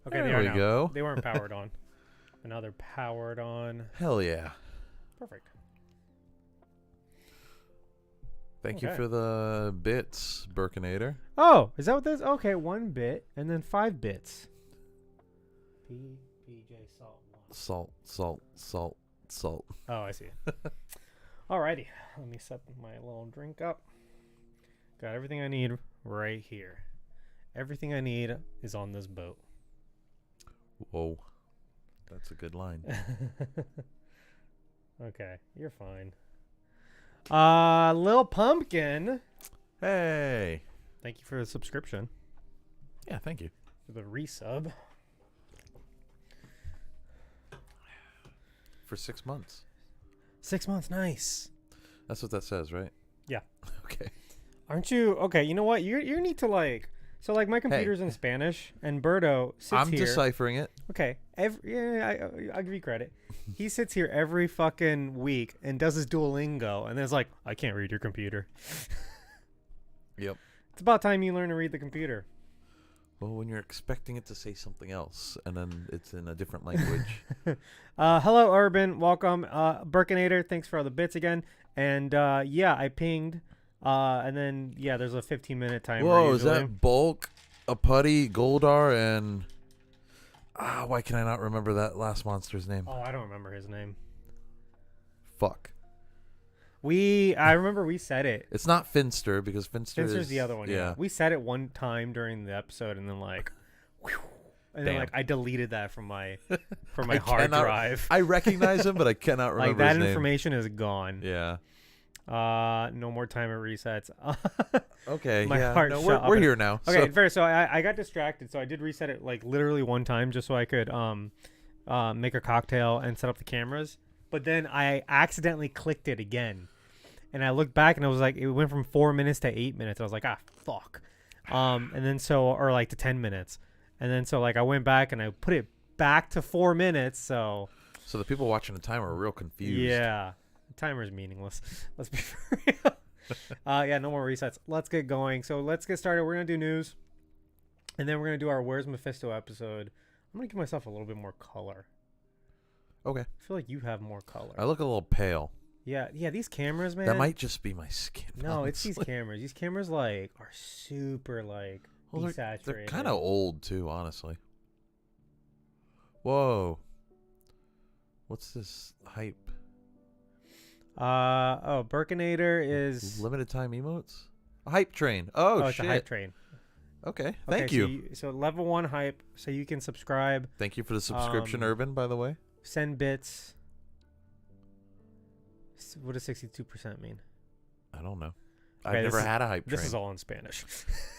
Okay, There we go. They weren't powered on. But now they're powered on. Hell yeah. Perfect. Thank you Okay. for the bits, Burkinator. Oh, is that what this? Okay, 1 bit and then 5 bits. PJ Salt 1. Salt. Oh, I see. Alrighty. Let me set my little drink up. Got everything I need right here. Everything I need is on this boat. Whoa. That's a good line. Okay, you're fine. Lil Pumpkin. Hey. Thank you for the subscription. Yeah, thank you. For the resub. For 6 months. 6 months, nice. That's what that says, right? Yeah. Okay. Aren't you okay? You know what? You need to like. So like my computer's in Spanish, and Berto sits I'm here. deciphering it. Okay, I'll give you credit. He sits here every fucking week and does his Duolingo, and then it's like, I can't read your computer. Yep. It's about time you learn to read the computer. Well, when you're expecting it to say something else, and then it's in a different language. Hello, Urban. Welcome. Burkinator, thanks for all the bits again. And yeah, I pinged. And then, yeah, there's a 15-minute timer. Whoa, usually. is that Bulk, a Putty, Goldar, and... why can I not remember that last monster's name? Oh, I don't remember his name. Fuck. I remember we said it. It's not Finster, because Finster's Finster's the other one. Yeah. We said it one time during the episode, and then like... Whew, and then Damn. like I deleted that from my hard drive. I recognize him, but I cannot remember like that his name. information is gone. Yeah. No more timer resets. Okay. My yeah. heart No, shut up we're in- here now. Okay, So. fair. So I got distracted, so I did reset it like literally one time just so I could make a cocktail and set up the cameras. But then I accidentally clicked it again, and I looked back and I was like, it went from 4 minutes to 8 minutes. I was like, fuck. And then or like to 10 minutes, and then so like I went back and I put it back to 4 minutes. So So the people watching the timer are real confused. yeah. Timer is meaningless. Let's be real. Yeah, no more resets. Let's get going. So let's get started. We're going to do news. And then we're going to do our Where's Mephisto episode. I'm going to give myself a little bit more color. Okay. I feel like you have more color. I look a little pale. Yeah, these cameras, man. That might just be my skin. No, it's these honestly. cameras. These cameras, like, are super, like, Well, desaturated. they're kind of old, too, honestly. Whoa. What's this hype? Burkinator is... Limited time emotes? A hype train. Oh, it's shit. a hype train. Okay. Thank so you. So level 1 hype, so you can subscribe. Thank you for the subscription, Urban, by the way. Send bits. What does 62% mean? I don't know. Okay, I've never had a hype train. This is all in Spanish.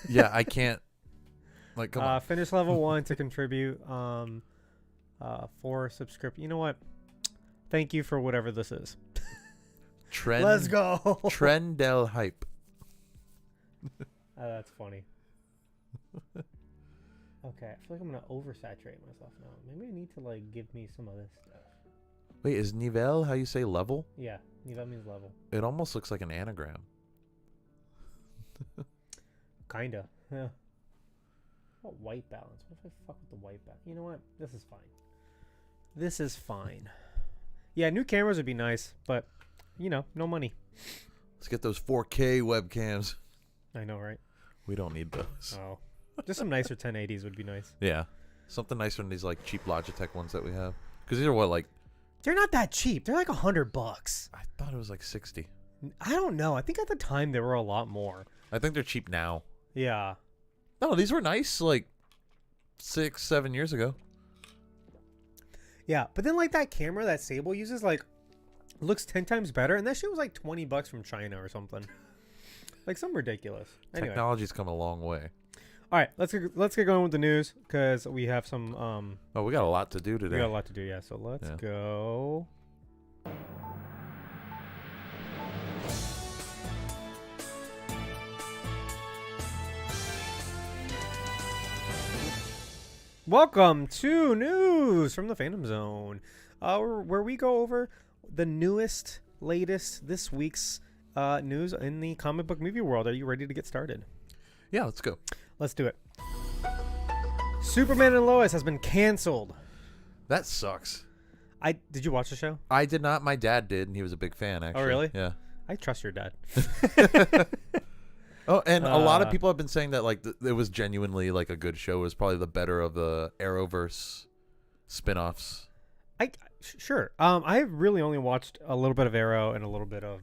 Yeah, I can't. Like, come on. Finish level 1 to contribute. For subscription. You know what? Thank you for whatever this is. Trend. Let's go. Trend del hype. That's funny. Okay, I feel like I'm gonna oversaturate myself now. Maybe I need to like give me some of this stuff. Wait, is nivel how you say level? Yeah, that means level. It almost looks like an anagram. Kinda. Yeah. What about white balance? What if I fuck with the white balance? You know what? This is fine. This is fine. Yeah, new cameras would be nice, but you know, no money. Let's get those 4K webcams. I know, right? We don't need those. Oh, just some nicer 1080s would be nice. Yeah. Something nicer than these like cheap Logitech ones that we have. Because these are what, like... They're not that cheap. They're like $100. I thought it was like 60. I don't know. I think at the time they were a lot more. I think they're cheap now. Yeah. No, these were nice like 6-7 years ago. Yeah, but then like that camera that Sable uses like looks 10 times better, and that shit was like $20 from China or something. Like some ridiculous. Anyway. Technology's come a long way. All right, let's get going with the news because we have some Oh, we got a lot to do today. we got a lot to do. Yeah, so let's go. Welcome to news from the Phantom Zone, where we go over the newest, latest, this week's news in the comic book movie world. Are you ready to get started? Yeah, let's go. Let's do it. Superman and Lois has been canceled. That sucks. Did you watch the show? I did not. My dad did, and he was a big fan, actually. Oh, really? Yeah. I trust your dad. Oh, and a lot of people have been saying that like it was genuinely like a good show. It was probably the better of the Arrowverse spin-offs. Sure. I really only watched a little bit of Arrow and a little bit of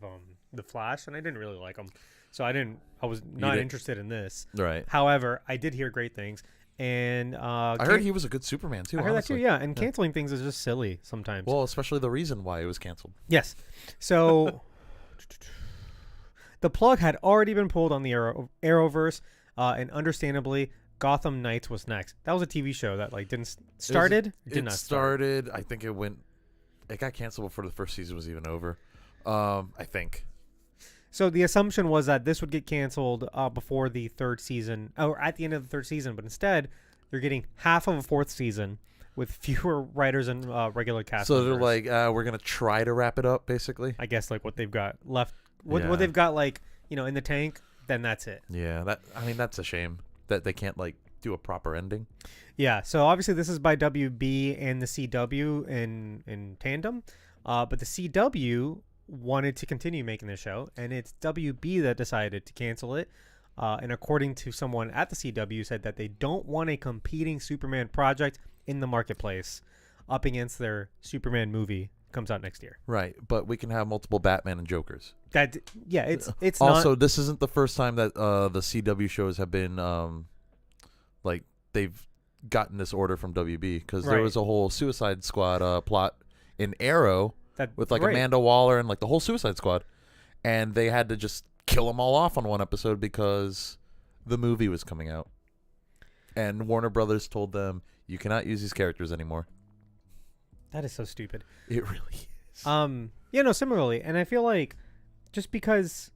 The Flash, and I didn't really like them. So I was not interested in this. Right. However, I did hear great things. And I heard he was a good Superman too. I heard honestly. that too, yeah. And canceling things is just silly sometimes. Well, especially the reason why it was canceled. Yes. So the plug had already been pulled on the Arrowverse, and understandably, Gotham Knights was next. That was a TV show that like did not start. I think it got canceled before the first season was even over. I think. So the assumption was that this would get canceled before the third season, or at the end of the third season, but instead they're getting half of a fourth season with fewer writers and regular cast So members. they're like, we're gonna try to wrap it up, basically. I guess like what they've got left, what they've got like in the tank, then that's it. Yeah, that's a shame that they can't like do a proper ending. Yeah, so obviously this is by WB and the CW in tandem, but the CW wanted to continue making the show, and it's WB that decided to cancel it. And according to someone at the CW, said that they don't want a competing Superman project in the marketplace up against their Superman movie comes out next year. Right, but we can have multiple Batman and Jokers. It's also not, this isn't the first time that the CW shows have been like they've gotten this order from WB, because there was a whole Suicide Squad plot in Arrow with like Amanda Waller and like the whole Suicide Squad, and they had to just kill them all off on one episode because the movie was coming out, and Warner Brothers told them you cannot use these characters anymore. That is so stupid. It really is. Similarly, and I feel like just because,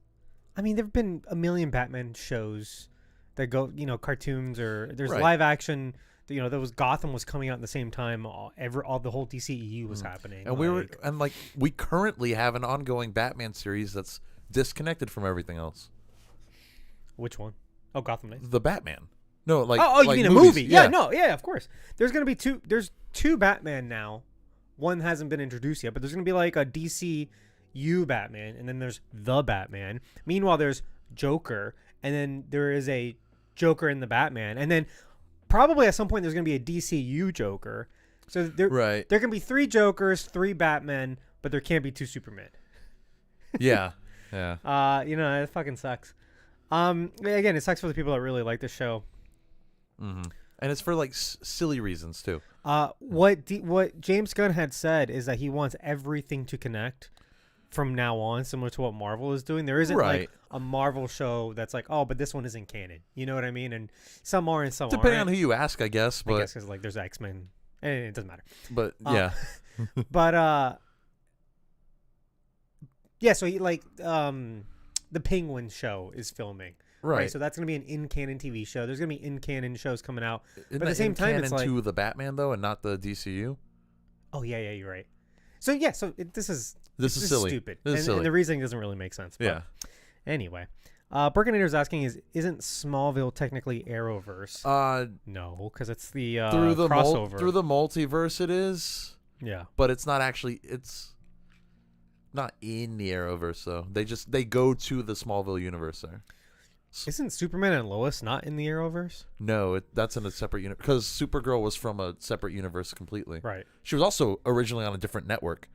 there've been a million Batman shows that go, cartoons, or there's live action. There was Gotham was coming out at the same time. All the whole DCEU was happening, and we currently have an ongoing Batman series that's disconnected from everything else. Which one? Oh, Gotham Knights. The Batman. No, like you mean a movie? Yeah, of course. There's gonna be two. There's two Batman now. One hasn't been introduced yet, but there's gonna be like a DCU Batman, and then there's the Batman. Meanwhile, there's Joker, and then there is a Joker in the Batman, and then probably at some point there's going to be a DCU Joker. So there can be 3 Jokers, 3 Batmen, but there can't be 2 Supermen. Yeah. It fucking sucks. Again, it sucks for the people that really like the show. Mm-hmm. And it's for like silly reasons too. What James Gunn had said is that he wants everything to connect from now on, similar to what Marvel is doing. There isn't like a Marvel show that's like, oh, but this one isn't canon. You know what I mean? And some are and some aren't. Depending on who you ask, I guess. But I guess because like there's X-Men, and it doesn't matter. But yeah, but so he the Penguin show is filming. Right. So that's going to be an in-canon TV show. There's going to be in-canon shows coming out. But at the same time, it's like to the Batman though, and not the DCU. Oh yeah, you're right. So this is silly. Stupid. This is silly. And the reasoning doesn't really make sense. But yeah. Anyway, Burkinator's asking isn't Smallville technically Arrowverse? No, because it's the crossover through the multiverse. It is. Yeah. But it's not actually. It's not in the Arrowverse though. They go to the Smallville universe there. Isn't Superman and Lois not in the Arrowverse? No, that's in a separate universe, because Supergirl was from a separate universe completely. Right. She was also originally on a different network.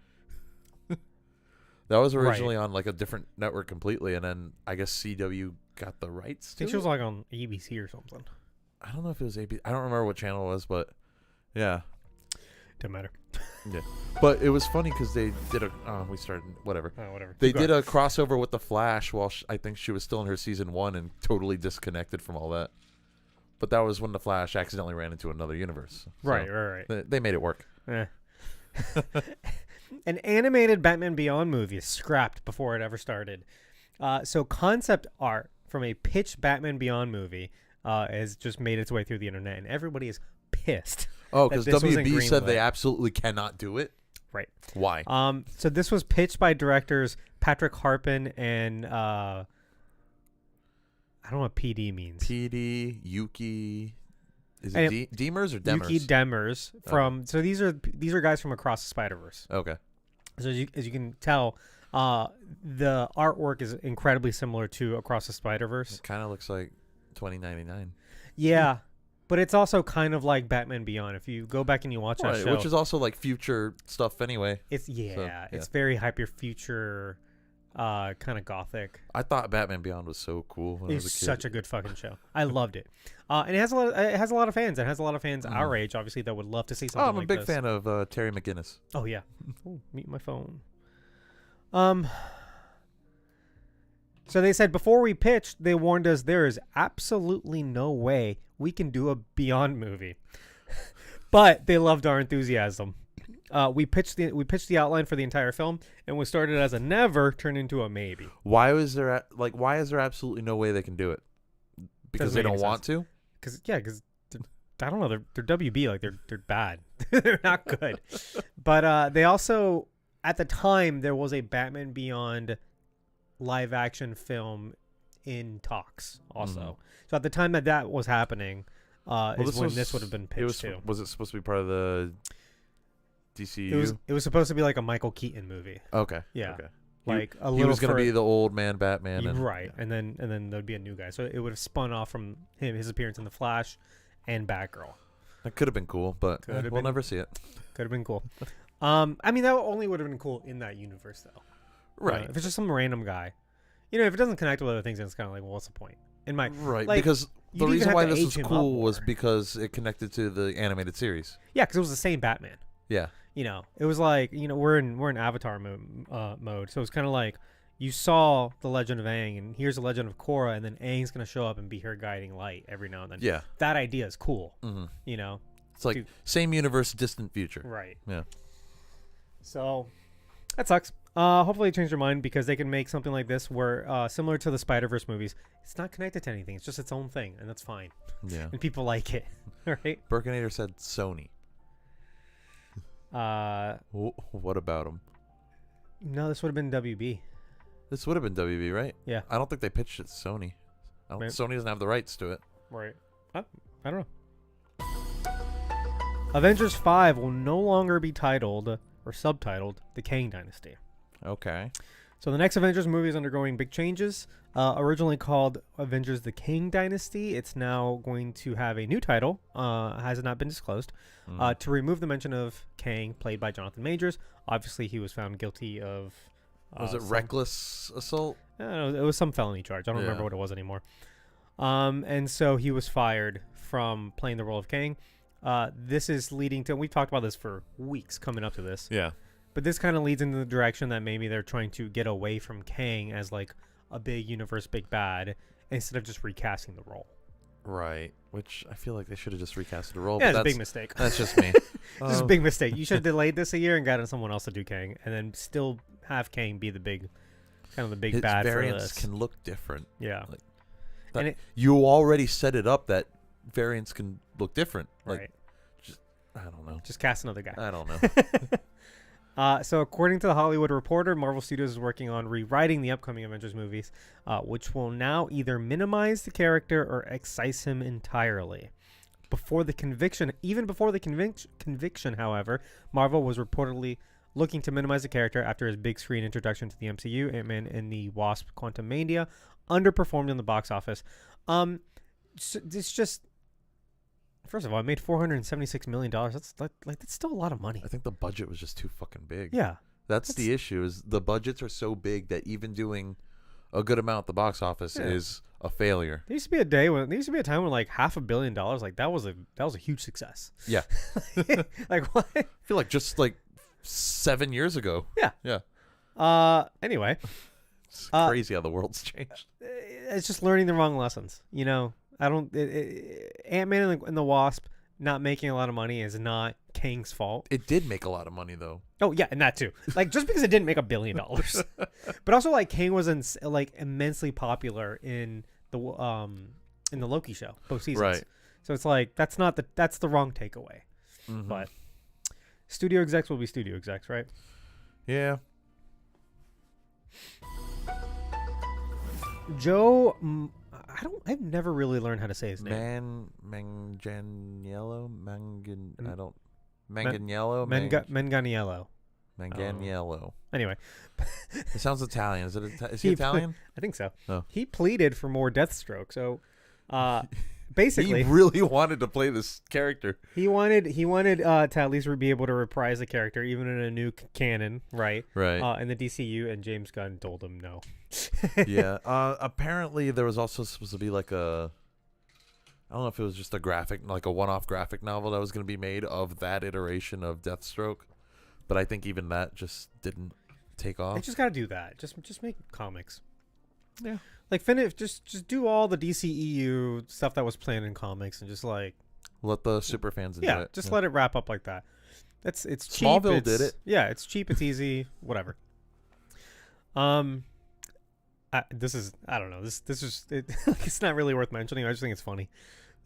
That was originally on like a different network completely, and then I guess CW got the rights to I think she was like on ABC or something. I don't know if it was ABC. I don't remember what channel it was, but yeah. Doesn't matter. Yeah. But it was funny because they did we started, whatever. Oh, whatever. They did a crossover with The Flash while I think she was still in her season 1 and totally disconnected from all that. But that was when The Flash accidentally ran into another universe. So right. They made it work. An animated Batman Beyond movie is scrapped before it ever started. So concept art from a pitched Batman Beyond movie has just made its way through the internet, and everybody is pissed. Oh, because WB said they absolutely cannot do it? Right. Why? So this was pitched by directors Patrick Harpin and I don't know what PD means. PD, Yuki, Is it Demers or Demers? Yuki Demers from. So these are guys from Across the Spider-Verse. Okay. So as you can tell, the artwork is incredibly similar to Across the Spider-Verse. It kind of looks like 2099. Yeah. But it's also kind of like Batman Beyond. If you go back and you watch that show, which is also like future stuff anyway. It's it's very hyper future, kind of gothic. I thought Batman Beyond was so cool when I was a kid. It's such a good fucking show. I loved it, and it has a lot of fans. It has a lot of fans our age, obviously, that would love to see something. I'm a big fan of Terry McGinnis. Oh yeah, meet my phone. So they said before we pitched, they warned us there is absolutely no way we can do a Beyond movie, but they loved our enthusiasm. We pitched the outline for the entire film, and we started as a never, turned into a maybe. Why is there absolutely no way they can do it? Because they don't want to? Because I don't know, they're WB, like they're bad. They're not good. But they also, at the time, there was a Batman Beyond live action film in talks also. So at the time that was happening, this would have been pitched too. Was it supposed to be part of the DCU? It was supposed to be like a Michael Keaton movie. Okay. Yeah. Okay. Like he was going to be the old man Batman. Right. And then there'd be a new guy. So it would have spun off from his appearance in The Flash and Batgirl. That could have been cool, but we'll never see it. Could have been cool. I mean, that only would have been cool in that universe, though. Right. If it's just some random guy. You know, if it doesn't connect with other things, then it's kind of like, well, what's the point? Because the reason why this was cool was because it connected to the animated series. Yeah, because it was the same Batman. Yeah. You know, it was like, you know, we're in Avatar mode, so it's kind of like you saw the Legend of Aang, and here's the Legend of Korra, and then Aang's gonna show up and be her guiding light every now and then. Yeah. That idea is cool. You know, it's like same universe, distant future. Right. Yeah. So that sucks. Hopefully they change their mind, because they can make something like this where, similar to the Spider-Verse movies, it's not connected to anything. It's just its own thing, and that's fine. Yeah. And people like it. Right? Burkinator said Sony. What about them? No, this would have been WB. This would have been WB, right? Yeah. I don't think they pitched it to Sony. Sony doesn't have the rights to it. Right. I don't know. Avengers 5 will no longer be titled or subtitled The Kang Dynasty. Okay. So the next Avengers movie is undergoing big changes. Originally called Avengers The Kang Dynasty, it's now going to have a new title, has not been disclosed, to remove the mention of Kang, played by Jonathan Majors. Obviously, he was found guilty of... was it reckless assault? I don't know, it was some felony charge. I don't remember what it was anymore. And so he was fired from playing the role of Kang. This is leading to... We've talked about this for weeks coming up to this. Yeah. But this kind of leads into the direction that maybe they're trying to get away from Kang as like a big universe, big bad, instead of just recasting the role. Right. Which I feel like they should have just recasted the role. Yeah, but it's a big mistake. That's just me. Just a big mistake. You should have delayed this a year and gotten someone else to do Kang, and then still have Kang be the big, kind of the big his bad variants for this. Can look different. Yeah. Like, you already set it up that variants can look different. Like, right. I don't know. Just cast another guy. I don't know. So according to The Hollywood Reporter, Marvel Studios is working on rewriting the upcoming Avengers movies, which will now either minimize the character or excise him entirely. Even before the conviction, however, Marvel was reportedly looking to minimize the character after his big screen introduction to the MCU, Ant-Man and the Wasp: Quantumania, underperformed in the box office. It's just... First of all, it made $476 million. That's still a lot of money. I think the budget was just too fucking big. Yeah. That's the issue, is the budgets are so big that even doing a good amount at the box office is a failure. There used to be a time when like $500 million, like that was a huge success. Yeah. Like what? I feel like just like 7 years ago. Yeah. Yeah. Anyway. It's crazy how the world's changed. It's just learning the wrong lessons, you know? Ant-Man and the Wasp not making a lot of money is not Kang's fault. It did make a lot of money though. Oh yeah, and that too. Like, just because it didn't make $1 billion, but also like Kang was immensely popular in the Loki show, both seasons. Right. So it's like that's the wrong takeaway. Mm-hmm. But studio execs will be studio execs, right? Yeah. I've never really learned how to say his name. Manganiello. Manganiello. Manganiello. Anyway, it sounds Italian. Is he Italian? I think so. Oh. He pleaded for more Deathstroke. So, basically, he really wanted to play this character. He wanted to at least be able to reprise the character, even in a new canon, right? Right. In the DCU, and James Gunn told him no. Yeah. Apparently, there was also supposed to be like I don't know if it was just a one-off graphic novel that was going to be made of that iteration of Deathstroke, but I think even that just didn't take off. They just got to do that. Just make comics. Yeah. Like finish, just do all the DCEU stuff that was planned in comics, and just like let the super fans enjoy it. Just let it wrap up like that. It's cheap. Smallville did it. Yeah, it's cheap. It's easy. Whatever. This is I don't know. This is it's not really worth mentioning. I just think it's funny.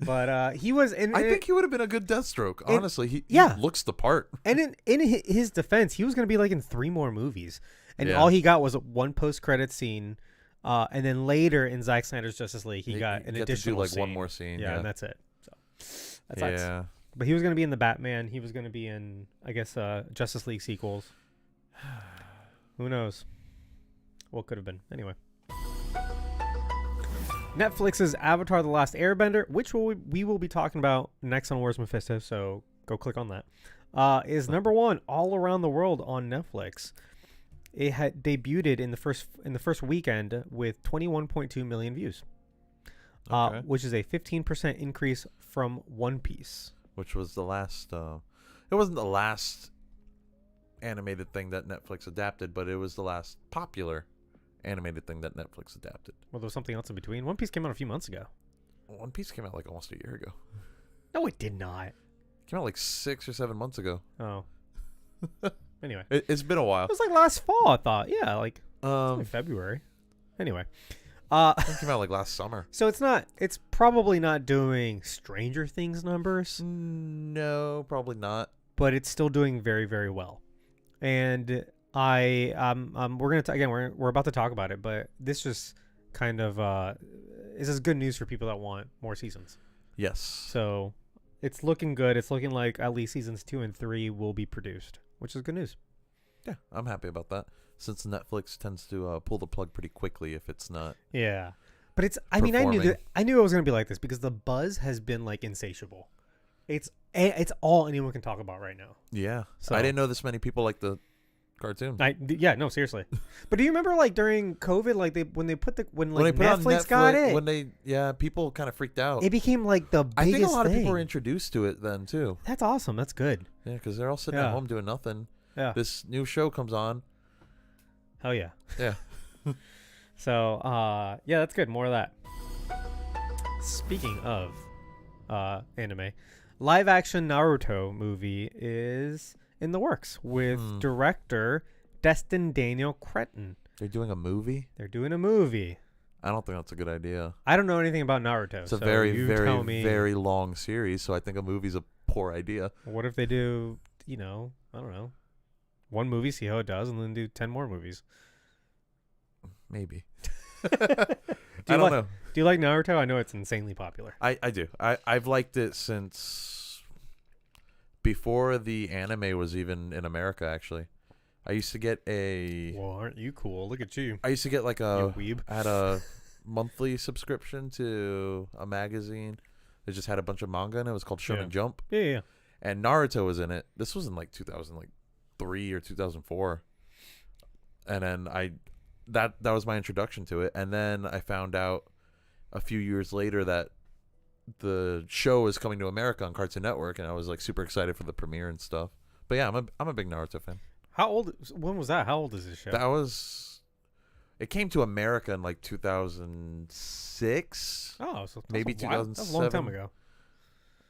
But he was in. I think he would have been a good Deathstroke. Honestly, he looks the part. And in his defense, he was going to be like in 3 more movies, and all he got was one post-credit scene. And then later in Zack Snyder's Justice League, he got an additional scene. One more scene. Yeah, and that's it. So that's yeah. But he was going to be in the Batman. He was going to be in, I guess, Justice League sequels. Who knows? What could have been? Anyway. Netflix's Avatar: The Last Airbender, which we will be talking about next on Where's Mephisto, so go click on that, is number 1 all around the world on Netflix. It had debuted in the first weekend with 21.2 million views, which is a 15% increase from One Piece, which was the last. It wasn't the last animated thing that Netflix adapted, but it was the last popular animated thing that Netflix adapted. Well, there was something else in between. One Piece came out a few months ago. One Piece came out like almost a year ago. No, it did not. It came out like 6 or 7 months ago. Oh. Anyway, it's been a while. It was like last fall, I thought. Yeah, like February. Anyway, it came out like last summer. So it's probably not doing Stranger Things numbers. No, probably not. But it's still doing very, very well. And we're about to talk about it, but this just kind of is good news for people that want more seasons. Yes. So it's looking good. It's looking like at least seasons 2 and 3 will be produced, which is good news. Yeah, I'm happy about that. Since Netflix tends to pull the plug pretty quickly if it's not. Yeah, but I knew it was gonna be like this because the buzz has been like insatiable. It's all anyone can talk about right now. Yeah, so I didn't know this many people like the cartoon. No, seriously. But do you remember like during COVID, like when Netflix got it, people kind of freaked out. It became like the biggest I think a lot thing. of people were introduced to it then too. That's awesome. That's good. Yeah, because they're all sitting at home doing nothing. Yeah. This new show comes on. Hell yeah. Yeah. So that's good. More of that. Speaking of anime, live action Naruto movie is in the works with director Destin Daniel Cretton. They're doing a movie? They're doing a movie. I don't think that's a good idea. I don't know anything about Naruto. It's a very, very, very long series, so I think a movie's a poor idea. What if they do, I don't know, one movie, see how it does, and then do 10 more movies? Maybe. I don't know. Do you like Naruto? I know it's insanely popular. I do. I've liked it since before the anime was even in America, actually. I used to get Well, aren't you cool? Look at you. I used to get like a weeb. I had a monthly subscription to a magazine that just had a bunch of manga, and it was called Shonen Jump. Yeah. And Naruto was in it. This was in like 2003 or 2004. And then that was my introduction to it. And then I found out a few years later that the show is coming to America on Cartoon Network, and I was like super excited for the premiere and stuff. But yeah, I'm a big Naruto fan. When was that? How old is this show? It came to America in like 2006. Oh, so maybe 2007. That's a long time ago.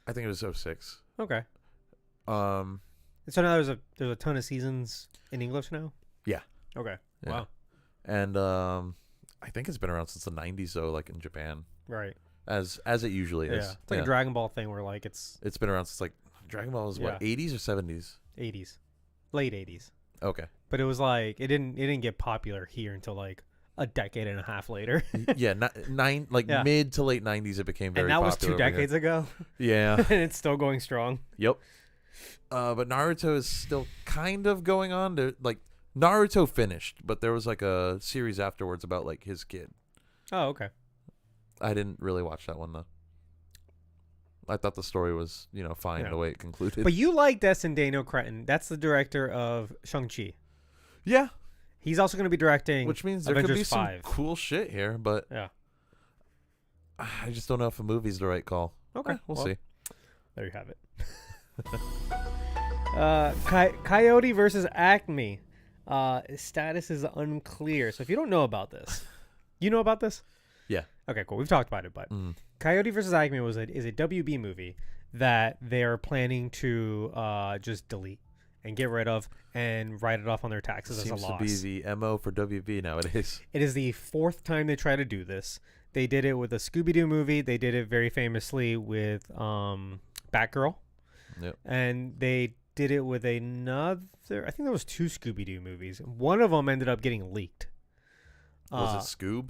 I think it was 06. Okay. So now there's a ton of seasons in English now? Yeah. Okay. Yeah. Wow. And I think it's been around since the 90s though, like in Japan. Right. As it usually is. Yeah. It's like a Dragon Ball thing where like it's been around since like Dragon Ball is what, 80s or 70s? 80s. Late 80s. Okay. But it was like it didn't get popular here until like a decade and a half later. Yeah, mid to late 90s, it became very popular. And that popular was 2 decades ago. Yeah. And it's still going strong. Yep. But Naruto is still kind of going on. Naruto finished, but there was like a series afterwards about like his kid. Oh, okay. I didn't really watch that one though. I thought the story was, fine the way it concluded. But you like Destin Daniel Cretton. That's the director of Shang-Chi. Yeah. He's also going to be directing Which means there Avengers could be 5. some cool shit here, but yeah, I just don't know if a movie's the right call. Okay. We'll see. There you have it. Coyote versus Acme. Status is unclear. So if you don't know about this, you know about this? Yeah. Okay, cool. We've talked about it, but Coyote versus Acme is a WB movie that they're planning to just delete and get rid of and write it off on their taxes as a loss. Seems to be the MO for WB nowadays. It is the 4th time they try to do this. They did it with a Scooby-Doo movie. They did it very famously with Batgirl. Yep. And they did it with another, I think there was 2 Scooby-Doo movies. One of them ended up getting leaked. Was it Scoob?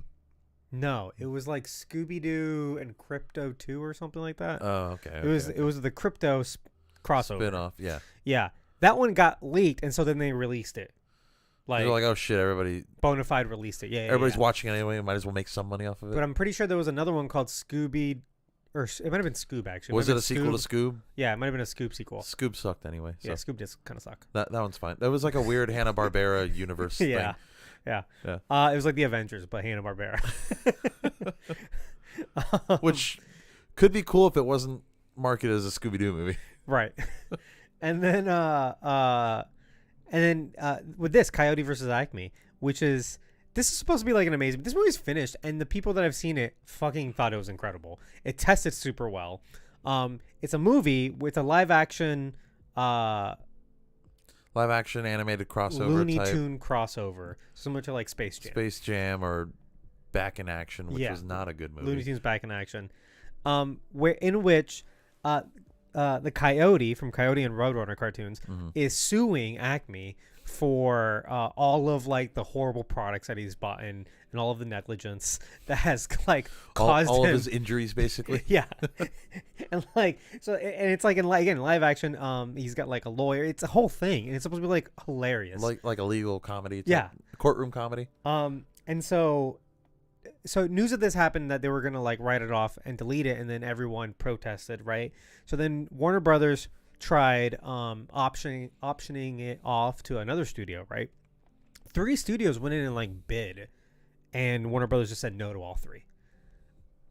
No, it was like Scooby-Doo and Crypto 2 or something like that. Oh, okay. It was the Crypto crossover. Spin-off, yeah. Yeah. That one got leaked, and so then they released it. They're like, oh shit, everybody. Bonafide released it. Yeah. Everybody's watching anyway. Might as well make some money off of it. But I'm pretty sure there was another one called Scooby, or it might have been Scoob actually. Was it a sequel to Scoob? Yeah, it might have been a Scoob sequel. Scoob sucked anyway. So. Yeah, Scoob does kind of suck. That one's fine. That was like a weird Hanna-Barbera universe thing. Yeah. It was like the Avengers, but Hanna-Barbera. Which could be cool if it wasn't marketed as a Scooby-Doo movie. Right. And then with this Coyote versus Acme, this is supposed to be like an amazing. This movie's finished, and the people that have seen it fucking thought it was incredible. It tested super well. It's a movie with a live action animated crossover, Looney Tune crossover, similar to like Space Jam. Space Jam or Back in Action, which was not a good movie. Looney Tunes Back in Action, which the Coyote from Coyote and Roadrunner cartoons is suing Acme for all of like the horrible products that he's bought and all of the negligence that has like caused all him. Of his injuries, basically. Yeah. And like it's like in live action, he's got like a lawyer. It's a whole thing, and it's supposed to be like hilarious, like a legal comedy. Yeah, courtroom comedy. And so news of this happened that they were gonna like write it off and delete it, and then everyone protested, right? So then Warner Brothers tried optioning it off to another studio, right? 3 studios went in and like bid, and Warner Brothers just said no to all 3.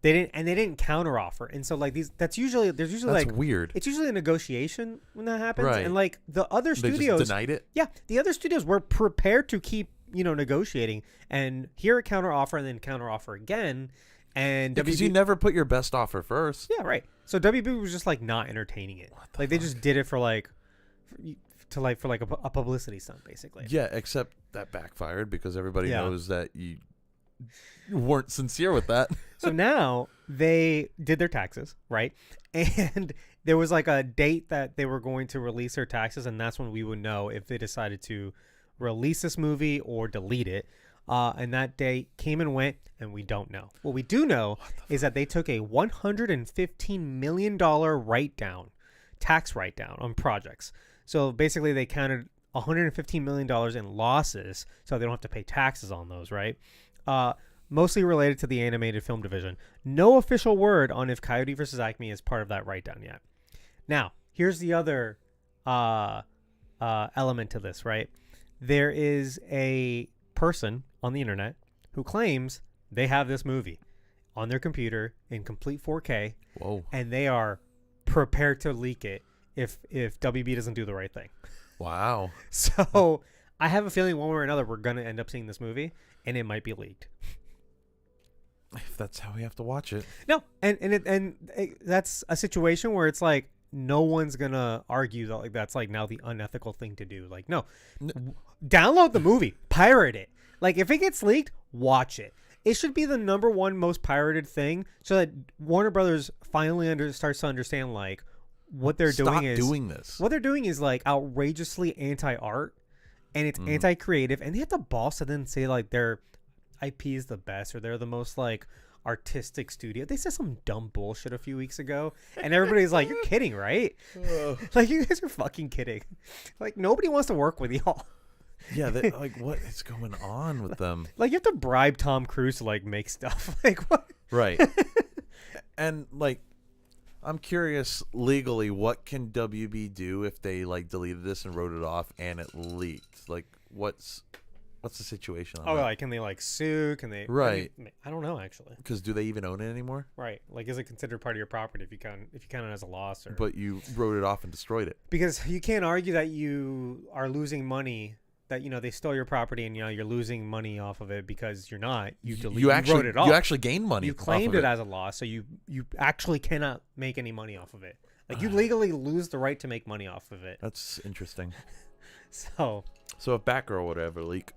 They didn't counteroffer, and so like that's usually like weird. It's usually a negotiation when that happens, right? And like the other studios they just denied it. Yeah, the other studios were prepared to keep negotiating and hear a counteroffer and then counteroffer again, and because you never put your best offer first. Yeah, right. So WB was just like not entertaining it. Like they just did it for like a publicity stunt, basically. Yeah, except that backfired because everybody knows that you weren't sincere with that. So now they did their taxes, right? And there was like a date that they were going to release their taxes, and that's when we would know if they decided to release this movie or delete it. And that date came and went, and we don't know. What we do know is that they took a $115 million tax write-down on projects. So basically they counted $115 million in losses, so they don't have to pay taxes on those, right? Mostly related to the animated film division. No official word on if Coyote vs. Acme is part of that write-down yet. Now, here's the other element to this, right? There is a person on the internet who claims they have this movie on their computer in complete 4K. Whoa. And they are prepared to leak it if WB doesn't do the right thing. Wow. So I have a feeling one way or another we're going to end up seeing this movie, and it might be leaked. If that's how we have to watch it. No, and that's a situation where it's like no one's gonna argue that like that's like now the unethical thing to do. Like no, download the movie, pirate it. Like if it gets leaked, watch it. It should be the #1 most pirated thing, so that Warner Brothers finally starts to understand like what they're doing is doing this. What they're doing is like outrageously anti-art, and it's anti-creative, and they have the balls to then say like they're IP is the best, or they're the most like artistic studio. They said some dumb bullshit a few weeks ago, and everybody's like, "You're kidding, right?" Like, you guys are fucking kidding. Like, nobody wants to work with y'all. Yeah, like, what is going on with them? Like, you have to bribe Tom Cruise to like make stuff. Like, what? Right. And like, I'm curious legally, what can WB do if they like deleted this and wrote it off and it leaked? Like, what's the situation on that? Like, can they like sue? Can they? Right. I don't know actually. Because do they even own it anymore? Right. Like, is it considered part of your property if you count it as a loss? Or... But you wrote it off and destroyed it. Because you can't argue that you are losing money. That, they stole your property and you're losing money off of it because you're not. You wrote it off. You actually gained money. You claimed it as a loss, so you actually cannot make any money off of it. Like, you legally lose the right to make money off of it. That's interesting. So if Batgirl would ever leak.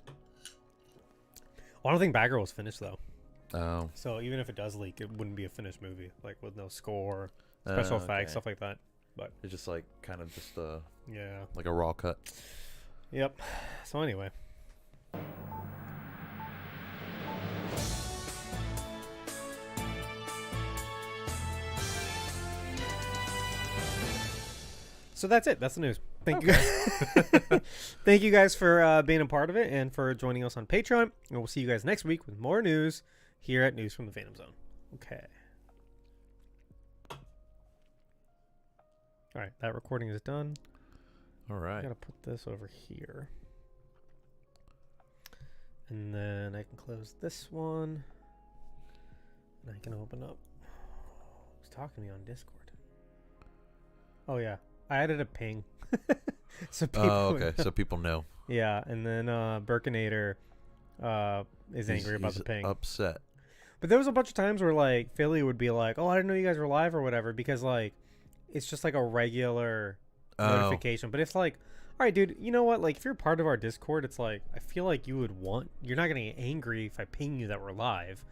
Well, I don't think Batgirl was finished though. Oh. So even if it does leak, it wouldn't be a finished movie, like with no score, special effects, stuff like that. But it's just like kind of just yeah, like a raw cut. Yep. So anyway. So that's it. That's the news. Thank you guys. Thank you guys for being a part of it and for joining us on Patreon. And we'll see you guys next week with more news here at News from the Phantom Zone. Okay. All right. That recording is done. All right. I got to put this over here. And then I can close this one. And I can open up. He's talking to me on Discord. Oh, yeah. I added a ping. So people so people know. Yeah, and then Burkinator is angry about the ping. Upset. But there was a bunch of times where like Philly would be like, "Oh, I didn't know you guys were live or whatever," because like it's just like a regular notification. But it's like, all right, dude, you know what? Like, if you're part of our Discord, it's like I feel like you're not gonna get angry if I ping you that we're live.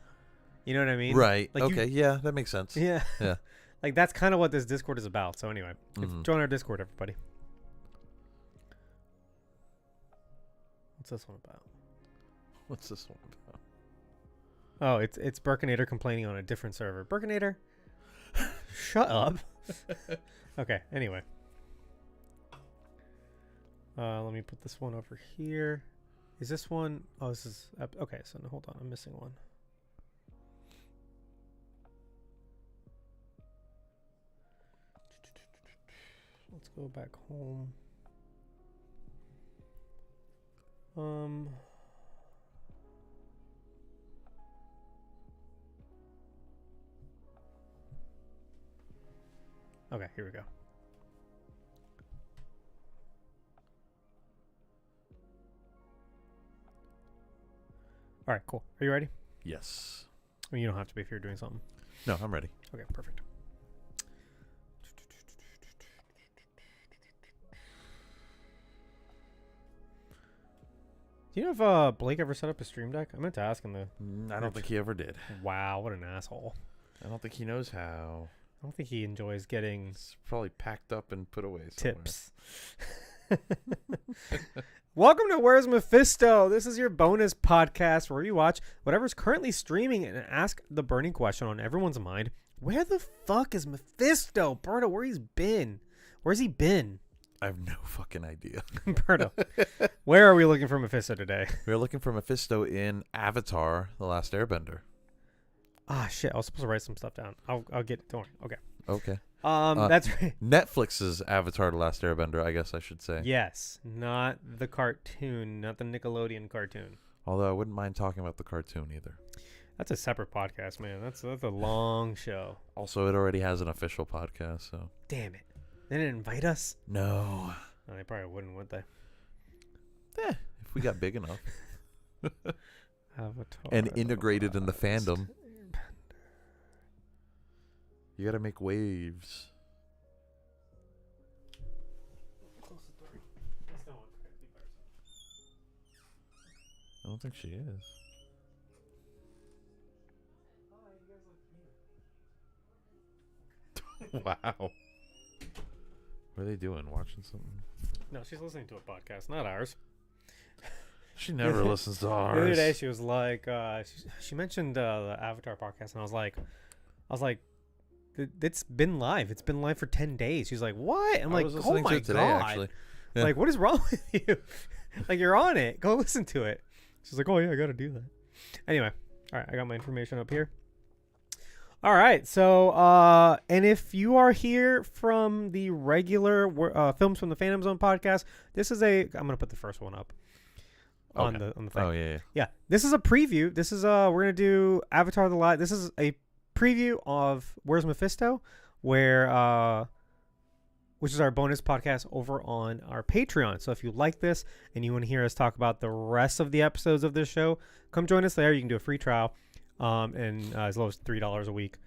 You know what I mean? Right. Like okay. Yeah, that makes sense. Yeah. Yeah. Like, that's kind of what this Discord is about. So anyway, join our Discord, everybody. What's this one about? What's this one about? Oh, it's Burkinator complaining on a different server. Burkinator, shut up. Okay. Anyway, let me put this one over here. Is this one? Oh, this is okay. So hold on, I'm missing one. Let's go back home. Okay, here we go. All right, cool. Are you ready? Yes. I mean, you don't have to be if you're doing something. No, I'm ready. Okay, perfect. Do you know if Blake ever set up a stream deck? I meant to ask him the. I don't think he ever did. Wow, what an asshole! I don't think he knows how. I don't think he enjoys getting. It's probably packed up and put away. Tips. Welcome to Where's Mephisto? This is your bonus podcast where you watch whatever's currently streaming and ask the burning question on everyone's mind: where the fuck is Mephisto? Berto, where he's been? Where's he been? I have no fucking idea. Berto, where are we looking for Mephisto today? We're looking for Mephisto in Avatar: The Last Airbender. Ah, shit! I was supposed to write some stuff down. I'll get. Don't worry. Okay. Okay. That's right. Netflix's Avatar: The Last Airbender, I guess I should say. Yes, not the cartoon, not the Nickelodeon cartoon. Although I wouldn't mind talking about the cartoon either. That's a separate podcast, man. That's a long show. Also, it already has an official podcast, so. Damn it. They didn't invite us? No. No, they probably wouldn't, would they? If we got big enough. Avatar. And integrated in the fandom. You gotta make waves. I don't think she is. Wow. What are they doing? Watching something? No, she's listening to a podcast, not ours. She never listens to ours. The other day she was like, she mentioned the Avatar podcast, and I was like, it's been live. It's been live for 10 days. She's like, what? I'm like, oh my today, God. actually. Yeah. Like, what is wrong with you? Like, you're on it. Go listen to it. She's like, oh yeah, I got to do that. Anyway. All right. I got my information up here. All right. So, and if you are here from the regular Films from the Phantom Zone podcast, this is I'm going to put the first one up on the thing. Oh, yeah. Yeah. This is a preview. This is, we're going to do Avatar the Light. This is a preview of Where's Mephisto, which is our bonus podcast over on our Patreon. So if you like this and you want to hear us talk about the rest of the episodes of this show, come join us there. You can do a free trial, and as low as $3 a week.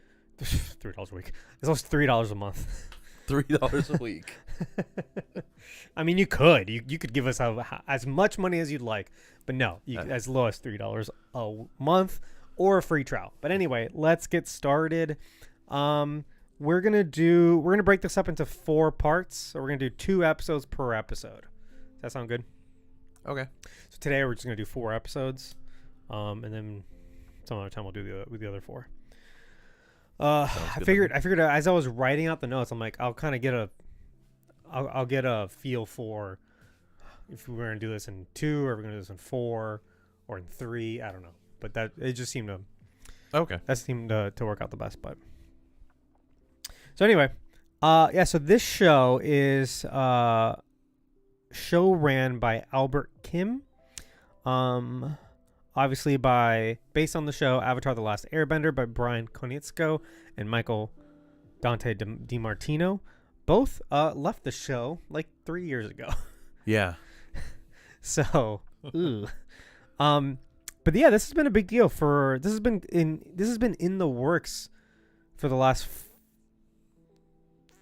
$3 a week. As low as $3 a month. $3 a week. I mean, you could. You could give us as much money as you'd like, but no, as low as $3 a month or a free trial. But anyway, let's get started. We're gonna break this up into 4 parts. So we're gonna do 2 episodes per episode. Does that sound good? Okay. So today we're just gonna do 4 episodes, and then some other time we'll do the other 4. I figured as I was writing out the notes, I'm like, I'll kind of I'll get a feel for if we're gonna do this in 2 or we're gonna do this in 4 or in 3. I don't know, but it just seemed to work out the best. But so anyway, so this show is show ran by Albert Kim, obviously based on the show Avatar: The Last Airbender by Brian Konietzko and Michael Dante DiMartino. Both left the show like 3 years ago. Yeah. So, ooh. But yeah, this has been a big deal this has been in the works for the last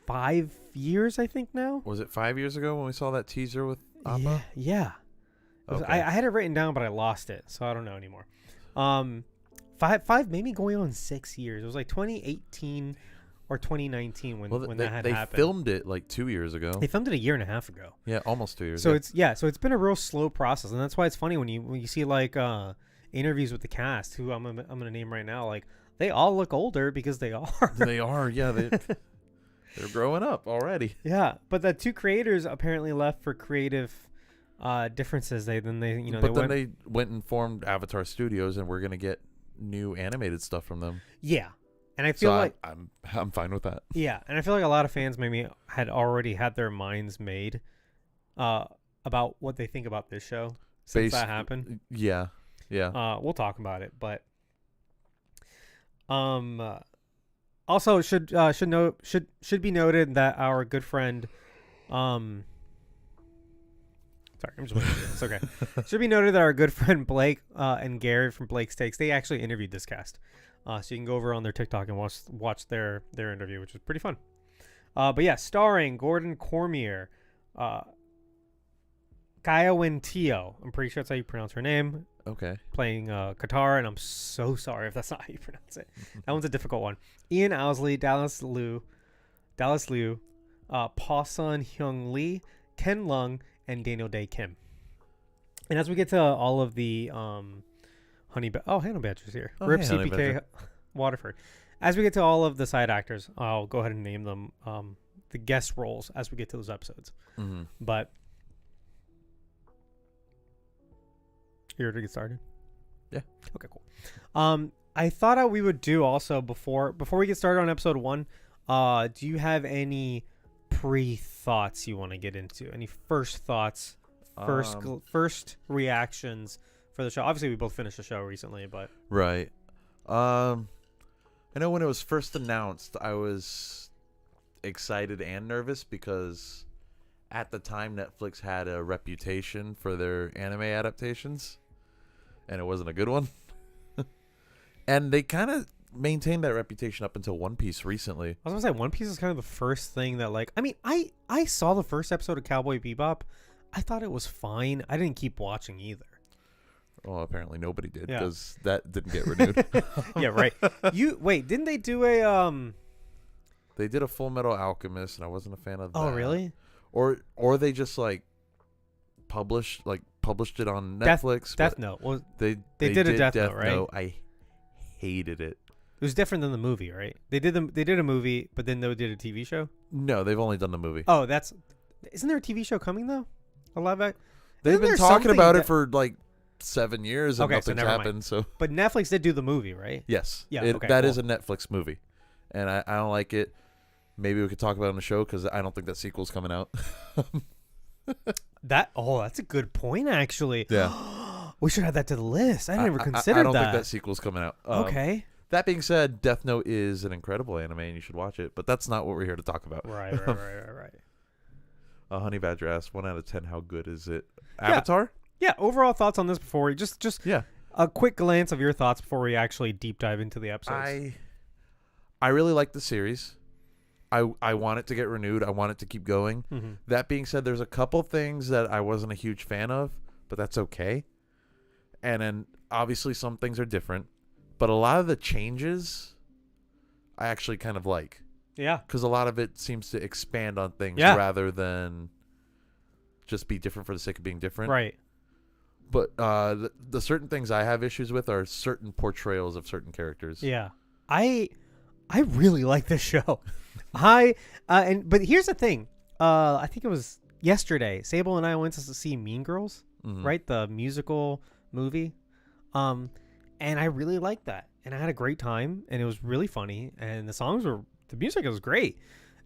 5 years, I think now. Was it 5 years ago when we saw that teaser with Appa? Yeah. Okay. I had it written down, but I lost it, so I don't know anymore. 5, maybe going on 6 years. It was like 2018 or 2019 when that had happened. They filmed it like 2 years ago. They filmed it a year and a half ago. Yeah, almost 2 years. So it's been a real slow process, and that's why it's funny when you see like interviews with the cast, who I'm gonna name right now. Like, they all look older because they are. They are. Yeah, they're growing up already. Yeah, but the 2 creators apparently left for creative differences. They went and formed Avatar Studios, and we're gonna get new animated stuff from them. Yeah. And I feel like I'm fine with that. Yeah, and I feel like a lot of fans maybe had already had their minds made about what they think about this show since that happened. Yeah. We'll talk about it, but also should be noted that our good friend sorry, I'm just waiting. It's okay. Should be noted that our good friend Blake and Garrett from Blake's Takes, they actually interviewed this cast. So you can go over on their TikTok and watch their interview, which is pretty fun. But yeah, starring Gordon Cormier, Kaya Wintio. I'm pretty sure that's how you pronounce her name. Okay. Playing Katara, and I'm so sorry if that's not how you pronounce it. That one's a difficult one. Ian Owsley, Dallas Liu, Pa Sun Hyung Lee, Ken Lung, and Daniel Day Kim. And as we get to all of the Hannah Badger's here. Rip CPK Waterford. As we get to all of the side actors, I'll go ahead and name them the guest roles as we get to those episodes. Mm-hmm. But you ready to get started? Yeah. Okay, cool. I thought we would do also before we get started on episode 1. Do you have any pre-thoughts you want to get into? Any first thoughts? First reactions for the show? Obviously, we both finished the show recently, but right. I know when it was first announced, I was excited and nervous because at the time Netflix had a reputation for their anime adaptations, and it wasn't a good one. And they kind of maintained that reputation up until One Piece recently. I was gonna say One Piece is kind of the first thing that, like, I mean, I saw the first episode of Cowboy Bebop. I thought it was fine. I didn't keep watching either. Well, apparently nobody did because that didn't get renewed. Yeah, right. Didn't they do a They did a Full Metal Alchemist, and I wasn't a fan of that. Oh, really? Or they just like published, like published it on Netflix. Death Note. Well, they did a Death Note, right? I hated it. It was different than the movie, right? They did a movie, but then they did a TV show. No, they've only done the movie. Oh, isn't there a TV show coming though? A live act? They've been talking about it for like 7 years and nothing's happened. So, but Netflix did do the movie, right? Yes. Yeah. That is a Netflix movie, and I don't like it. Maybe we could talk about it on the show because I don't think that sequel's coming out. That's a good point, actually. Yeah. We should add that to the list. I never considered that. I don't think that sequel's coming out. Okay. That being said, Death Note is an incredible anime and you should watch it, but that's not what we're here to talk about. Right. Honey Badger asked, 1 out of 10, how good is it? Avatar? Yeah, overall thoughts on this before we just a quick glance of your thoughts before we actually deep dive into the episodes. I really like the series. I want it to get renewed. I want it to keep going. Mm-hmm. That being said, there's a couple things that I wasn't a huge fan of, but that's okay. And then obviously some things are different, but a lot of the changes I actually kind of like. Yeah. Because a lot of it seems to expand on things rather than just be different for the sake of being different. Right. But the certain things I have issues with are certain portrayals of certain characters. Yeah. I really like this show. But here's the thing. I think it was yesterday. Sable and I went to see Mean Girls, right? The musical movie. And I really liked that. And I had a great time and it was really funny and the music was great.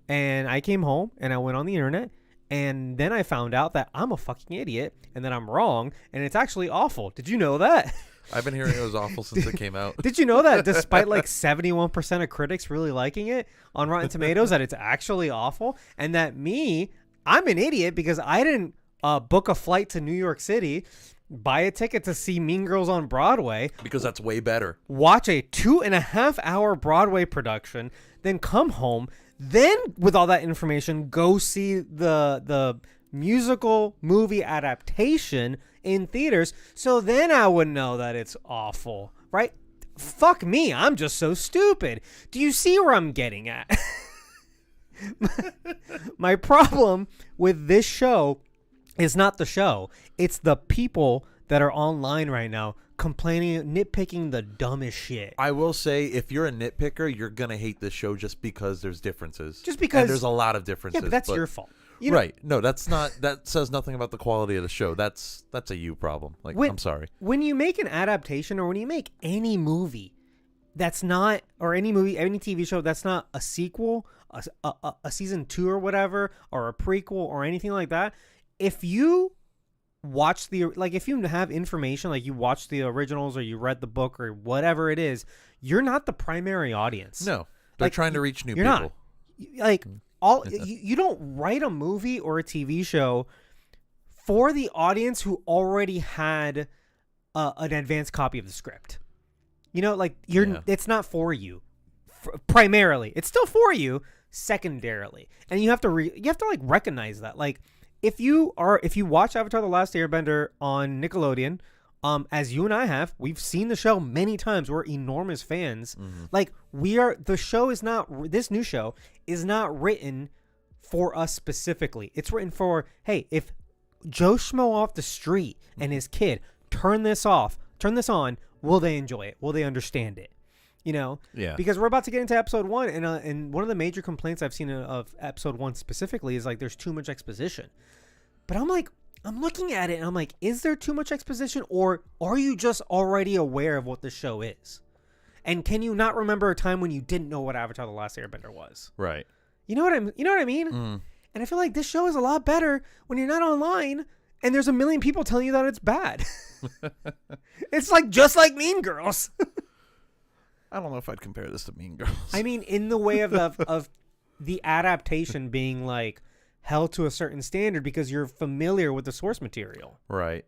And I came home and I went on the internet and then I found out that I'm a fucking idiot and that I'm wrong and it's actually awful. Did you know that? I've been hearing it was awful since it came out. Did you know that despite like 71% of critics really liking it on Rotten Tomatoes, that it's actually awful? And that I'm an idiot because I didn't book a flight to New York City, buy a ticket to see Mean Girls on Broadway. Because that's way better. Watch a 2.5-hour Broadway production, then come home, then with all that information, go see the musical movie adaptation in theaters, so then I would know that it's awful, right? Fuck me, I'm just so stupid. Do you see where I'm getting at? My problem with this show is not the show. It's the people that are online right now complaining, nitpicking the dumbest shit. I will say, if you're a nitpicker, you're going to hate this show just because there's differences. Just because. And there's a lot of differences. Yeah, but that's your fault. Right. No, that's not. That says nothing about the quality of the show. That's a you problem. I'm sorry. When you make an adaptation or when you make any movie that's not, or any TV show that's not a sequel, a season 2 or whatever, or a prequel or anything like that, if you watch if you have information, like you watch the originals or you read the book or whatever it is, you're not the primary audience. No, they're trying to reach new people. Not. You don't write a movie or a TV show for the audience who already had an advanced copy of the script. It's not for you primarily. It's still for you secondarily, and you have to recognize that. Like if you watch Avatar: The Last Airbender on Nickelodeon, as you and I have, we've seen the show many times. We're enormous fans. Mm-hmm. This new show is not written for us specifically. It's written for, hey, if Joe Schmo off the street and his kid turn this on, will they enjoy it? Will they understand it? Yeah. Because we're about to get into episode 1, and one of the major complaints I've seen of episode 1 specifically is like there's too much exposition. But I'm looking at it and I'm like, is there too much exposition, or are you just already aware of what the show is? And can you not remember a time when you didn't know what Avatar: The Last Airbender was? Right. You know what I mean? Mm. And I feel like this show is a lot better when you're not online and there's a million people telling you that it's bad. It's just like Mean Girls. I don't know if I'd compare this to Mean Girls. I mean, in the way of the adaptation being like held to a certain standard because you're familiar with the source material. Right.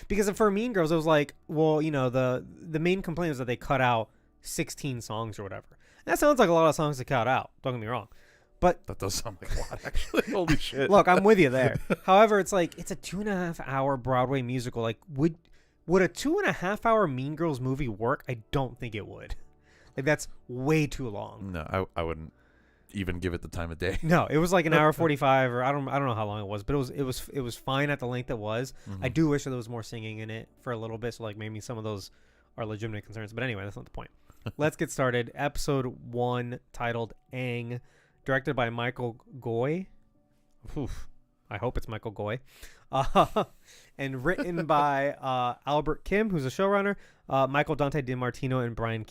Because for Mean Girls, it was like, well, the main complaint is that they cut out 16 songs or whatever. And that sounds like a lot of songs to cut out. Don't get me wrong. But that does sound like a lot, actually. Holy shit. Look, I'm with you there. However, it's like, it's a 2.5-hour Broadway musical. Like, would a 2.5-hour Mean Girls movie work? I don't think it would. Like, that's way too long. No, I wouldn't. even give it the time of day. No, it was like an hour 45, or I don't know how long it was, but it was fine at the length it was. I do wish there was more singing in it for a little bit, so like maybe some of those are legitimate concerns. But anyway, that's not the point. Let's get started. Episode 1, titled Aang, directed by Michael Goy. Oof, I hope it's Michael Goy. And written by Albert Kim, who's a showrunner, Michael Dante DiMartino, and Brian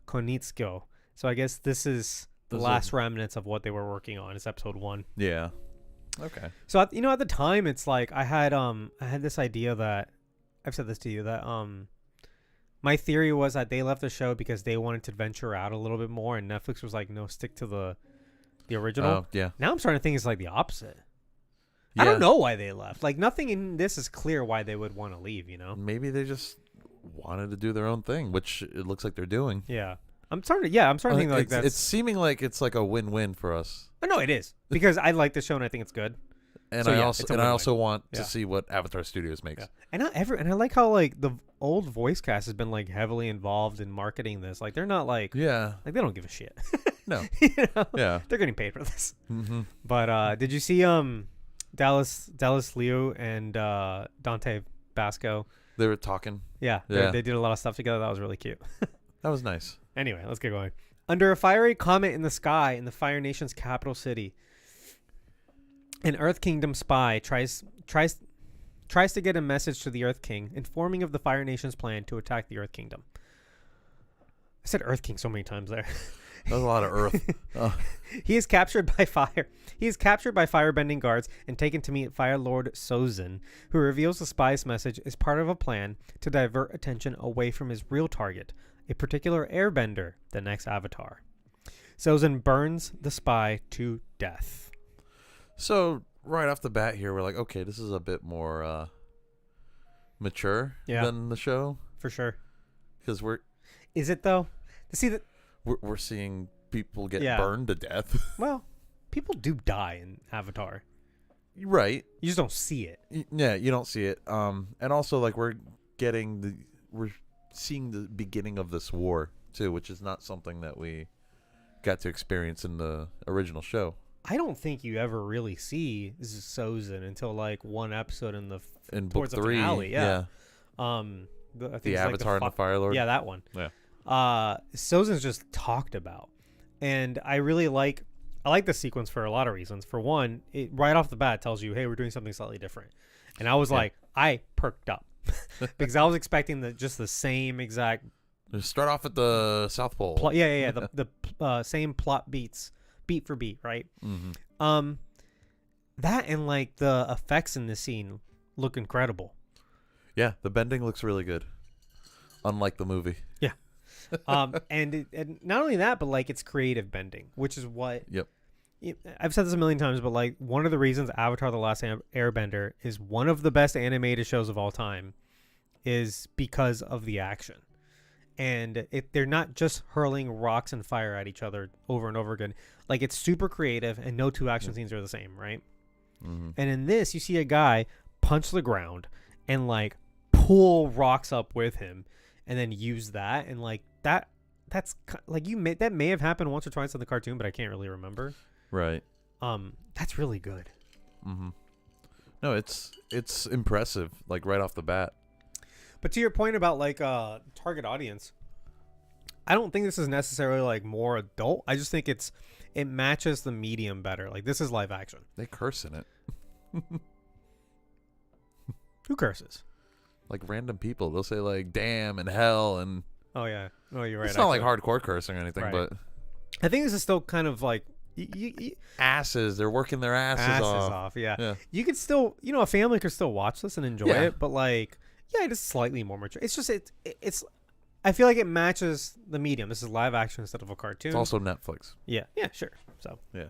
Konitsko. So I guess this is the last remnants of what they were working on. It's episode 1. Yeah. Okay. So at the time, it's like I had this idea that I've said this to you, that my theory was that they left the show because they wanted to venture out a little bit more, and Netflix was like, no, stick to the original. Oh, yeah. Now I'm starting to think it's like the opposite. Yeah. I don't know why they left. Like, nothing in this is clear why they would want to leave, you know? Maybe they just wanted to do their own thing, which it looks like they're doing. Yeah. I'm starting to think like that. It's seeming like it's like a win-win for us. I know it is, because I like the show and I think it's good. And So, I yeah, also it's a I win-win. want to see what Avatar Studios makes. Yeah. And I like how like the old voice cast has been like heavily involved in marketing this. Like, they're not like they don't give a shit. No. You know? Yeah. They're getting paid for this. Mm-hmm. But did you see Dallas Liu and Dante Basco? They were talking. Yeah. They did a lot of stuff together. That was really cute. That was nice. Anyway, let's get going. Under a fiery comet in the sky in the Fire Nation's capital city, an Earth Kingdom spy tries to get a message to the Earth King, informing of the Fire Nation's plan to attack the Earth Kingdom. I said Earth King so many times there. That was a lot of Earth. He is captured by fire. He is captured by firebending guards and taken to meet Fire Lord Sozin, who reveals the spy's message is part of a plan to divert attention away from his real target, a particular airbender, the next Avatar. Sozin burns the spy to death. So right off the bat here, we're like, okay, this is a bit more mature than the show. For sure. Because Is it though? See that we're seeing people get Yeah. burned to death. well, people do die in Avatar. Right. You just don't see it. Yeah, you don't see it. And also like we're seeing the beginning of this war too, which is not something that we got to experience in the original show. I don't think you ever really see Sozin until like one episode in book 3. the finale. Yeah. I think The it's Avatar and the Fire Lord. Yeah, that one. Yeah. Sozin's just talked about, and I like the sequence for a lot of reasons. For one, it right off the bat tells you, hey, we're doing something slightly different, and I was like, I perked up because I was expecting the same exact. Just start off at the South Pole. The same plot beat for beat, right? Mm-hmm. That and like the effects in this scene look incredible. Yeah, the bending looks really good, unlike the movie. Yeah. And not only that, but like it's creative bending, which is what. Yep. I've said this a million times, but like one of the reasons Avatar: The Last Airbender is one of the best animated shows of all time is because of the action. And they're not just hurling rocks and fire at each other over and over again. Like, it's super creative, and no two action scenes are the same, right? Mm-hmm. And in this, you see a guy punch the ground and like pull rocks up with him, and then use that, and like that's like that may have happened once or twice in the cartoon, but I can't really remember. Right. That's really good. Mm-hmm. No, it's impressive, like right off the bat. But to your point about like target audience, I don't think this is necessarily like more adult. I just think it matches the medium better. Like, this is live action. They curse in it. Who curses? Like random people. They'll say like damn and hell and. Oh yeah. Oh, you're right. It's not like hardcore cursing or anything, Right. but I think this is still kind of like asses. They're working their asses off. Yeah. You could still, a family could still watch this and enjoy it, but like, yeah, it is slightly more mature. It's just it's. I feel like it matches the medium. This is live action instead of a cartoon. It's also Netflix. Yeah, sure. So yeah.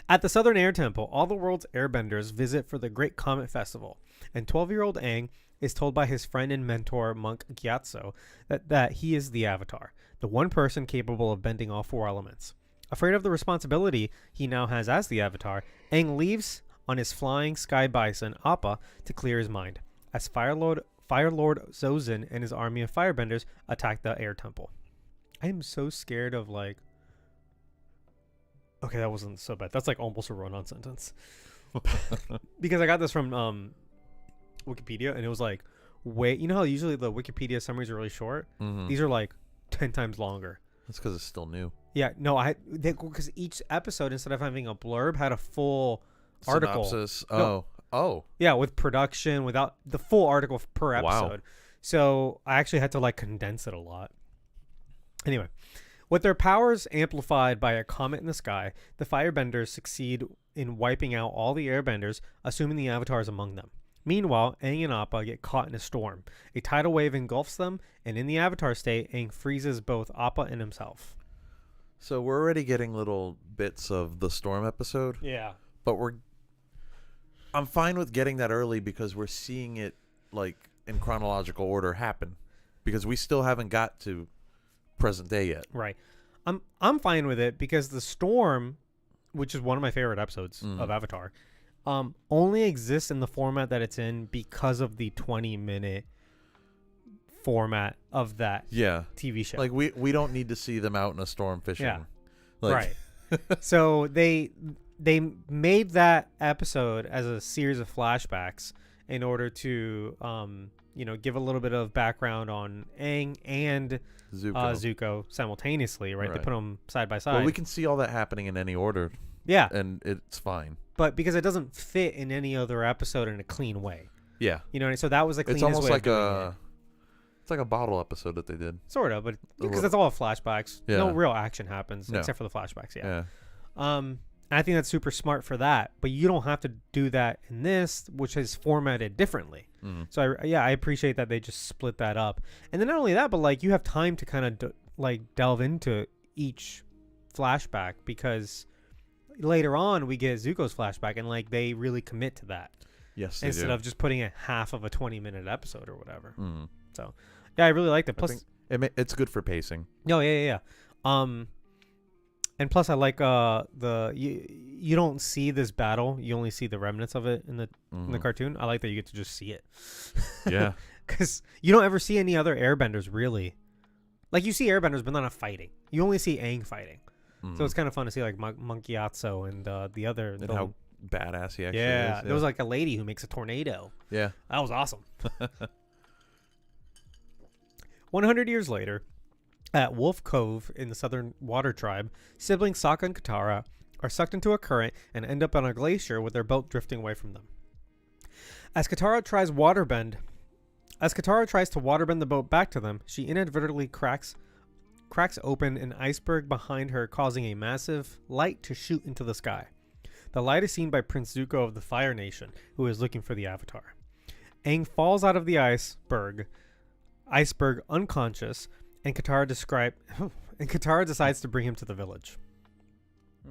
At the Southern Air Temple, all the world's airbenders visit for the Great Comet Festival, and 12-year-old Aang is told by his friend and mentor, Monk Gyatso, that he is the Avatar, the one person capable of bending all 4 elements. Afraid of the responsibility he now has as the Avatar, Aang leaves on his flying sky bison, Appa, to clear his mind, as Fire Lord Sozin and his army of firebenders attack the air temple. I am so scared of like Okay, that wasn't so bad. That's like almost a run-on sentence. Because I got this from Wikipedia, and it was like, wait, you know how usually the Wikipedia summaries are really short? Mm-hmm. These are like 10 times longer. That's because it's still new. Yeah, no, because each episode, instead of having a blurb, had a full article. Synopsis. No. Oh. Yeah, with production, without the full article per episode. Wow. So I actually had to like condense it a lot. Anyway, with their powers amplified by a comet in the sky, the firebenders succeed in wiping out all the airbenders, assuming the Avatar is among them. Meanwhile, Aang and Appa get caught in a storm. A tidal wave engulfs them, and in the Avatar state, Aang freezes both Appa and himself. So we're already getting little bits of the storm episode. Yeah. But I'm fine with getting that early because we're seeing it like in chronological order happen, because we still haven't got to present day yet. Right. I'm fine with it because the storm, which is one of my favorite episodes of Avatar, only exists in the format that it's in because of the 20-minute format of that TV show. Like we don't need to see them out in a storm fishing. Yeah. Like, right. So they made that episode as a series of flashbacks in order to give a little bit of background on Aang and Zuko simultaneously, right? They put them side by side. Well, we can see all that happening in any order. Yeah. And it's fine. But because it doesn't fit in any other episode in a clean way. Yeah. You know, so that was the cleanest way. It's almost like it's like a bottle episode that they did. Sort of, but because that's all flashbacks. Yeah. No real action happens except for the flashbacks. Yeah. And I think that's super smart for that, but you don't have to do that in this, which is formatted differently. So I appreciate that they just split that up. And then not only that, but like you have time to kind of delve into each flashback, because later on we get Zuko's flashback and like they really commit to that. Yes, instead of just putting it half of a 20-minute episode or whatever. So yeah, I really liked it. Plus, it's good for pacing. No, yeah. And plus, I like you don't see this battle; you only see the remnants of it in the cartoon. I like that you get to just see it. Yeah, because you don't ever see any other airbenders really. Like you see airbenders, but not fighting. You only see Aang fighting. So it's kind of fun to see like Monkey Atso and the other. And how badass he actually is. Yeah, there was like a lady who makes a tornado. Yeah, that was awesome. 100 years later, at Wolf Cove in the Southern Water Tribe, siblings Sokka and Katara are sucked into a current and end up on a glacier with their boat drifting away from them. As Katara tries to waterbend the boat back to them, she inadvertently cracks open an iceberg behind her, causing a massive light to shoot into the sky. The light is seen by Prince Zuko of the Fire Nation, who is looking for the Avatar. Aang falls out of the iceberg unconscious, and Katara decides to bring him to the village.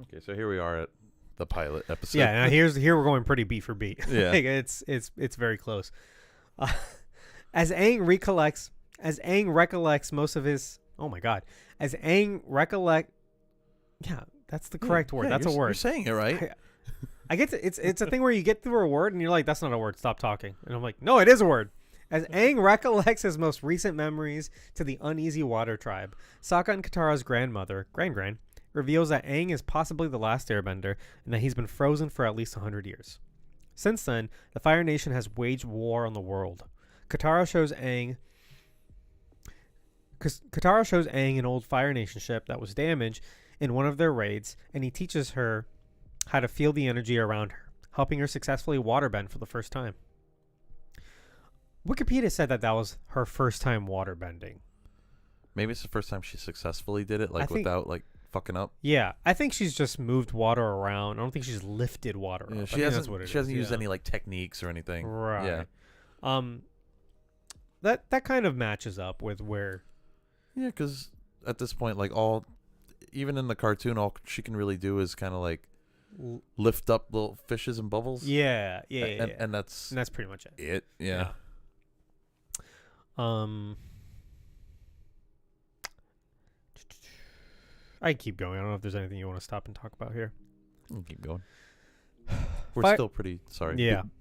Okay, so here we are at the pilot episode. Yeah, now here we're going pretty beat for beat. Yeah, like it's very close. As Aang recollects most of his. Oh my God! As Aang yeah, that's the correct word. That's a word. You're saying it right. I get to, it's a thing where you get through a word and you're like, that's not a word. Stop talking. And I'm like, no, it is a word. As Aang recollects his most recent memories to the uneasy water tribe, Sokka and Katara's grandmother, Gran, reveals that Aang is possibly the last airbender and that he's been frozen for at least 100 years. Since then, the Fire Nation has waged war on the world. Katara shows Aang an old Fire Nation ship that was damaged in one of their raids, and he teaches her how to feel the energy around her, helping her successfully waterbend for the first time. Wikipedia said that was her first time waterbending. Maybe it's the first time she successfully did it, without fucking up. Yeah, I think she's just moved water around. I don't think she's lifted water up. She hasn't used any techniques or anything. Right. Yeah. That kind of matches up with where. Yeah, because at this point, even in the cartoon, all she can really do is kind of lift up little fishes and bubbles. Yeah. And that's pretty much it. Yeah. I can keep going. I don't know if there's anything you want to stop and talk about here. We'll keep going. We're still pretty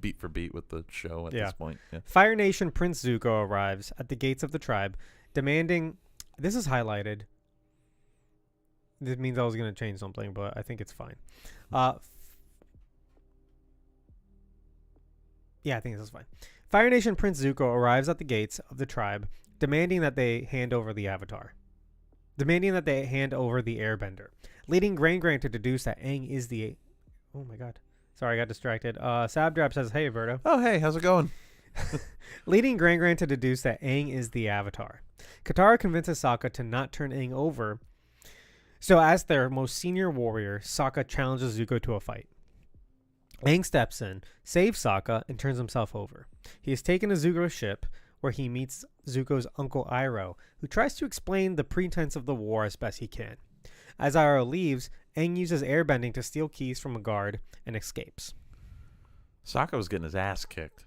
beat for beat with the show at this point. Yeah. Fire Nation Prince Zuko arrives at the gates of the tribe, demanding. This is highlighted. This means I was gonna change something, but I think it's fine. Yeah, I think this is fine. Fire Nation Prince Zuko arrives at the gates of the tribe, demanding that they hand over the Airbender, leading Grain Gran to deduce that Aang is the. Oh my God, sorry, I got distracted. Sabdrab says, "Hey, Berto." Oh, hey, how's it going? Leading Grain Gran to deduce that Aang is the Avatar. Katara convinces Sokka to not turn Aang over. So, as their most senior warrior, Sokka challenges Zuko to a fight. Aang steps in, saves Sokka, and turns himself over. He is taken to Zuko's ship, where he meets Zuko's uncle Iroh, who tries to explain the pretense of the war as best he can. As Iroh leaves, Aang uses airbending to steal keys from a guard and escapes. Sokka was getting his ass kicked.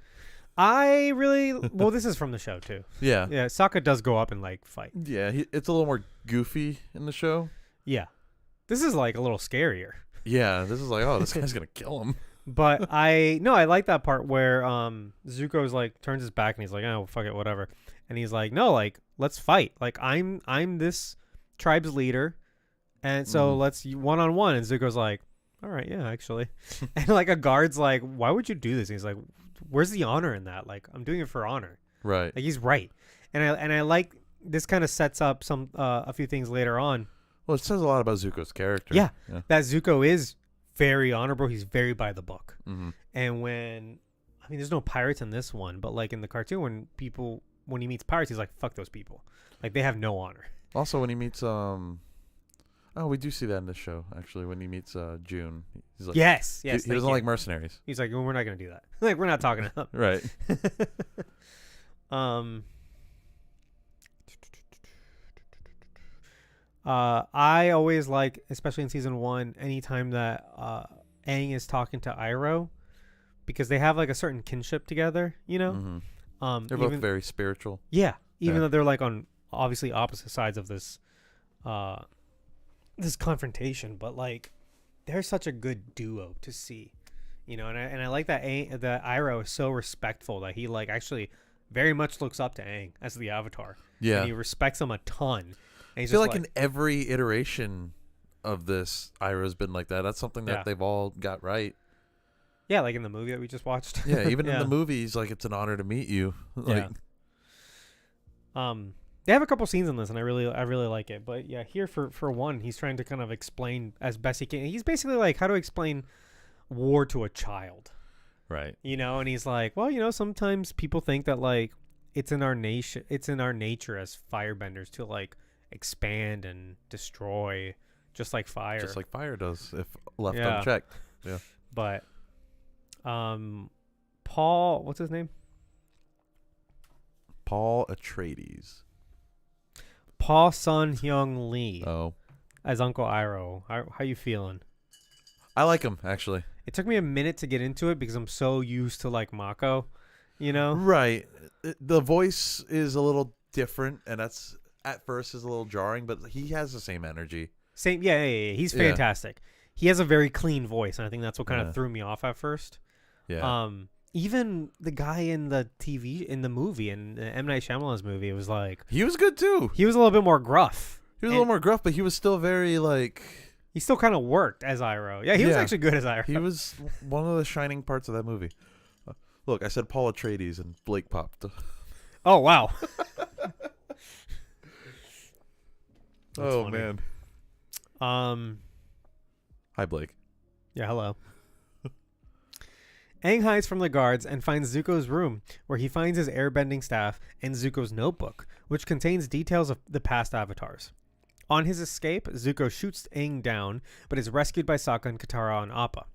Well, this is from the show too. Yeah. Yeah, Sokka does go up and fight. Yeah, it's a little more goofy in the show. Yeah. This is a little scarier. Yeah, this is oh, this guy's going to kill him. But I like that part where Zuko's turns his back and he's like, "Oh, fuck it, whatever." And he's like, "No, let's fight. I'm this tribe's leader. And so let's one-on-one." And Zuko's like, "All right, yeah, actually." And a guard's like, "Why would you do this?" And he's like, "Where's the honor in that? I'm doing it for honor." Right. He's right. And I like this kind of sets up some a few things later on. Well, it says a lot about Zuko's character. Yeah. That Zuko is very honorable. He's very by the book. Mm-hmm. And there's no pirates in this one, but in the cartoon, when he meets pirates, he's like, "Fuck those people. They have no honor." Also, when he meets we do see that in this show actually. When he meets June, he's like, yes, he doesn't like mercenaries. He's like, "Well, we're not gonna do that. We're not talking to them." Right. I always like, especially in season 1, anytime that Aang is talking to Iroh, because they have a certain kinship together, Mm-hmm. They're both very spiritual. Yeah, even though they're on obviously opposite sides of this this confrontation, but they're such a good duo to see, and I like that Iroh is so respectful that he actually very much looks up to Aang as the Avatar. Yeah, and he respects him a ton. And I feel in every iteration of this, Iroh's been like that. That's something that they've all got right. Yeah, in the movie that we just watched. Yeah, even in the movie, he's it's an honor to meet you. They have a couple scenes in this, and I really like it. But yeah, here for one, he's trying to kind of explain as best he can. He's basically how to explain war to a child, right? And he's like, well, sometimes people think that it's in our nature as firebenders to expand and destroy, just like fire. Just like fire does if left unchecked. Yeah. But Paul, what's his name? Paul Atreides. Paul Sun Hyung Lee. Oh. As Uncle Iroh. How you feeling? I like him, actually. It took me a minute to get into it because I'm so used to Mako, Right. The voice is a little different, and that's at first is a little jarring, but he has the same energy. Yeah. He's fantastic. He has a very clean voice, and I think that's what kind of threw me off at first. Yeah. Even the guy in the movie, in M. Night Shyamalan's movie, it was he was good too. He was a little bit more gruff. He was a little more gruff, but he was still very He still kind of worked as Iroh. Yeah, he was actually good as Iroh. He was one of the shining parts of that movie. Look, I said Paul Atreides, and Blake popped. Oh, wow. Oh, funny. Man. Hi, Blake. Yeah, hello. Aang hides from the guards and finds Zuko's room, where he finds his airbending staff and Zuko's notebook, which contains details of the past avatars. On his escape, Zuko shoots Aang down, but is rescued by Sokka and Katara on Appa.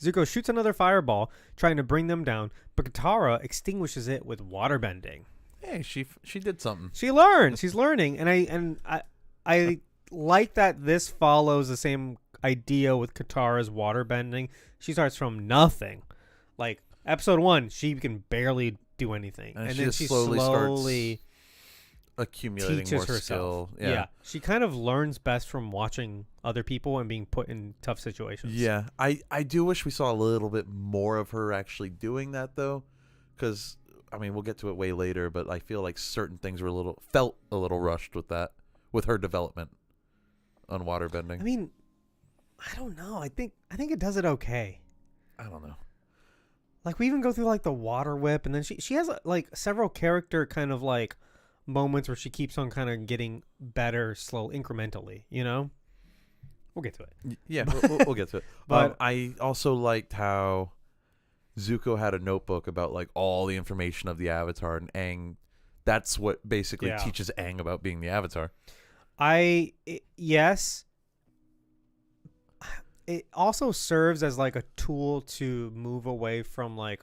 Zuko shoots another fireball, trying to bring them down, but Katara extinguishes it with waterbending. Hey, she did something. She learned. She's learning, and I like that this follows the same idea with Katara's waterbending. She starts from nothing. Episode 1, she can barely do anything, and then she slowly accumulating teaches more herself. skill. Yeah, she kind of learns best from watching other people and being put in tough situations. Yeah, I do wish we saw a little bit more of her actually doing that though, because we'll get to it way later, but I feel certain things were felt a little rushed with her development. on water bending. I mean, I don't know. I think it does it okay. I don't know. Like, we even go through like the water whip, and then she has like several character kind of like moments where she keeps on kind of getting better incrementally, you know? We'll get to it. Yeah, we'll get to it. But I also liked how Zuko had a notebook about like all the information of the Avatar, and Aang, that's what basically teaches Aang about being the Avatar. Yes. It also serves as like a tool to move away from like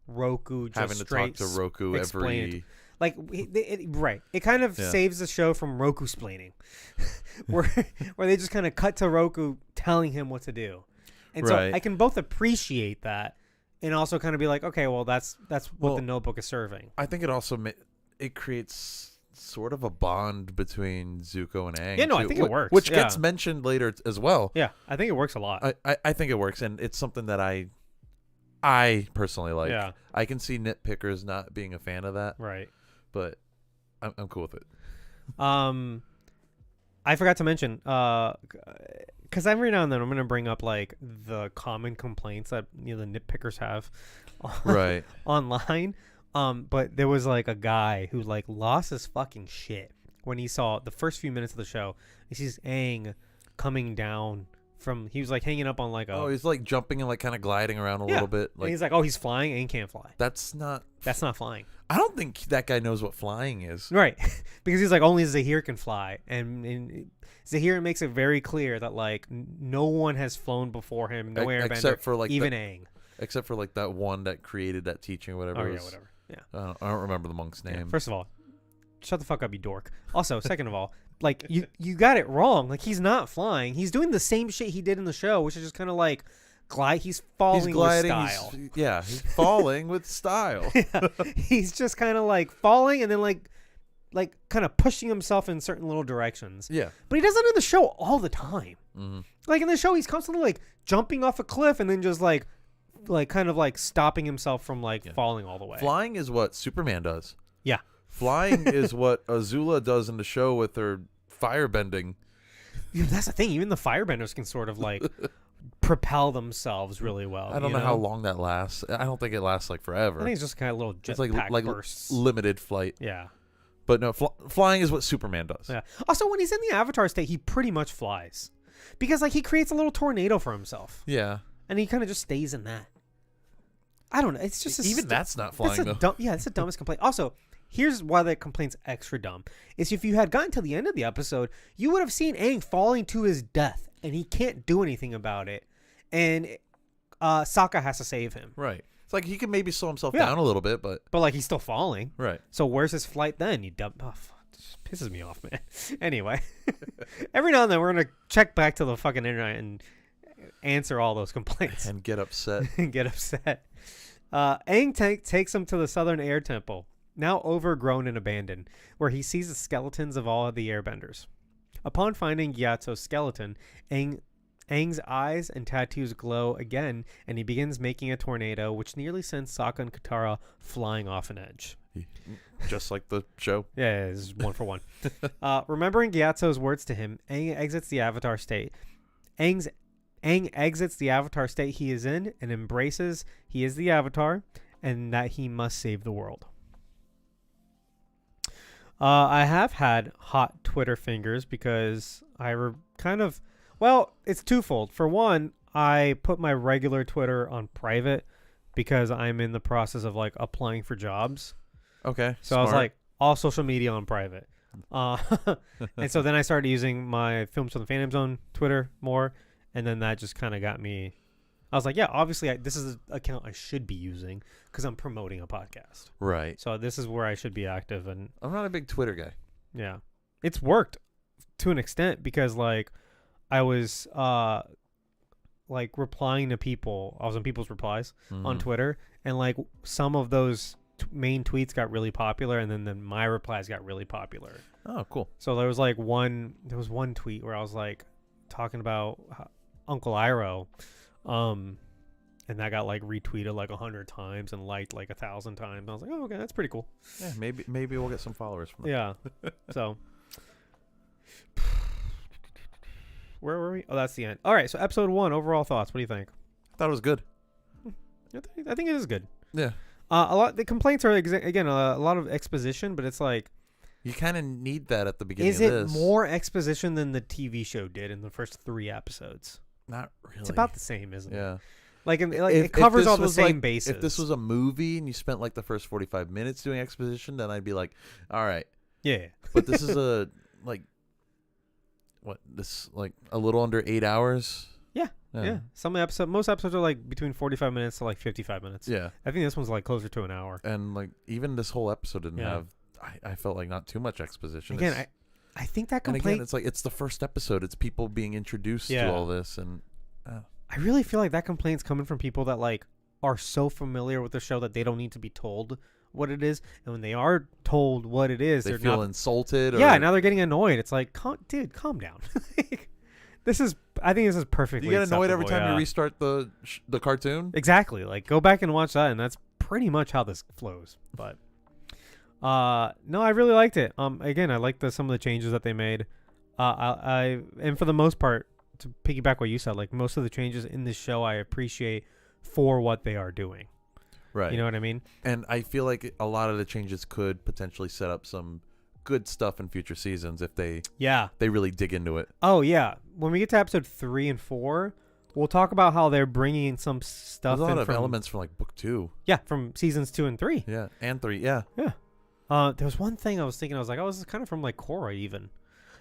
Roku just having to talk to Roku every. Like right, it kind of saves the show from Roku splaining, where they just kind of cut to Roku telling him what to do, and so I can both appreciate that and also kind of be like, okay, well that's what the notebook is serving. I think it also it creates sort of a bond between Zuko and Aang. Yeah, no, I think it works, which gets mentioned later as well. Yeah, I think it works a lot. I think it works, and it's something that I personally like. Yeah, I can see nitpickers not being a fan of that. Right. But I'm cool with it. I forgot to mention, because every now and then I'm going to bring up like the common complaints that the nitpickers have, online. But there was like a guy who like lost his fucking shit when he saw the first few minutes of the show. He sees Aang coming down from. He was like hanging up on like a. Oh, he's like jumping and like kind of gliding around a little bit. Like, and he's like, oh, he's flying. Aang can't fly. That's not flying. I don't think that guy knows what flying is. Right. Because he's like, only Zahir can fly. And Zahir makes it very clear that, like, no one has flown before him. No airbender. Except for, like, even Aang. Except for, like, that one that created that teaching or whatever. Oh, yeah, whatever. Yeah. I don't remember the monk's name. Yeah. First of all, shut the fuck up, you dork. Also, second of all, like, you got it wrong. Like, he's not flying. He's doing the same shit he did in the show, which is just kind of like... He's falling with style. He's falling with style. Yeah, he's just kind of like falling and then like kind of pushing himself in certain little directions. Yeah. But he does it in the show all the time. Mm-hmm. Like in the show, he's constantly like jumping off a cliff and then just like kind of like stopping himself from like falling all the way. Flying is what Superman does. Yeah. Flying is what Azula does in the show with her firebending. Yeah, that's the thing. Even the firebenders can sort of like... propel themselves really well. I don't know how long that lasts. I don't think it lasts like forever. I think it's just kind of little jetpack bursts. Limited flight. Yeah. But no, flying is what Superman does. Yeah. Also, when he's in the Avatar state, he pretty much flies. Because like he creates a little tornado for himself. Yeah. And he kind of just stays in that. I don't know. It's just even that's not flying though. It's the dumbest complaint. Also, here's why that complaint's extra dumb. Is if you had gotten to the end of the episode, you would have seen Aang falling to his death. And he can't do anything about it. And Sokka has to save him. Right. It's like he can maybe slow himself down a little bit, but like he's still falling. Right. So where's his flight then? You dumb. Oh, it just pisses me off, man. Anyway, every now and then we're gonna check back to the fucking internet and answer all those complaints and get upset. Aang takes him to the Southern Air Temple, now overgrown and abandoned, where he sees the skeletons of all of the airbenders. Upon finding Gyatso's skeleton, Aang's eyes and tattoos glow again, and he begins making a tornado, which nearly sends Sokka and Katara flying off an edge. Just like the show. Yeah, it's one for one. Remembering Gyatso's words to him, Aang exits the Avatar state. Aang exits the Avatar state he is in and embraces he is the Avatar and that he must save the world. I have had hot Twitter fingers because it's twofold. For one, I put my regular Twitter on private because I'm in the process of like applying for jobs. Okay. So I was like, all social media on private. And so then I started using my Films from the Phantom Zone Twitter more. And then that just kind of got me. I was like, yeah, obviously this is an account I should be using because I'm promoting a podcast. Right. So this is where I should be active. And I'm not a big Twitter guy. Yeah. It's worked to an extent because like I was like replying to people. I was on people's replies on Twitter. And like some of those main tweets got really popular. And then my replies got really popular. Oh, cool. So there was one tweet where I was like talking about Uncle Iroh. And that got like retweeted like 100 times and liked like 1,000 times. I was like, oh, okay, that's pretty cool. Yeah, maybe we'll get some followers from that. Yeah. So Where were we? Oh, that's the end. All right. So episode 1, overall thoughts. What do you think? I thought it was good. I think it is good. Yeah. The complaints are again a lot of exposition, but it's like you kind of need that at the beginning. Is it more exposition than the TV show did in the first 3 episodes? Not really. It's about the same, isn't it? Yeah. Like it covers all the same bases. If this was a movie and you spent like the first 45 minutes doing exposition, then I'd be like, all right. Yeah. But this is a a little under 8 hours. Yeah. Most episodes are like between 45 minutes to like 55 minutes. Yeah. I think this one's like closer to an hour. And like even this whole episode didn't have. I felt like not too much exposition. Again, I think that complaint. And again, it's like it's the first episode. It's people being introduced to all this, and I really feel like that complaint's coming from people that like are so familiar with the show that they don't need to be told what it is, and when they are told what it is, they feel insulted. Yeah, now they're getting annoyed. It's like, dude, calm down. I think this is perfectly. You get annoyed every time you restart the cartoon. Exactly. Like go back and watch that, and that's pretty much how this flows. But no, I really liked it. Again, I liked some of the changes that they made. And for the most part, to piggyback what you said, like most of the changes in this show, I appreciate for what they are doing. Right. You know what I mean? And I feel like a lot of the changes could potentially set up some good stuff in future seasons if they really dig into it. Oh yeah, when we get to episode 3 and 4, we'll talk about how they're bringing in some stuff. There's a lot of elements from like book 2. Yeah, from seasons 2 and 3. Yeah, and 3. Yeah. Yeah. There was one thing I was thinking. I was like, oh, this is kind of from like Korra even.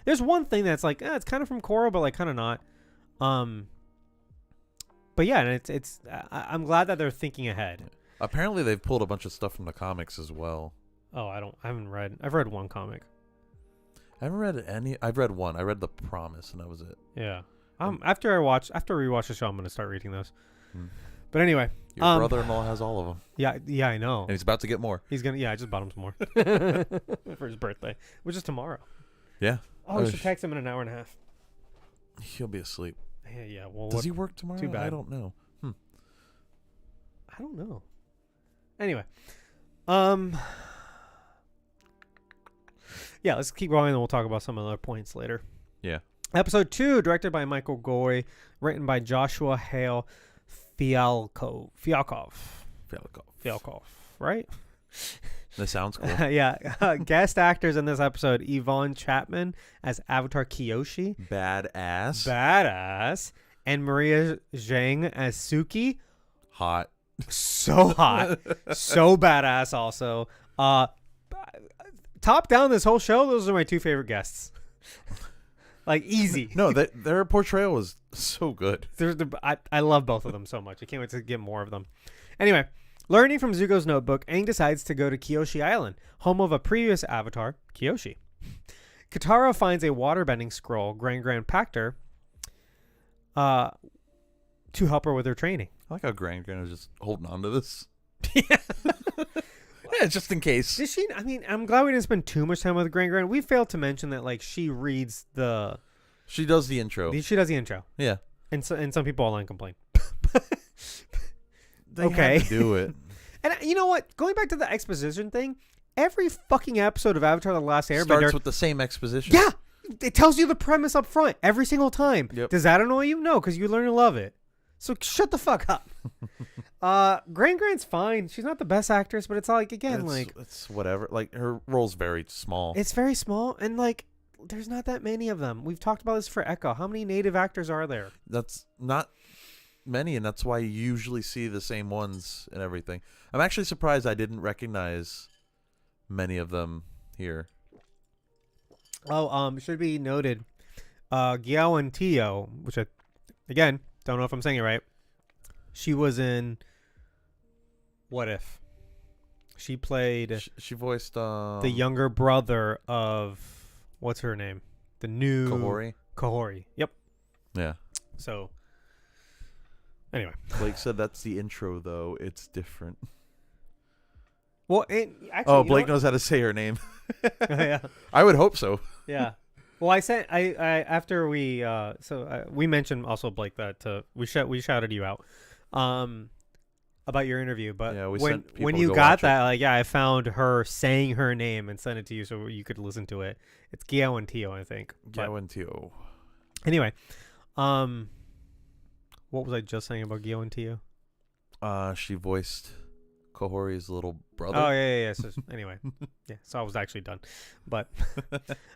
There's one thing that's like, it's kind of from Korra, but like kind of not. But yeah, and I'm glad that they're thinking ahead. Apparently, they've pulled a bunch of stuff from the comics as well. Oh, I've read one comic. I haven't read any. I've read one. I read The Promise, and that was it. Yeah. After I rewatch the show, I'm gonna start reading those. But anyway, your brother-in-law has all of them. Yeah, I know. And he's about to get more. He's gonna. Yeah, I just bought him some more for his birthday, which is tomorrow. Yeah. Oh, we should text him in an hour and a half. He'll be asleep. Yeah. Well, does he work tomorrow? Too bad. I don't know. I don't know. Anyway, yeah, let's keep going, and we'll talk about some other points later. Yeah. Episode 2, directed by Michael Goy, written by Joshua Hale Fialkov, right? That sounds cool. Yeah. Guest actors in this episode: Yvonne Chapman as Avatar Kyoshi. Badass. And Maria Zhang as Suki. Hot. So hot. So badass also. Top down this whole show, those are my 2 favorite guests. Like easy. No, their portrayal was so good. I love both of them so much. I can't wait to get more of them. Anyway, learning from Zuko's notebook, Aang decides to go to Kyoshi Island, home of a previous avatar, Kyoshi. Katara finds a waterbending scroll Gran packed her to help her with her training. I like how Gran was just holding on to this. Yeah. Yeah, just in case. Does she? I mean, I'm glad we didn't spend too much time with Gran. We failed to mention that, like, she reads the. She does the intro. She does the intro. Yeah. And some people online complain. They have to do it. And you know what? Going back to the exposition thing, every fucking episode of Avatar: The Last Airbender starts with the same exposition. Yeah, it tells you the premise up front every single time. Yep. Does that annoy you? No, because you learn to love it. So shut the fuck up. Gran's fine. She's not the best actress, but it's like, again, it's whatever. Like, her role's very small. It's very small, and like, there's not that many of them. We've talked about this for Echo. How many native actors are there? That's not many, and that's why you usually see the same ones and everything. I'm actually surprised I didn't recognize many of them here. Oh, should be noted, Giao and Tio, which I, again, don't know if I'm saying it right. She was in What If. She played. She voiced the younger brother of what's her name? The new Kahori. Yep. Yeah. So. Anyway, Blake said that's the intro, though. It's different. Well, actually, Blake knows how to say her name. Yeah. I would hope so. Yeah. Well, after we we mentioned also, Blake, that we shouted you out about your interview, but yeah, when you got that, I found her saying her name and sent it to you so you could listen to it. It's Giao and Tio, I think. Giao and Tio. Anyway, What was I just saying about Gyo and Tio? She voiced Kohori's little brother. Oh yeah. So anyway, yeah. So I was actually done, but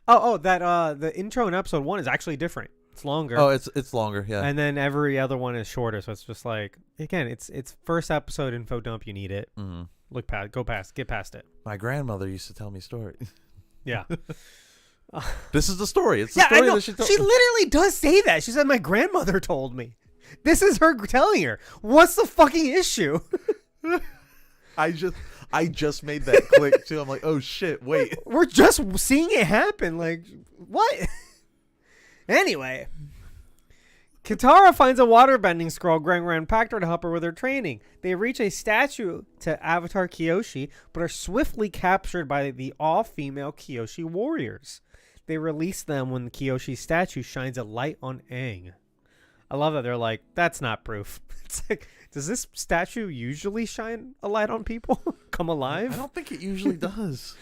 the intro in episode 1 is actually different. It's longer. Oh, it's longer, yeah. And then every other one is shorter. So it's just like, again, it's first episode info dump. You need it. Mm-hmm. Get past it. My grandmother used to tell me stories. Yeah. This is the story. It's the story I know. that she told. She literally does say that. She said, "My grandmother told me." This is her telling her. What's the fucking issue? I just made that click too. I'm like, oh shit, wait. We're just seeing it happen. Like, what? Anyway, Katara finds a waterbending scroll going around Pactor to help her with her training. They reach a statue to Avatar Kyoshi, but are swiftly captured by the all-female Kyoshi warriors. They release them when the Kyoshi statue shines a light on Aang. I love that they're like, that's not proof. It's like, does this statue usually shine a light on people? Come alive? I don't think it usually does.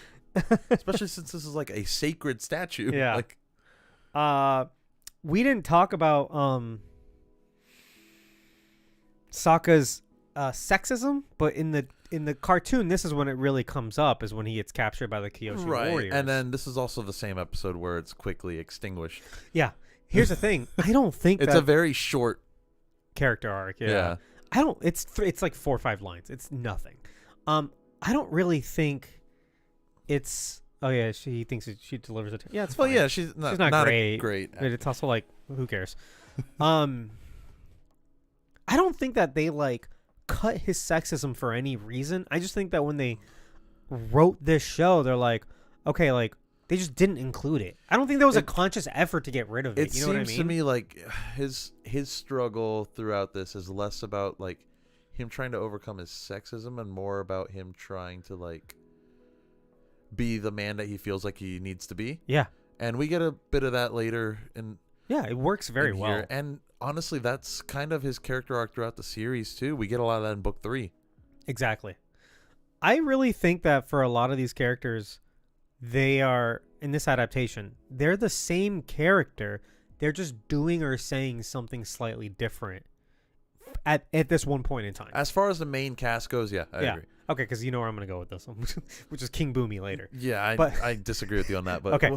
Especially since this is like a sacred statue. Yeah. Like, we didn't talk about Sokka's sexism, but in the cartoon, this is when it really comes up, is when he gets captured by the Kyoshi warriors. And then this is also the same episode where it's quickly extinguished. Yeah. Here's the thing. I don't think it's a very short character arc. Yeah. I don't. It's like 4 or 5 lines. It's nothing. I don't really think it's. Oh yeah, she thinks she delivers it. Yeah, it's fine. Well, yeah, she's not great. Great. But it's also like, who cares? I don't think that they like cut his sexism for any reason. I just think that when they wrote this show, they're like, okay, like they just didn't include it. I don't think there was a conscious effort to get rid of it. You know what I mean? It seems to me like his struggle throughout this is less about like him trying to overcome his sexism and more about him trying to like be the man that he feels like he needs to be. Yeah. And we get a bit of that later in. Yeah, it works very well. Here. And honestly, that's kind of his character arc throughout the series too. We get a lot of that in book 3. Exactly. I really think that for a lot of these characters, they are, in this adaptation, they're the same character. They're just doing or saying something slightly different at this one point in time. As far as the main cast goes, yeah, I agree. Okay, because you know where I'm going to go with this one, which is King Boomy later. Yeah, I disagree with you on that. But okay,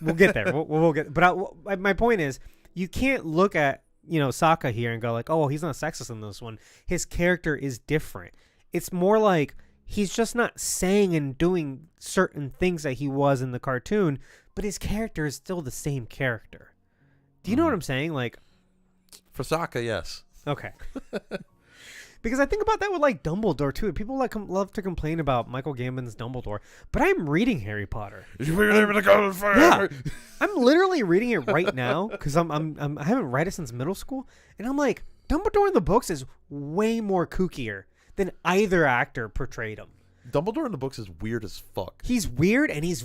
we'll get there. We'll get. But my point is, you can't look at Sokka here and go like, oh, well, he's not sexist in this one. His character is different. It's more like he's just not saying and doing certain things that he was in the cartoon, but his character is still the same character. Do you know what I'm saying? Like, for Sokka, yes. Okay. Because I think about that with like Dumbledore too. People love to complain about Michael Gambon's Dumbledore, but I'm reading Harry Potter. Yeah, I'm literally reading it right now because I haven't read it since middle school, and I'm like, Dumbledore in the books is way more kookier than either actor portrayed him. Dumbledore in the books is weird as fuck. He's weird and he's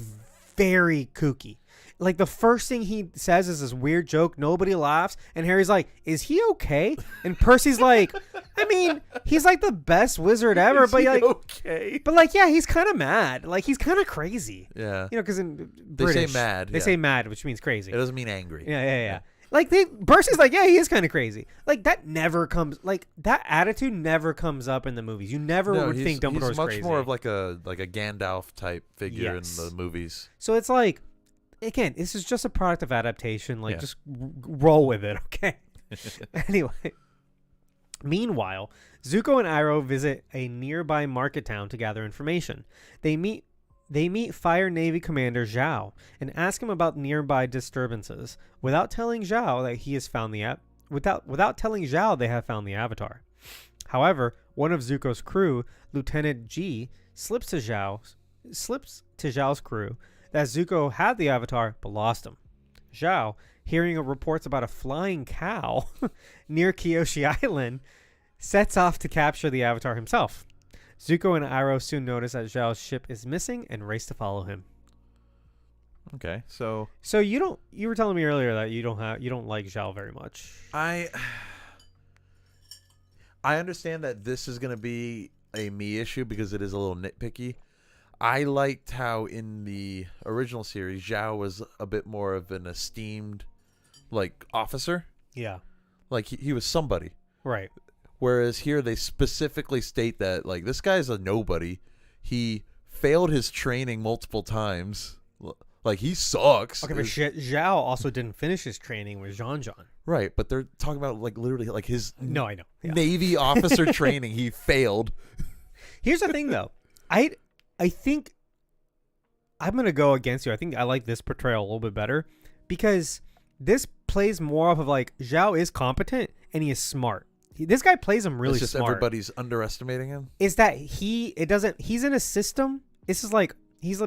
very kooky. Like the first thing he says is this weird joke. Nobody laughs. And Harry's like, is he okay? And Percy's like, I mean, he's like the best wizard ever. But like, okay. But like, yeah, he's kind of mad. Like he's kind of crazy. Yeah. Because in British, they say mad. They say mad, which means crazy. It doesn't mean angry. Yeah. Like Percy's like, yeah, he is kind of crazy. Like that never comes. Like that attitude never comes up in the movies. You never would think Dumbledore's crazy. He's much more of like a Gandalf type figure in the movies. So it's like, again, this is just a product of adaptation. Like, just roll with it, okay? Anyway. Meanwhile, Zuko and Iroh visit a nearby market town to gather information. They meet Fire Navy Commander Zhao and ask him about nearby disturbances, without telling Zhao that he has found without telling Zhao they have found the Avatar. However, one of Zuko's crew, Lieutenant G, slips to Zhao's crew that Zuko had the Avatar but lost him. Zhao, hearing reports about a flying cow near Kyoshi Island, sets off to capture the Avatar himself. Zuko and Iroh soon notice that Zhao's ship is missing and race to follow him. Okay, so you were telling me earlier that you don't like Zhao very much. I understand that this is going to be a me issue because it is a little nitpicky. I liked how in the original series, Zhao was a bit more of an esteemed, like, officer. Yeah. Like he was somebody. Right. Whereas here they specifically state that like this guy's a nobody. He failed his training multiple times. Like he sucks. Okay, but Zhao also didn't finish his training with Jean. Right, but they're talking about like literally like his No, I know. Yeah. Navy officer training. He failed. Here's the thing though. I think I'm gonna go against you. I think I like this portrayal a little bit better because this plays more off of like Zhao is competent and he is smart. This guy plays him really it's just smart. Everybody's underestimating him. Is that he's in a system. This is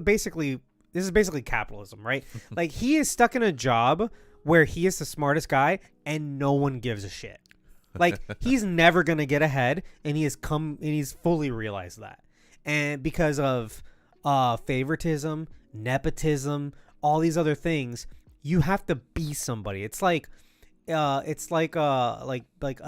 basically capitalism, right? Like he is stuck in a job where he is the smartest guy and no one gives a shit. Like he's never gonna get ahead, and he's fully realized that. And because of favoritism, nepotism, all these other things, you have to be somebody. It's like a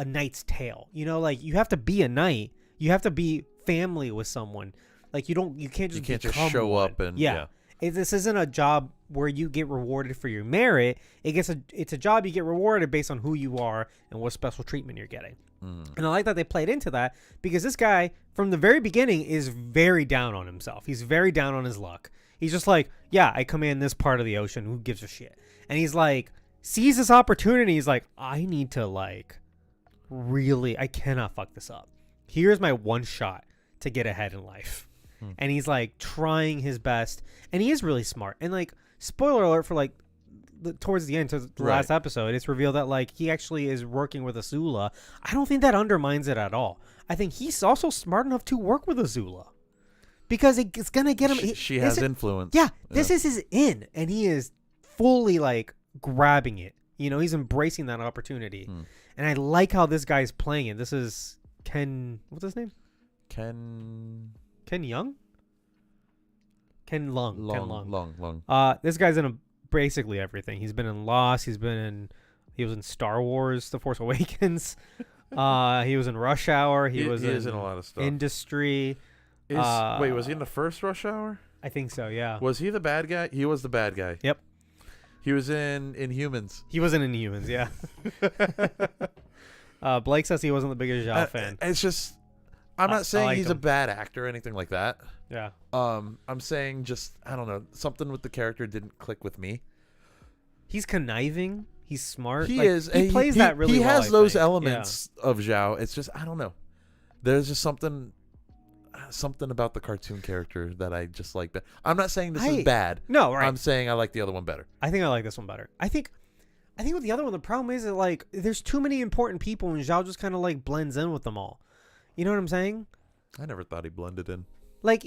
Knight's Tale. You know, like you have to be a knight. You have to be family with someone. Like you can't just show up and yeah. This isn't a job where you get rewarded for your merit. It's a job you get rewarded based on who you are and what special treatment you're getting. And I like that they played into that because this guy from the very beginning is very down on himself. He's very down on his luck. He's just like, yeah, I command this part of the ocean. Who gives a shit? And he's like, sees this opportunity. He's like, I need to I cannot fuck this up. Here's my one shot to get ahead in life. And he's like trying his best, and he is really smart. And like, spoiler alert for like towards the end, to the last episode, it's revealed that like he actually is working with Azula. I don't think that undermines it at all. I think he's also smart enough to work with Azula because it's gonna get him. She has influence. Yeah, this is his in, and he is fully like grabbing it. You know, he's embracing that opportunity, and I like how this guy's playing it. This is Ken. What's his name? Ken Young? Ken Lung. Long. This guy's in basically everything. He's been in Lost. He was in Star Wars: The Force Awakens. He was in Rush Hour. He was in a lot of stuff. Industry. Wait, was he in the first Rush Hour? I think so. Yeah. Was he the bad guy? He was the bad guy. Yep. He was in Inhumans. He wasn't in Inhumans. Yeah. Blake says he wasn't the biggest Zhao fan. It's just. I'm not saying he's a bad actor or anything like that. Yeah. I'm saying just, I don't know, something with the character didn't click with me. He's conniving. He's smart. He is. He plays that really well. He has those elements of Zhao. It's just, I don't know. There's just something about the cartoon character that I just like. I'm not saying this is bad. No, right. I'm saying I like the other one better. I think I like this one better. I think with the other one, the problem is that like there's too many important people and Zhao just kind of like blends in with them all. You know what I'm saying? I never thought he blended in. Like,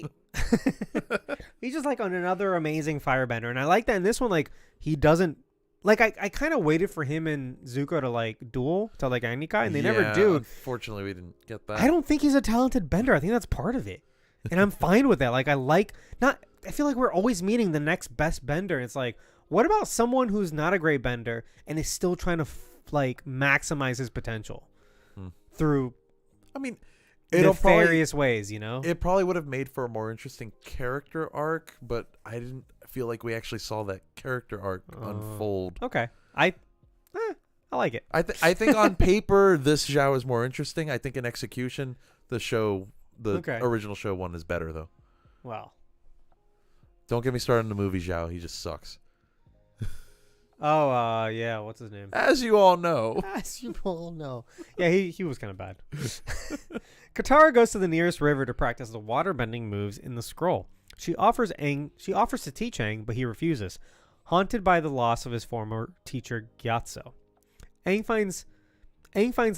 he's just like on another amazing firebender. And I like that in this one, like, he doesn't, like, I kind of waited for him and Zuko to, like, duel to, like, Agnikai, and they never do. Unfortunately, we didn't get that. I don't think he's a talented bender. I think that's part of it. And I'm fine with that. Like, I feel like we're always meeting the next best bender. It's like, what about someone who's not a great bender and is still trying to, maximize his potential through, nefarious ways, you know? It probably would have made for a more interesting character arc, but I didn't feel like we actually saw that character arc unfold. Okay. I like it. I think on paper, this Zhao is more interesting. I think in execution, the original show one is better, though. Well. Don't get me started on the movie Zhao. He just sucks. Oh, yeah. What's his name? As you all know. Yeah, he was kind of bad. Katara goes to the nearest river to practice the waterbending moves in the scroll. She offers to teach Aang, but he refuses, haunted by the loss of his former teacher Gyatso. Aang finds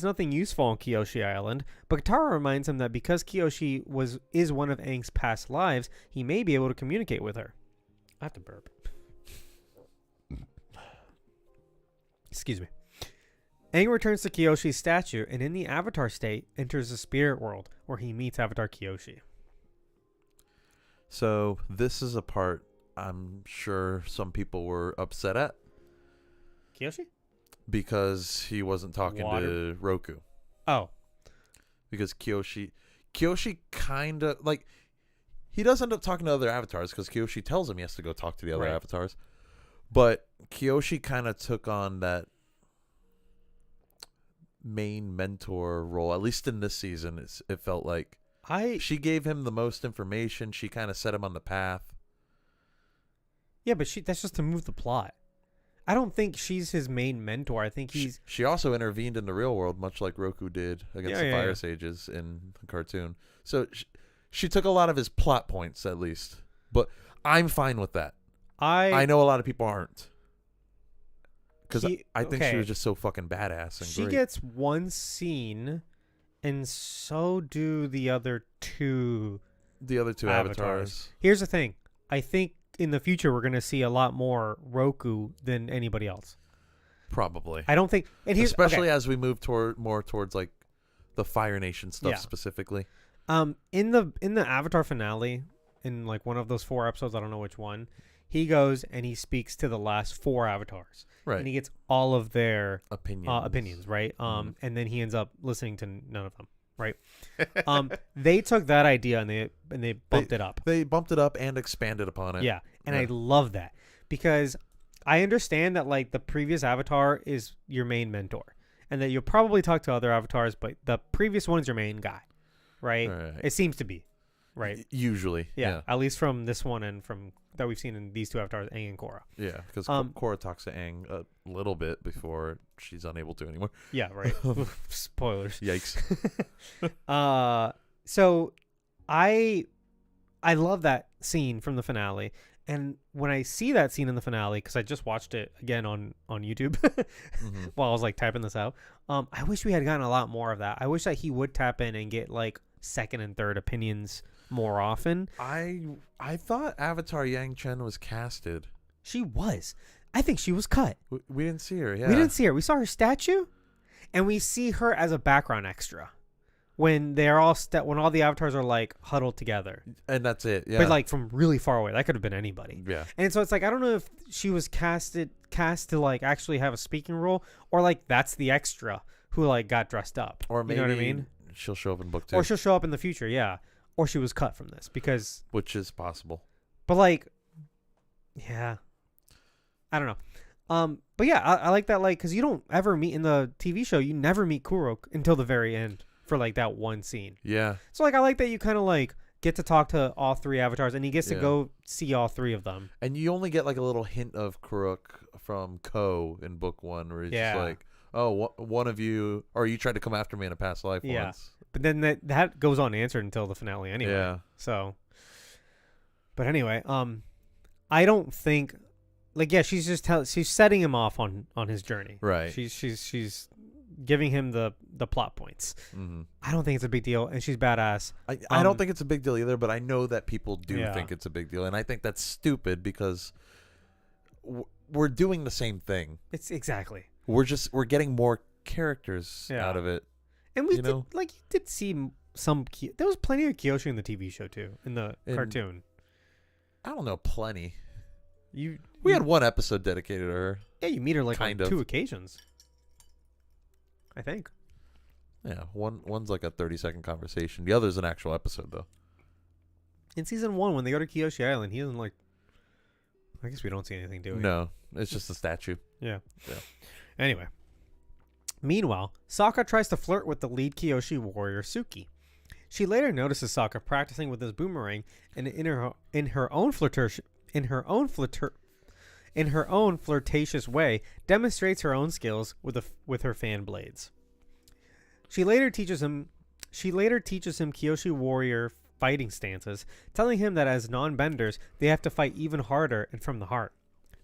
nothing useful on Kyoshi Island, but Katara reminds him that because Kyoshi is one of Aang's past lives, he may be able to communicate with her. I have to burp. Excuse me. Aang returns to Kyoshi's statue and in the Avatar state enters the spirit world where he meets Avatar Kyoshi. So this is a part I'm sure some people were upset at. Kyoshi? Because he wasn't talking to Roku. Oh. Because Kyoshi kind of, like, he does end up talking to other avatars because Kyoshi tells him he has to go talk to the other avatars. But Kyoshi kind of took on that main mentor role, at least in this season. It felt like she gave him the most information. She kind of set him on the path. Yeah, but that's just to move the plot. I don't think she's his main mentor. I think he's... She also intervened in the real world, much like Roku did against the Fire Sages in the cartoon. So she took a lot of his plot points, at least. But I'm fine with that. I know a lot of people aren't. Because I think she was just so fucking badass and she great. Gets one scene, and so do the other two. The other two avatars. Here's the thing. I think in the future we're going to see a lot more Roku than anybody else. Probably. I don't think... Especially as we move more towards like the Fire Nation stuff specifically. In the Avatar finale, in like one of those 4 episodes, I don't know which one, he goes and he speaks to the last 4 avatars. Right. And he gets all of their opinions, right? And then he ends up listening to none of them, right? They took that idea and they bumped it up. They bumped it up and expanded upon it. Yeah. And I love that because I understand that like the previous avatar is your main mentor and that you'll probably talk to other avatars, but the previous one is your main guy, right? It seems to be, right? Usually. Yeah. At least from this one and from that we've seen in these 2 avatars, Aang and Korra. Yeah, because Korra talks to Aang a little bit before she's unable to anymore. Yeah, right. Spoilers. Yikes. So I love that scene from the finale. And when I see that scene in the finale, because I just watched it again on YouTube while I was like typing this out, I wish we had gotten a lot more of that. I wish that he would tap in and get like second and third opinions more often. I thought Avatar Yang Chen was casted. She was. I think she was cut. We didn't see her. Yeah, we didn't see her. We saw her statue, and we see her as a background extra when they're all when all the avatars are like huddled together. And that's it. Yeah, but like from really far away. That could have been anybody. Yeah. And so it's like I don't know if she was cast to like actually have a speaking role, or like that's the extra who like got dressed up. Or maybe you know what I mean? She'll show up in book 2. Or she'll show up in the future. Yeah. Or she was cut from this because... Which is possible. But like... Yeah. I don't know. But yeah, I like that, like, because you don't ever meet in the TV show, you never meet Kurok until the very end for like that one scene. Yeah. So like I like that you kind of like get to talk to all 3 avatars and he gets to go see all 3 of them. And you only get like a little hint of Kurok from Ko in book 1 where he's just like, oh, one of you, or you tried to come after me in a past life once. But then that goes unanswered until the finale anyway. Yeah. So, but anyway, I don't think, like, yeah, she's just she's setting him off on his journey. Right. She's giving him the plot points. Mm-hmm. I don't think it's a big deal, and she's badass. I don't think it's a big deal either, but I know that people do think it's a big deal, and I think that's stupid because we're doing the same thing. It's exactly. We're getting more characters out of it. And we did see some... There was plenty of Kyoshi in the TV show, too, in the cartoon. I don't know, plenty. We had one episode dedicated to her. Yeah, you meet her like on 2 occasions. I think. Yeah, one's like a 30-second conversation. The other's an actual episode, though. In season 1, when they go to Kyoshi Island, he doesn't like... I guess we don't see anything, do we? No, it's just a statue. Yeah. Anyway. Meanwhile, Sokka tries to flirt with the lead Kyoshi warrior, Suki. She later notices Sokka practicing with his boomerang, and in her own flirtatious way, demonstrates her own skills with her fan blades. She later teaches him Kyoshi warrior fighting stances, telling him that as non-benders, they have to fight even harder and from the heart.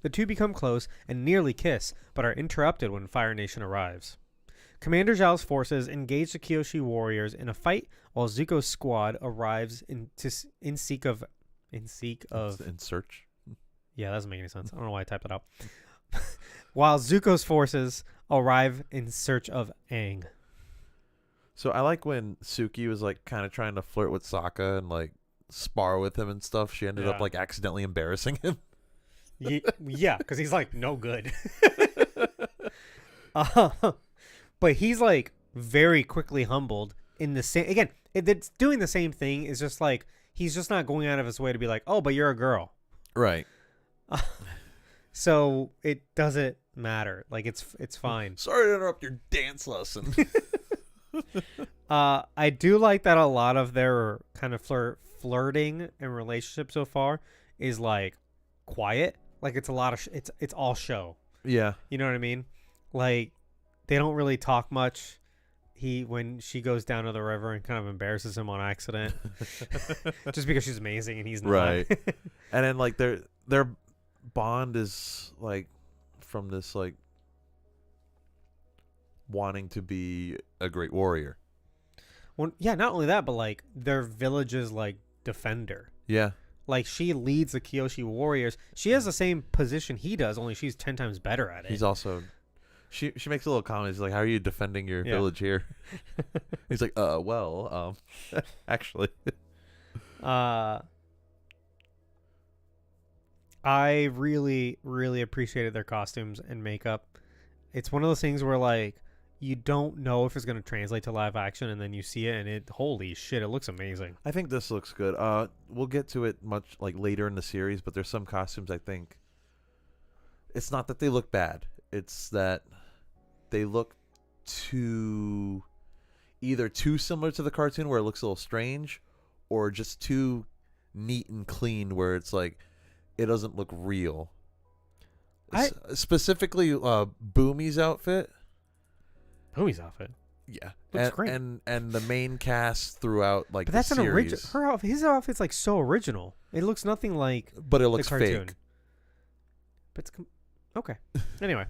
The two become close and nearly kiss, but are interrupted when Fire Nation arrives. Commander Zhao's forces engage the Kyoshi warriors in a fight while Zuko's squad arrives in search. Yeah, that doesn't make any sense. I don't know why I typed it out. While Zuko's forces arrive in search of Aang. So I like when Suki was like kind of trying to flirt with Sokka and like spar with him and stuff. She ended up like accidentally embarrassing him. Yeah, because he's like no good. But he's like very quickly humbled in the same. Again, it's doing the same thing. It's just like he's just not going out of his way to be like, oh, but you're a girl, right? So it doesn't matter. Like it's fine. Sorry to interrupt your dance lesson. I do like that a lot of their kind of flirting and relationship so far is like quiet. Like it's a lot of it's all show. Yeah. You know what I mean? Like they don't really talk much. When she goes down to the river and kind of embarrasses him on accident, just because she's amazing and he's not. Right. And then like their bond is like from this like wanting to be a great warrior. Well, yeah. Not only that, but like their village's like defender. Yeah. Like she leads the Kyoshi warriors. She has the same position he does, only she's 10 times better at it. He's also. She makes a little comment. She's like, "How are you defending your village here?" He's like, actually." I really, really appreciated their costumes and makeup. It's one of those things where like you don't know if it's going to translate to live action, and then you see it, and holy shit, it looks amazing. I think this looks good. We'll get to it much like later in the series, but there's some costumes I think. It's not that they look bad. It's that they look either too similar to the cartoon where it looks a little strange, or just too neat and clean where it's like it doesn't look real. Specifically, Boomy's outfit. Boomy's outfit. Yeah, looks great. And the main cast throughout like but that's the an series. original. His outfit's like so original. It looks nothing like. But it looks the cartoon. fake. But it's okay. Anyway.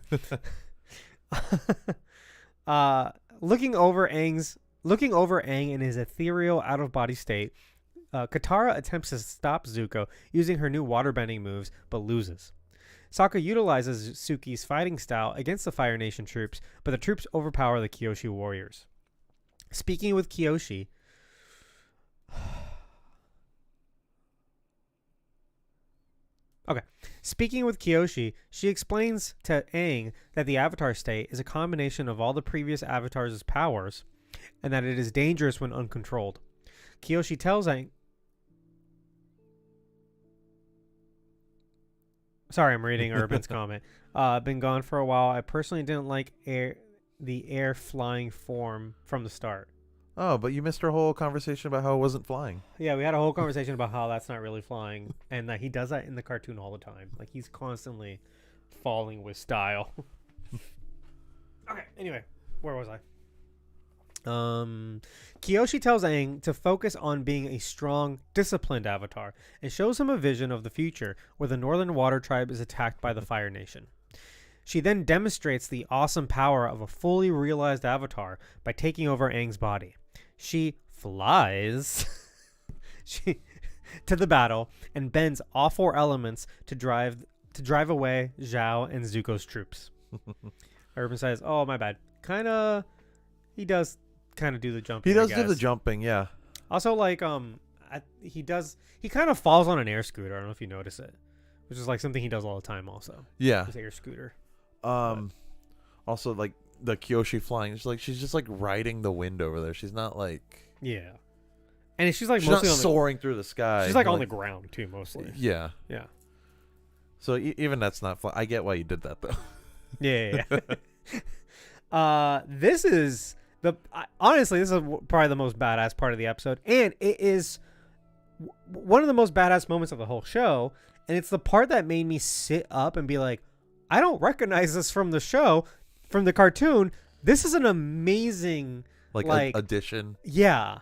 Looking over Aang in his ethereal out-of-body state, Katara attempts to stop Zuko using her new waterbending moves, but loses. Sokka utilizes Suki's fighting style against the Fire Nation troops, but the troops overpower the Kyoshi warriors. Speaking with Kyoshi, she explains to Aang that the Avatar state is a combination of all the previous Avatars' powers, and that it is dangerous when uncontrolled. Kyoshi tells Aang... Sorry, I'm reading Urban's comment. Been gone for a while. I personally didn't like the air flying form from the start. Oh, but you missed our whole conversation about how it wasn't flying. Yeah, we had a whole conversation about how that's not really flying, and that he does that in the cartoon all the time. Like, he's constantly falling with style. Okay, anyway, where was I? Kyoshi tells Aang to focus on being a strong, disciplined Avatar, and shows him a vision of the future where the Northern Water Tribe is attacked by the Fire Nation. She then demonstrates the awesome power of a fully realized Avatar by taking over Aang's body. She flies to the battle and bends all four elements to drive away Zhao and Zuko's troops. Urban says, "Oh, my bad." He does kind of do the jumping. He does do the jumping, yeah. Also, like, he kind of falls on an air scooter. I don't know if you notice it, which is like something he does all the time. Also, yeah, his air scooter. Also, like the Kyoshi flying, she's just like riding the wind over there. She's not like and she's like she's mostly not soaring through the sky. She's like on the ground too, mostly. Yeah. So even that's not fun. I get why you did that though. Yeah. This is honestly, this is probably the most badass part of the episode, and it is one of the most badass moments of the whole show, and it's the part that made me sit up and be like, I don't recognize this from the show, from the cartoon. This is an amazing addition. Yeah.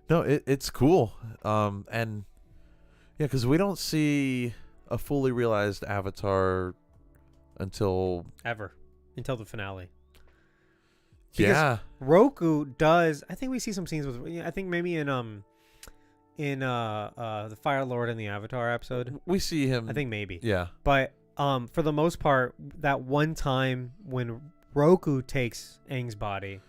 No, it's cool. And yeah, because we don't see a fully realized Avatar until the finale. Because Roku does. I think we see some scenes with. I think maybe in the Fire Lord and the Avatar episode, we see him. I think maybe. Yeah. But for the most part, that one time when Roku takes Aang's body,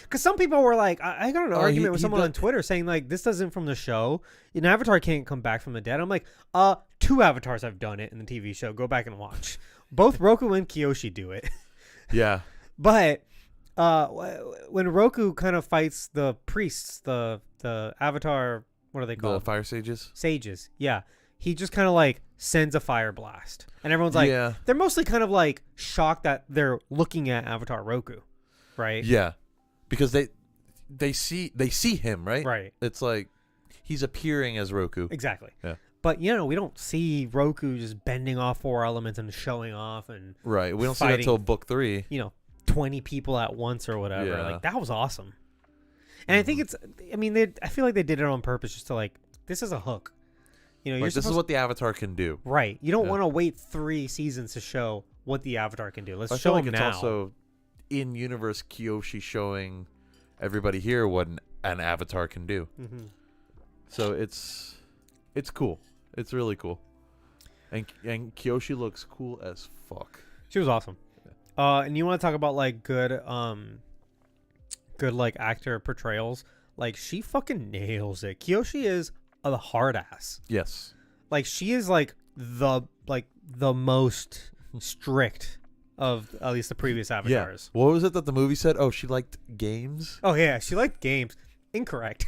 because some people were like, I got an argument with someone on Twitter saying like, this doesn't from the show. An Avatar can't come back from the dead. I'm like, 2 Avatars have done it in the TV show. Go back and watch. Both Roku and Kyoshi do it. Yeah. But when Roku kind of fights the priests, the Avatar, what are they called? The fire sages. Sages, yeah. he just kind of like sends a fire blast, and everyone's like, they're mostly kind of like shocked that they're looking at Avatar Roku, right? Yeah, because they see him, right? Right. It's like he's appearing as Roku. Exactly. Yeah. But we don't see Roku just bending off 4 elements and showing off and right. We don't fighting, see that till book 3. 20 people at once or whatever. Yeah. Like that was awesome. And I think I feel like they did it on purpose just to like, this is a hook. This is what the Avatar can do. Right. You don't want to wait 3 seasons to show what the Avatar can do. Let's show them it's now. Also in universe Kyoshi showing everybody here what an Avatar can do. Mm-hmm. So it's cool. It's really cool. And Kyoshi looks cool as fuck. She was awesome. Yeah. And you want to talk about like good like actor portrayals? Like she fucking nails it. Kyoshi is a hard ass. Yes. Like she is like the most strict of at least the previous Avatars. Yeah. What was it that the movie said? Oh, she liked games? Oh yeah, she liked games. Incorrect.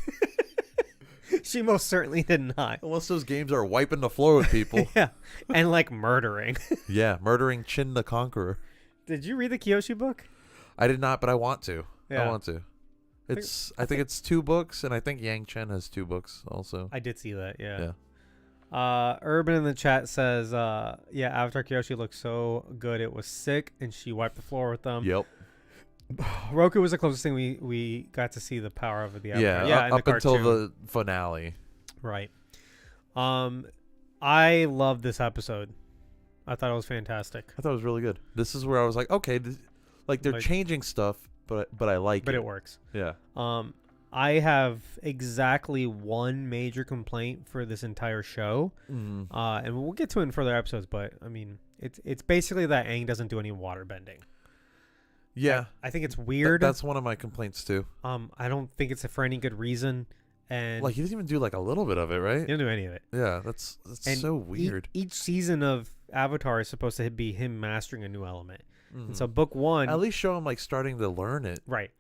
She most certainly did not. Unless those games are wiping the floor with people. Yeah. And like murdering. Yeah, murdering Chin the Conqueror. Did you read the Kyoshi book? I did not, but I want to. Yeah. I want to. I think it's 2 books, and I think Yang Chen has 2 books also. I did see that, Yeah. Urban in the chat says, Avatar Kyoshi looked so good it was sick, and she wiped the floor with them. Yep. Roku was the closest thing we got to see the power of the Avatar. Yeah, up until the finale. Right. I love this episode. I thought it was fantastic. I thought it was really good. This is where I was like, okay, they're changing stuff, but I like it. But it works. Yeah. I have exactly one major complaint for this entire show, and we'll get to it in further episodes. But I mean, it's basically that Aang doesn't do any water bending. Yeah, I think it's weird. That's one of my complaints too. I don't think it's for any good reason, and like he doesn't even do like a little bit of it, right? He doesn't do any of it. Yeah, that's so weird. Each season of Avatar is supposed to be him mastering a new element, and so book 1 at least show him like starting to learn it, right?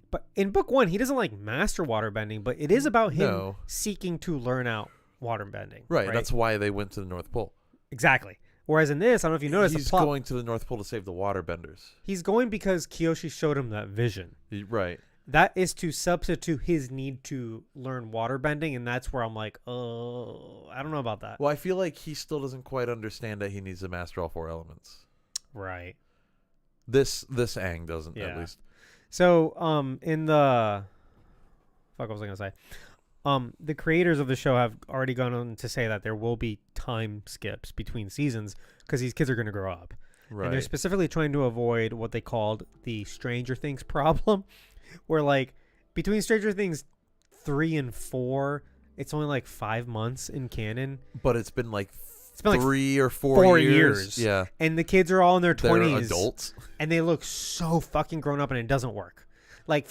But in book 1, he doesn't like master waterbending, but it is about him seeking to learn out waterbending. Right. That's why they went to the North Pole. Exactly. Whereas in this, I don't know if you noticed, he's going to the North Pole to save the waterbenders. He's going because Kyoshi showed him that vision. Right. That is to substitute his need to learn waterbending, and that's where I'm like, oh, I don't know about that. Well, I feel like he still doesn't quite understand that he needs to master all 4 elements. Right. This Aang doesn't, at least. So, in the... Fuck, what was I going to say? The creators of the show have already gone on to say that there will be time skips between seasons because these kids are going to grow up. Right. And they're specifically trying to avoid what they called the Stranger Things problem, where, like, between Stranger Things 3 and 4, it's only, like, 5 months in canon. But it's been, like... 3 or 4 years. Yeah. And the kids are all in their 20s. They're adults. And they look so fucking grown up, and it doesn't work. Like,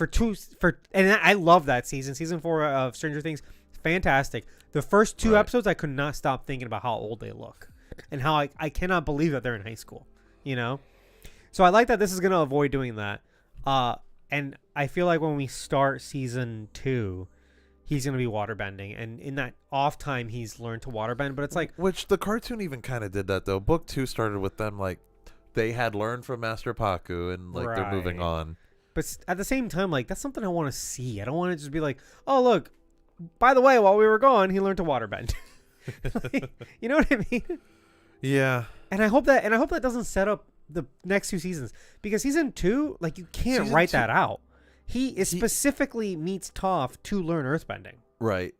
and I love that season. Season 4 of Stranger Things, fantastic. The first 2 episodes, I could not stop thinking about how old they look. And how I cannot believe that they're in high school. You know? So I like that this is going to avoid doing that. And I feel like when we start season 2... he's going to be waterbending, and in that off time, he's learned to waterbend, but it's like... Which the cartoon even kind of did that, though. Book 2 started with them, like, they had learned from Master Paku, and, like, they're moving on. But at the same time, like, that's something I want to see. I don't want to just be like, oh, look, by the way, while we were gone, he learned to waterbend. Like, you know what I mean? Yeah. And I hope that doesn't set up the next 2 seasons, because season 2, like, you can't write that out. He specifically meets Toph to learn earthbending. Right.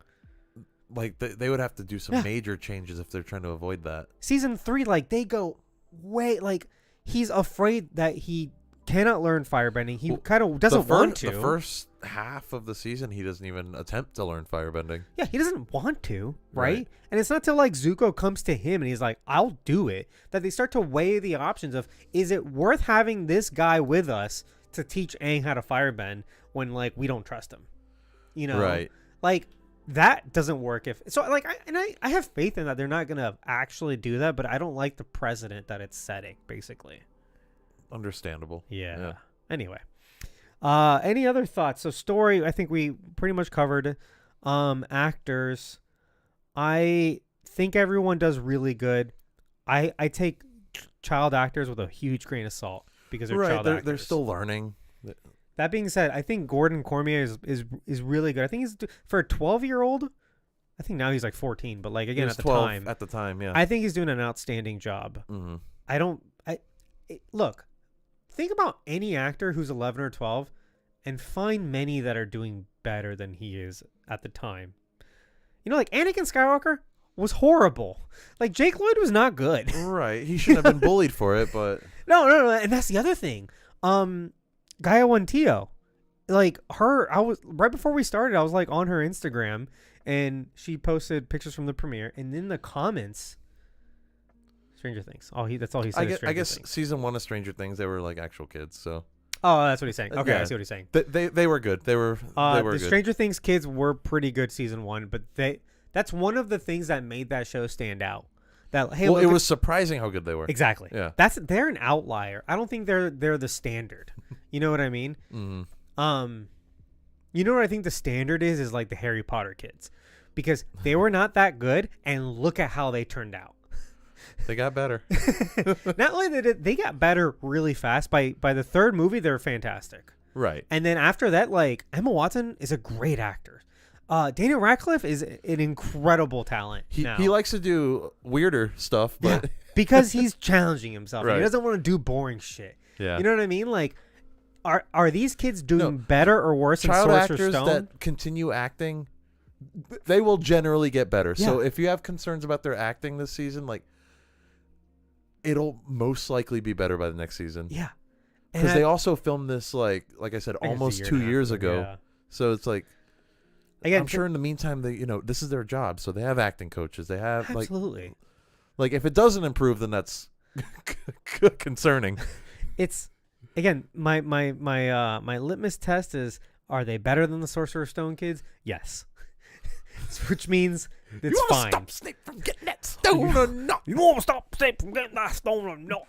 Like, they would have to do some major changes if they're trying to avoid that. Season 3, like, they go way... Like, he's afraid that he cannot learn firebending. He kind of doesn't want to. The first half of the season, he doesn't even attempt to learn firebending. Yeah, he doesn't want to, right? And it's not till, like, Zuko comes to him and he's like, I'll do it, that they start to weigh the options of, is it worth having this guy with us to teach Aang how to firebend when, like, we don't trust him, you know? Right. Like, that doesn't work if so. Like, I have faith in that they're not gonna actually do that, but I don't like the precedent that it's setting. Basically, understandable. Yeah. Anyway, any other thoughts? So story, I think we pretty much covered. Actors, I think everyone does really good. I take child actors with a huge grain of salt because they're child actors. They're still learning. That being said, I think Gordon Cormier is really good. I think he's for a 12-year-old. I think now he's like 14, but like again at the time, yeah. I think he's doing an outstanding job. Mm-hmm. Look, think about any actor who's 11 or 12 and find many that are doing better than he is at the time. You know, like Anakin Skywalker was horrible. Like Jake Lloyd was not good. Right. He shouldn't have been bullied for it, but no. And that's the other thing. Gaia Wantillo, like her, I was right before we started, I was like on her Instagram and she posted pictures from the premiere and in the comments, Stranger Things. That's all he said. I guess season 1 of Stranger Things, they were like actual kids, so. Oh, that's what he's saying. Okay, yeah. I see what he's saying. They were good. They were the good. Stranger Things kids were pretty good season 1, but that's one of the things that made that show stand out. That hey, it was surprising how good they were. Exactly. Yeah. They're an outlier. I don't think they're the standard. You know what I mean? Mm-hmm. You know what I think the standard is like the Harry Potter kids, because they were not that good, and look at how they turned out. They got better. Not only they got better really fast. By the third movie, they're fantastic. Right. And then after that, like Emma Watson is a great actor. Daniel Radcliffe is an incredible talent. He likes to do weirder stuff, but because he's challenging himself. Right. He doesn't want to do boring shit. Yeah. You know what I mean? Like, are these kids doing better or worse than Child Sorcerer's actors Stone? that continue acting, they will generally get better. Yeah. So if you have concerns about their acting this season, like, it'll most likely be better by the next season. Yeah. Because they also filmed this, like I said, almost 2 years ago. Yeah. So it's like, Again, I'm sure in the meantime, this is their job. So they have acting coaches. They have absolutely. Like if it doesn't improve, then that's concerning. It's again, my litmus test is: are they better than the Sorcerer's Stone kids? Yes. Which means it's you fine. Stop Snape from getting that stone or not? You want to stop Snape from getting that stone or not?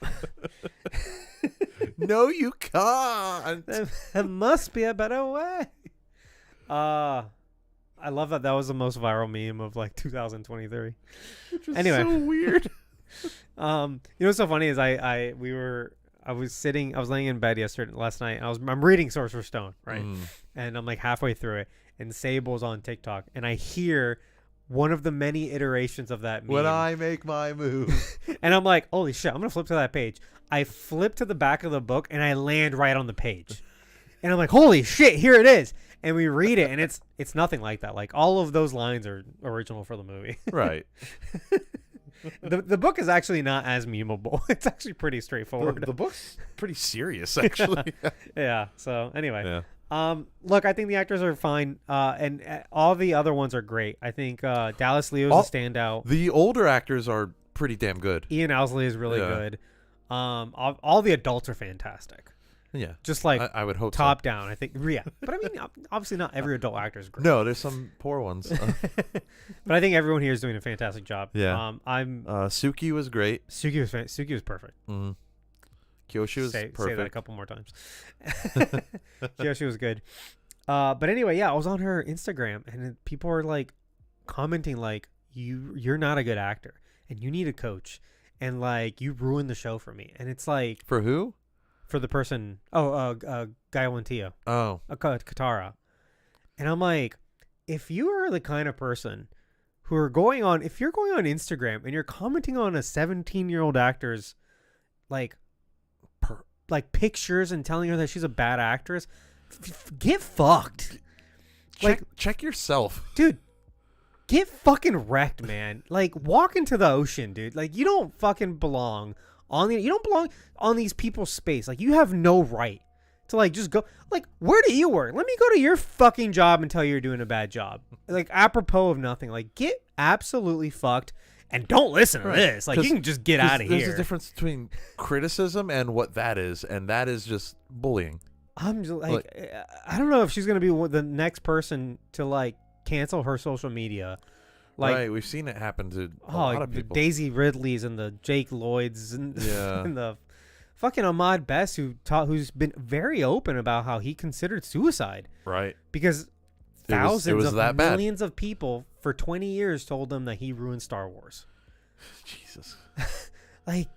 No, you can't. There must be a better way. I love that was the most viral meme of like 2023. Which is anyway, so weird. You know what's so funny is I was laying in bed last night. And I'm reading Sorcerer's Stone, right? And I'm like halfway through it, and Sable's on TikTok, and I hear one of the many iterations of that meme. When I make my move. And I'm like, holy shit, I'm gonna flip to that page. I flip to the back of the book and I land right on the page. And I'm like, holy shit, here it is. And we read it, and it's nothing like that. Like all of those lines are original for the movie. Right. The book is actually not as memeable. It's actually pretty straightforward. The book's pretty serious, actually. Yeah. So anyway, yeah. Look, I think the actors are fine, and all the other ones are great. I think Dallas Liu's a standout. The older actors are pretty damn good. Ian Owsley is really good. All the adults are fantastic. Yeah. Just like I would hope top down, I think. Yeah. But I mean, obviously not every adult actor is great. No, there's some poor ones. But I think everyone here is doing a fantastic job. Yeah. Suki was great. Suki was perfect. Mm-hmm. Kyoshi was perfect. Say that a couple more times. Kyoshi was good. But anyway, yeah, I was on her Instagram, and people are like commenting like, you're not a good actor, and you need a coach, and like you ruined the show for me. And it's like, for who? For the person. Gaia Wantillo. Oh, Katara. And I'm like, if you are the kind of person who are if you're going on Instagram and you're commenting on a 17-year-old actor's like pictures and telling her that she's a bad actress, get fucked. Check yourself, dude. Get fucking wrecked, man. Like, walk into the ocean, dude. Like, you don't fucking belong you don't belong on these people's space. Like, you have no right to like just go. Like, where do you work? Let me go to your fucking job and tell you you're doing a bad job. Like, apropos of nothing. Like, get absolutely fucked and don't listen to this. Like, you can just get out of here. There's a difference between criticism and what that is, and that is just bullying. I'm just like I don't know if she's gonna be the next person to like cancel her social media. Like, right, we've seen it happen to a lot of people. The Daisy Ridleys and the Jake Lloyds and, and the fucking Ahmad Best who's been very open about how he considered suicide. Right. Because thousands of that millions of people for 20 years told him that he ruined Star Wars. Jesus. Like,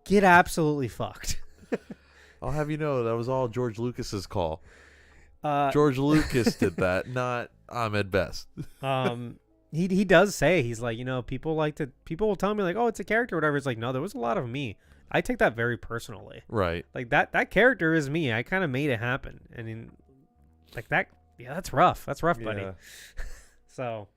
get absolutely fucked. I'll have you know that was all George Lucas's call. George Lucas did that, not Ahmed Best. He does say, he's like, people will tell me like, oh, it's a character or whatever. It's like, no, there was a lot of me. I take that very personally. Right. Like that character is me. I kind of made it happen. And like that, yeah, that's rough. That's rough, buddy. So,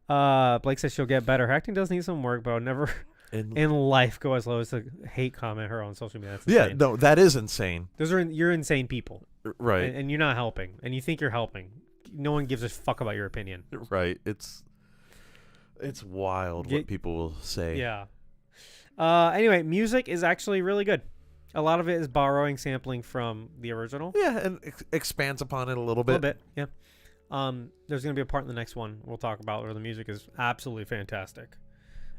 Blake says she'll get better. Her acting does need some work, but I'll never in life go as low as to hate comment her on social media. That's insane. No, that is insane. You're insane people. Right. And you're not helping. And you think you're helping. No one gives a fuck about your opinion. Right. It's wild what people will say. Yeah. Anyway, music is actually really good. A lot of it is borrowing, sampling from the original. Yeah, and expands upon it a little bit. A little bit, yeah. There's going to be a part in the next one we'll talk about where the music is absolutely fantastic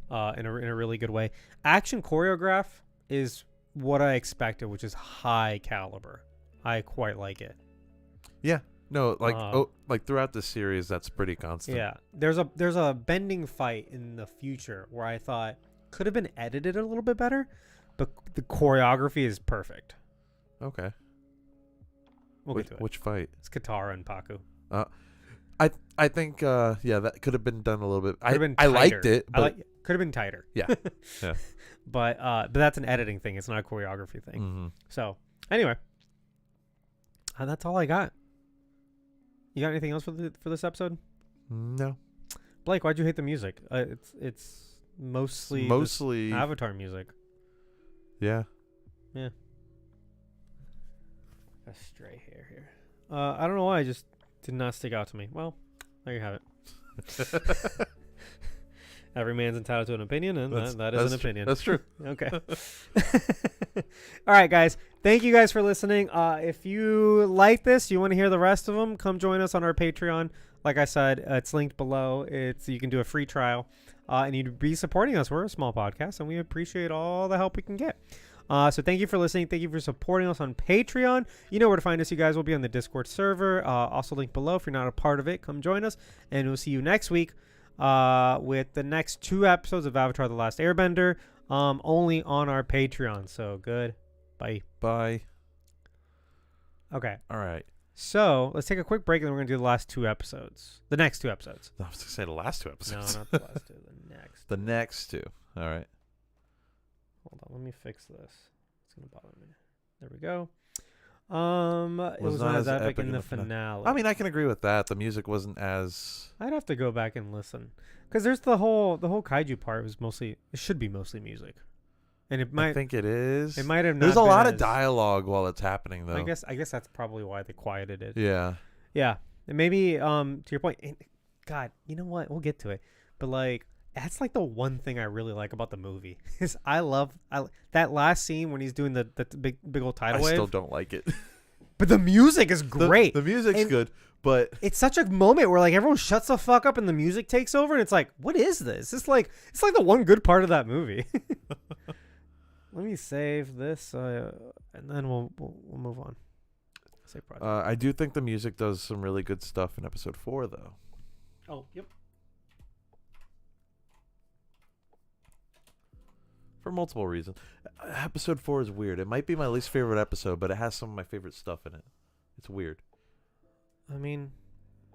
in a really good way. Action choreograph is what I expected, which is high caliber. I quite like it. Yeah. No, like throughout the series, that's pretty constant. Yeah. There's a bending fight in the future where I thought could have been edited a little bit better, but the choreography is perfect. Okay. We'll get to it. Which fight? It's Katara and Paku. I think that could have been done a little bit. I liked it, but could have been tighter. Yeah. Yeah. But that's an editing thing. It's not a choreography thing. Mm-hmm. So anyway, that's all I got. You got anything else for this episode? No. Blake, why'd you hate the music? It's mostly Avatar music. Yeah. Yeah. A stray hair here. I don't know why. It just did not stick out to me. Well, there you have it. Every man's entitled to an opinion, and that is an opinion. That's true. Okay. All right, guys. Thank you guys for listening. If you like this, you want to hear the rest of them, come join us on our Patreon. Like I said, it's linked below. You can do a free trial, and you'd be supporting us. We're a small podcast, and we appreciate all the help we can get. So thank you for listening. Thank you for supporting us on Patreon. You know where to find us, you guys. We'll be on the Discord server. Also linked below. If you're not a part of it, come join us. And we'll see you next week with the next 2 episodes of Avatar The Last Airbender only on our Patreon. So good. Bye. Okay. All right. So let's take a quick break, and then we're going to do the last 2 episodes. The next 2 episodes. I was going to say the last 2 episodes. No, not the last 2. The next. The next 2. All right. Hold on, let me fix this. It's gonna bother me. There we go. It was not as epic in the finale. I mean, I can agree with that. The music wasn't as. I'd have to go back and listen, because there's the whole kaiju part was mostly. It should be mostly music, and it might. I think it is. It might have. There's a lot of dialogue while it's happening, though. I guess that's probably why they quieted it. Yeah. Yeah, and maybe to your point. God, you know what? We'll get to it, but like. That's like the one thing I really like about the movie is I love that last scene when he's doing the big old tidal wave. I still don't like it, but the music is great. The music's good, but it's such a moment where like everyone shuts the fuck up and the music takes over, and it's like, what is this? It's like the one good part of that movie. Let me save this, and then we'll move on. Save project. I do think the music does some really good stuff in episode 4, though. Oh, yep. For multiple reasons. Episode 4 is weird. It might be my least favorite episode, but it has some of my favorite stuff in it. It's weird. I mean,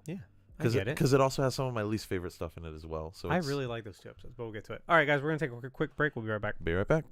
yeah, I get it. Because it also has some of my least favorite stuff in it as well. So I really like those 2 episodes, but we'll get to it. All right, guys, we're going to take a quick break. We'll be right back. Be right back.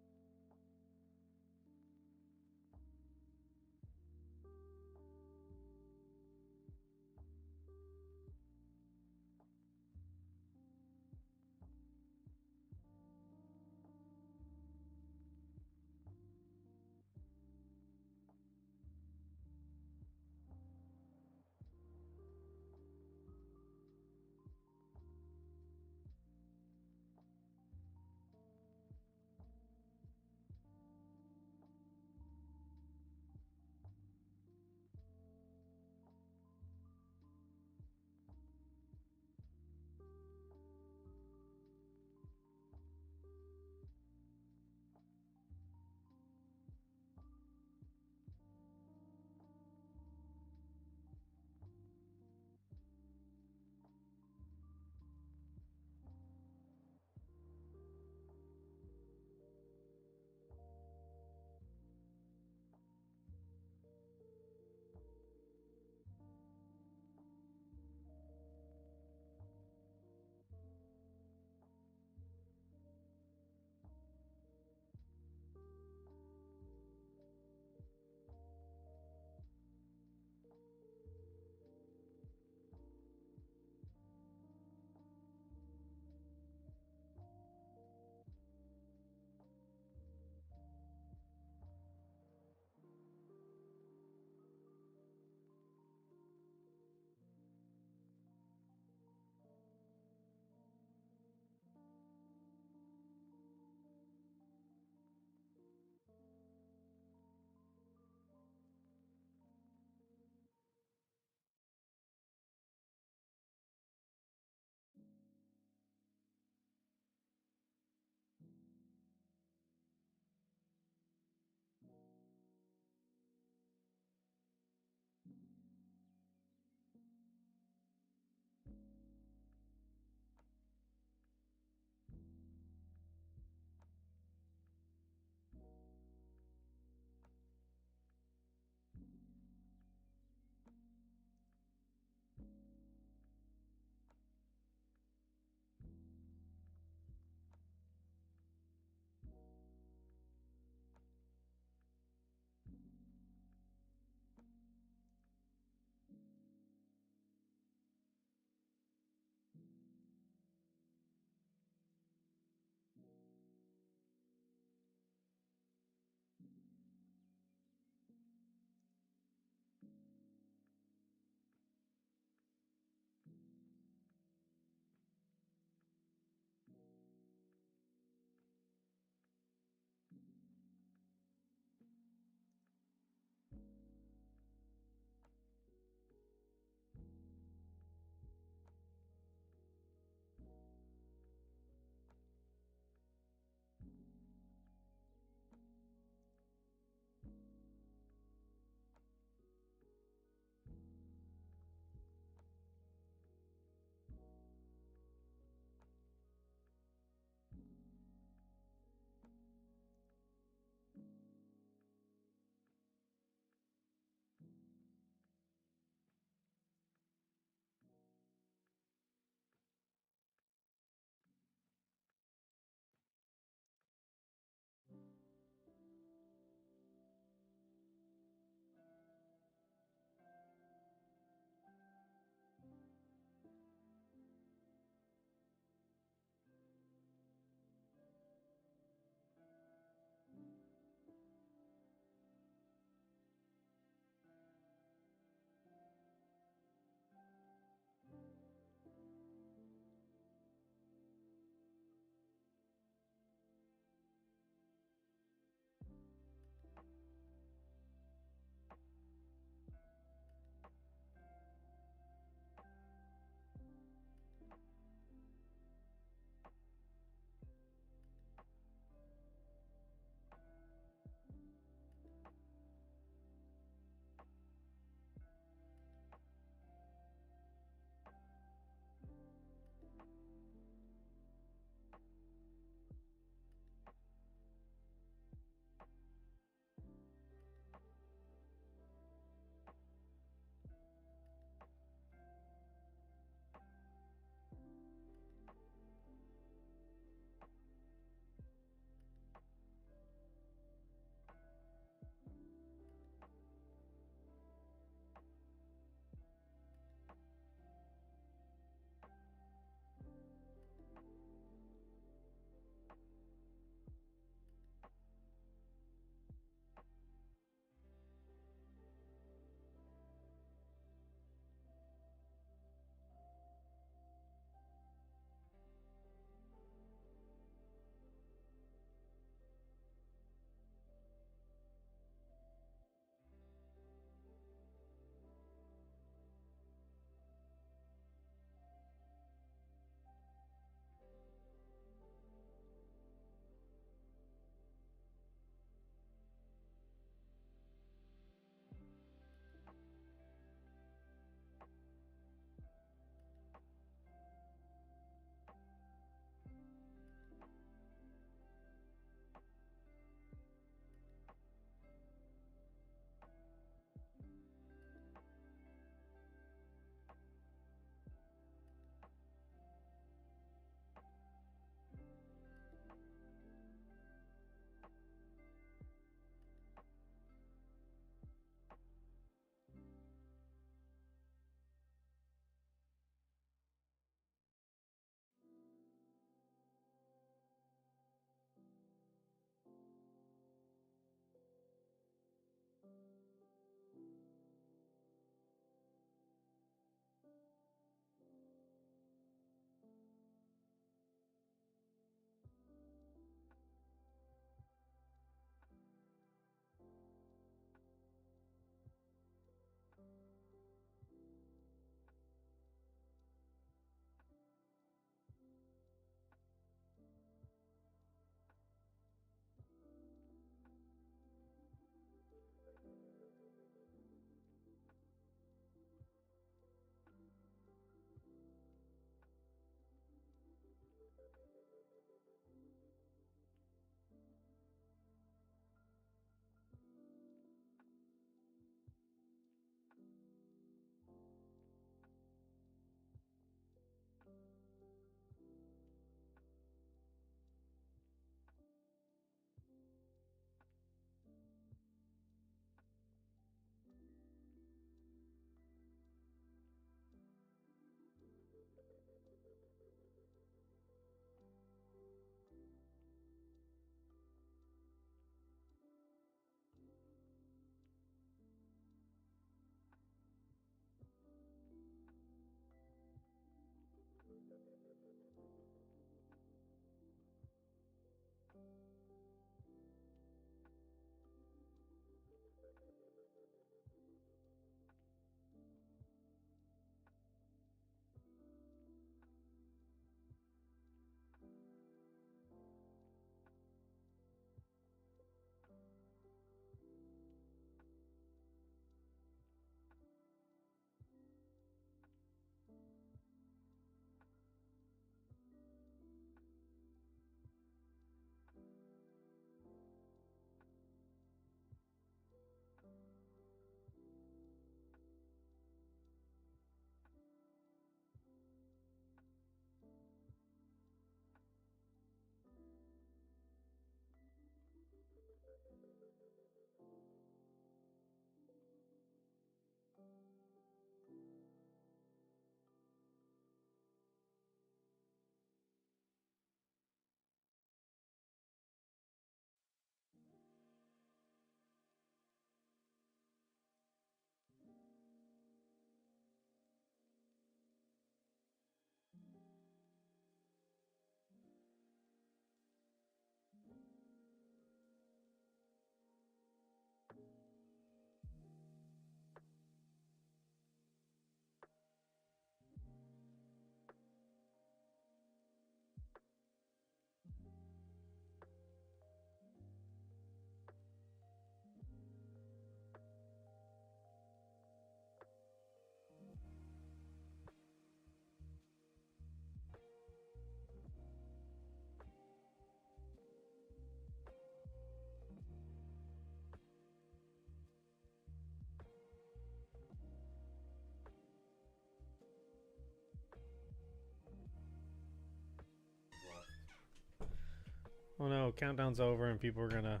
oh no, countdown's over and people are gonna.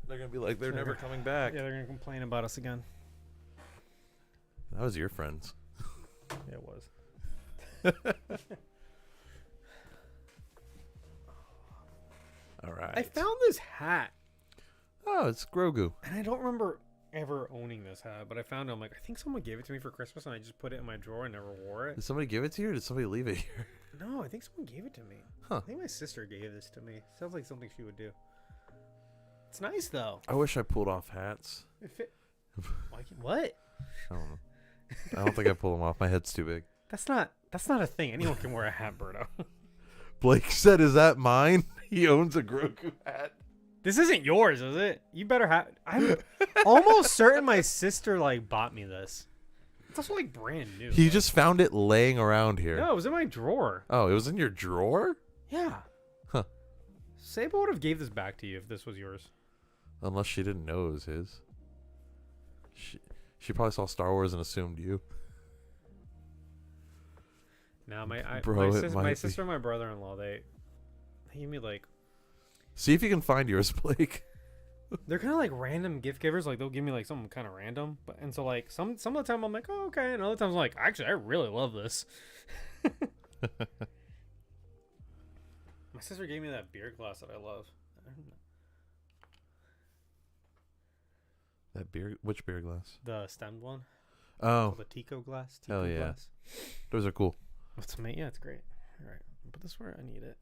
They're gonna be like, they're never coming back. Yeah, they're gonna complain about us again. That was your friends. Yeah, it was. All right. I found this hat. Oh, it's Grogu. And I don't remember ever owning this hat, but I found it. I'm like, I think someone gave it to me for Christmas, and I just put it in my drawer and never wore it. Did somebody give it to you, or did somebody leave it here? No, I think someone gave it to me. Huh. I think my sister gave this to me. Sounds like something she would do. It's nice, though. I wish I pulled off hats. It fit. Like, what? I don't know. I don't think I pull them off. My head's too big. That's not a thing. Anyone can wear a hat, Berto. Blake said, is that mine? He owns a Grogu hat. This isn't yours, is it? You better have. I'm almost certain my sister like bought me this. It's also like brand new. He just found it laying around here. No, it was in my drawer. Oh, it was in your drawer? Yeah. Huh. Sable would have gave this back to you if this was yours. Unless she didn't know it was his. She probably saw Star Wars and assumed you. No, my sister and my brother-in-law, they gave me like. See if you can find yours, Blake. They're kind of like random gift givers. Like they'll give me like something kind of random, and so like some of the time I'm like, oh okay, and other times I'm like, actually I really love this. My sister gave me that beer glass that I love. That beer? Which beer glass? The stemmed one. Oh, the Tico glass. Hell yeah. Glass. Those are cool. It's yeah, it's great. All right, put this where I need it.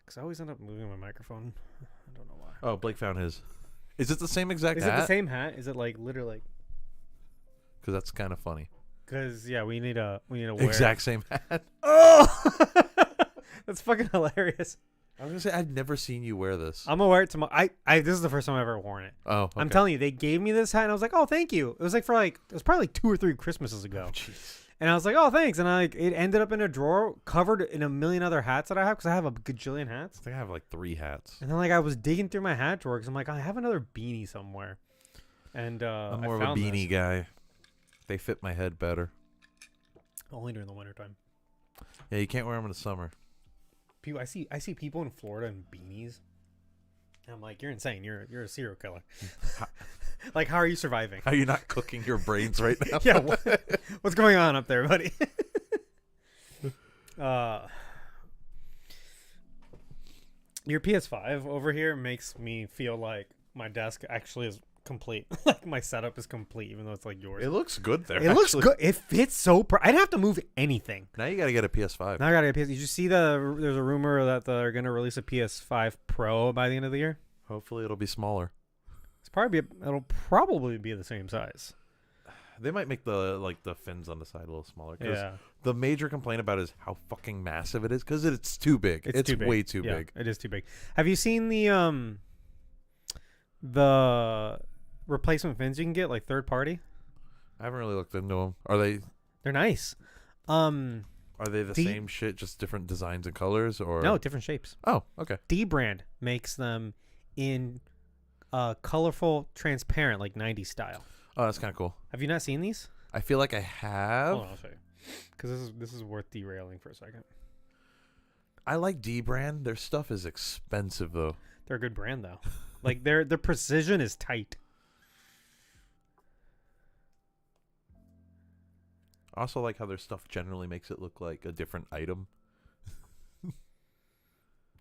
Because I always end up moving my microphone. I don't know why. Oh, Blake found his. Is it the same exact hat? Is it the same hat? Is it like literally? Because that's kind of funny. Because yeah, we need a wear exact same hat. Oh, that's fucking hilarious. I was gonna say I've never seen you wear this. I'm gonna wear it tomorrow. This is the first time I've ever worn it. Oh, okay. I'm telling you, they gave me this hat, and I was like, oh, thank you. It was like it was probably like 2 or 3 Christmases ago. Jeez. And I was like, oh, thanks. And it ended up in a drawer covered in a million other hats that I have because I have a gajillion hats. I think I have like 3 hats. And then like I was digging through my hat drawer because I'm like, I have another beanie somewhere. And I'm more of a beanie guy. They fit my head better. Only during the wintertime. Yeah, you can't wear them in the summer. People, I see people in Florida in beanies. And I'm like, you're insane. You're a serial killer. Like, how are you surviving? Are you not cooking your brains right now? Yeah. What's going on up there, buddy? Your PS5 over here makes me feel like my desk actually is complete. Like my setup is complete, even though it's like yours. It looks good there. It looks good. It fits so. I'd have to move anything. Now you got to get a PS5. Now I got to get a PS. Did you see there's a rumor that they're going to release a PS5 Pro by the end of the year? Hopefully it'll be smaller. It'll probably be the same size. They might make the fins on the side a little smaller. Yeah. The major complaint about it is how fucking massive it is because it's too big. It's too big. Way too big. It is too big. Have you seen the replacement fins you can get, like third party? I haven't really looked into them. Are they? They're nice. Are they the same shit, just different designs and colors, or no, different shapes? Oh, okay. D brand makes them in colorful, transparent, like 90s style. Oh, that's kind of cool. Have you not seen these? I feel like I have. Hold on, I'll show you. Because this is worth derailing for a second. I like D brand. Their stuff is expensive though. They're a good brand though. Like their precision is tight. I also like how their stuff generally makes it look like a different item.